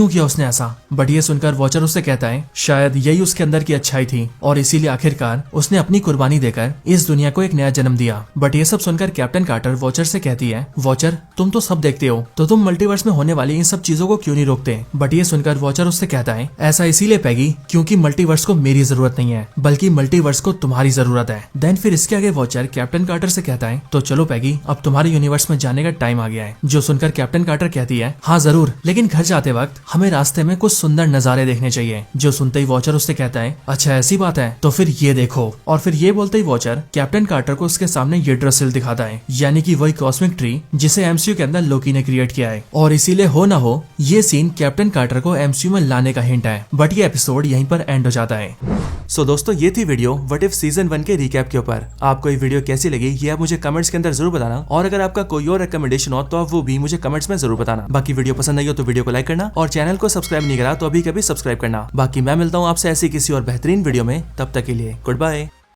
किया उसने ऐसा? बट ये सुनकर वॉचर उससे कहता है, शायद यही उसके अंदर की अच्छाई थी और इसीलिए आखिरकार उसने अपनी कुर्बानी देकर इस दुनिया को एक नया जन्म दिया। बट ये सब सुनकर कैप्टन कार्टर वॉचर से कहती है, वॉचर तुम तो सब देखते हो, तो तुम मल्टीवर्स में होने वाली इन सब चीजों को क्यों नहीं रोकते? बट ये सुनकर वॉचर उससे कहता है, ऐसा इसीलिए पैगी क्योंकि मल्टीवर्स को मेरी जरूरत नहीं है, बल्कि मल्टीवर्स को तुम्हारी जरूरत है। देन फिर इसके आगे वॉचर कैप्टन कार्टर से कहता है, तो चलो पैगी अब तुम्हारे यूनिवर्स में जाने का टाइम आ गया है। जो सुनकर कैप्टन कार्टर कहती है, हाँ जरूर, लेकिन घर जाते वक्त वक्त हमें रास्ते में कुछ सुंदर नजारे देखने चाहिए। जो सुनते ही वॉचर उससे कहता है, अच्छा ऐसी बात है तो फिर ये देखो। और फिर ये बोलते ही वॉचर कैप्टन कार्टर को उसके सामने यूट्रसिल दिखाता है, यानी कि वही कॉस्मिक ट्री जिसे एमसीयू के अंदर लोकी ने क्रिएट किया है। और इसीलिए हो ना हो ये सीन कैप्टन कार्टर को एमसीयू में लाने का हिंट है। बट ये एपिसोड यहीं पर एंड हो जाता है। सो दोस्तों ये थी वीडियो व्हाट इफ सीजन 1 के रिकैप के ऊपर। आपको ये वीडियो कैसी लगी ये आप मुझे कमेंट्स के अंदर जरूर बताना, और अगर आपका कोई और रिकमेंडेशन हो तो आप वो भी मुझे कमेंट्स में जरूर बताना। बाकी वीडियो पसंद आई हो तो वीडियो को लाइक करना, और चैनल को सब्सक्राइब नहीं करा तो अभी कभी सब्सक्राइब करना। बाकी मैं मिलता हूँ आपसे ऐसी किसी और बेहतरीन वीडियो में, तब तक के लिए गुड बाय।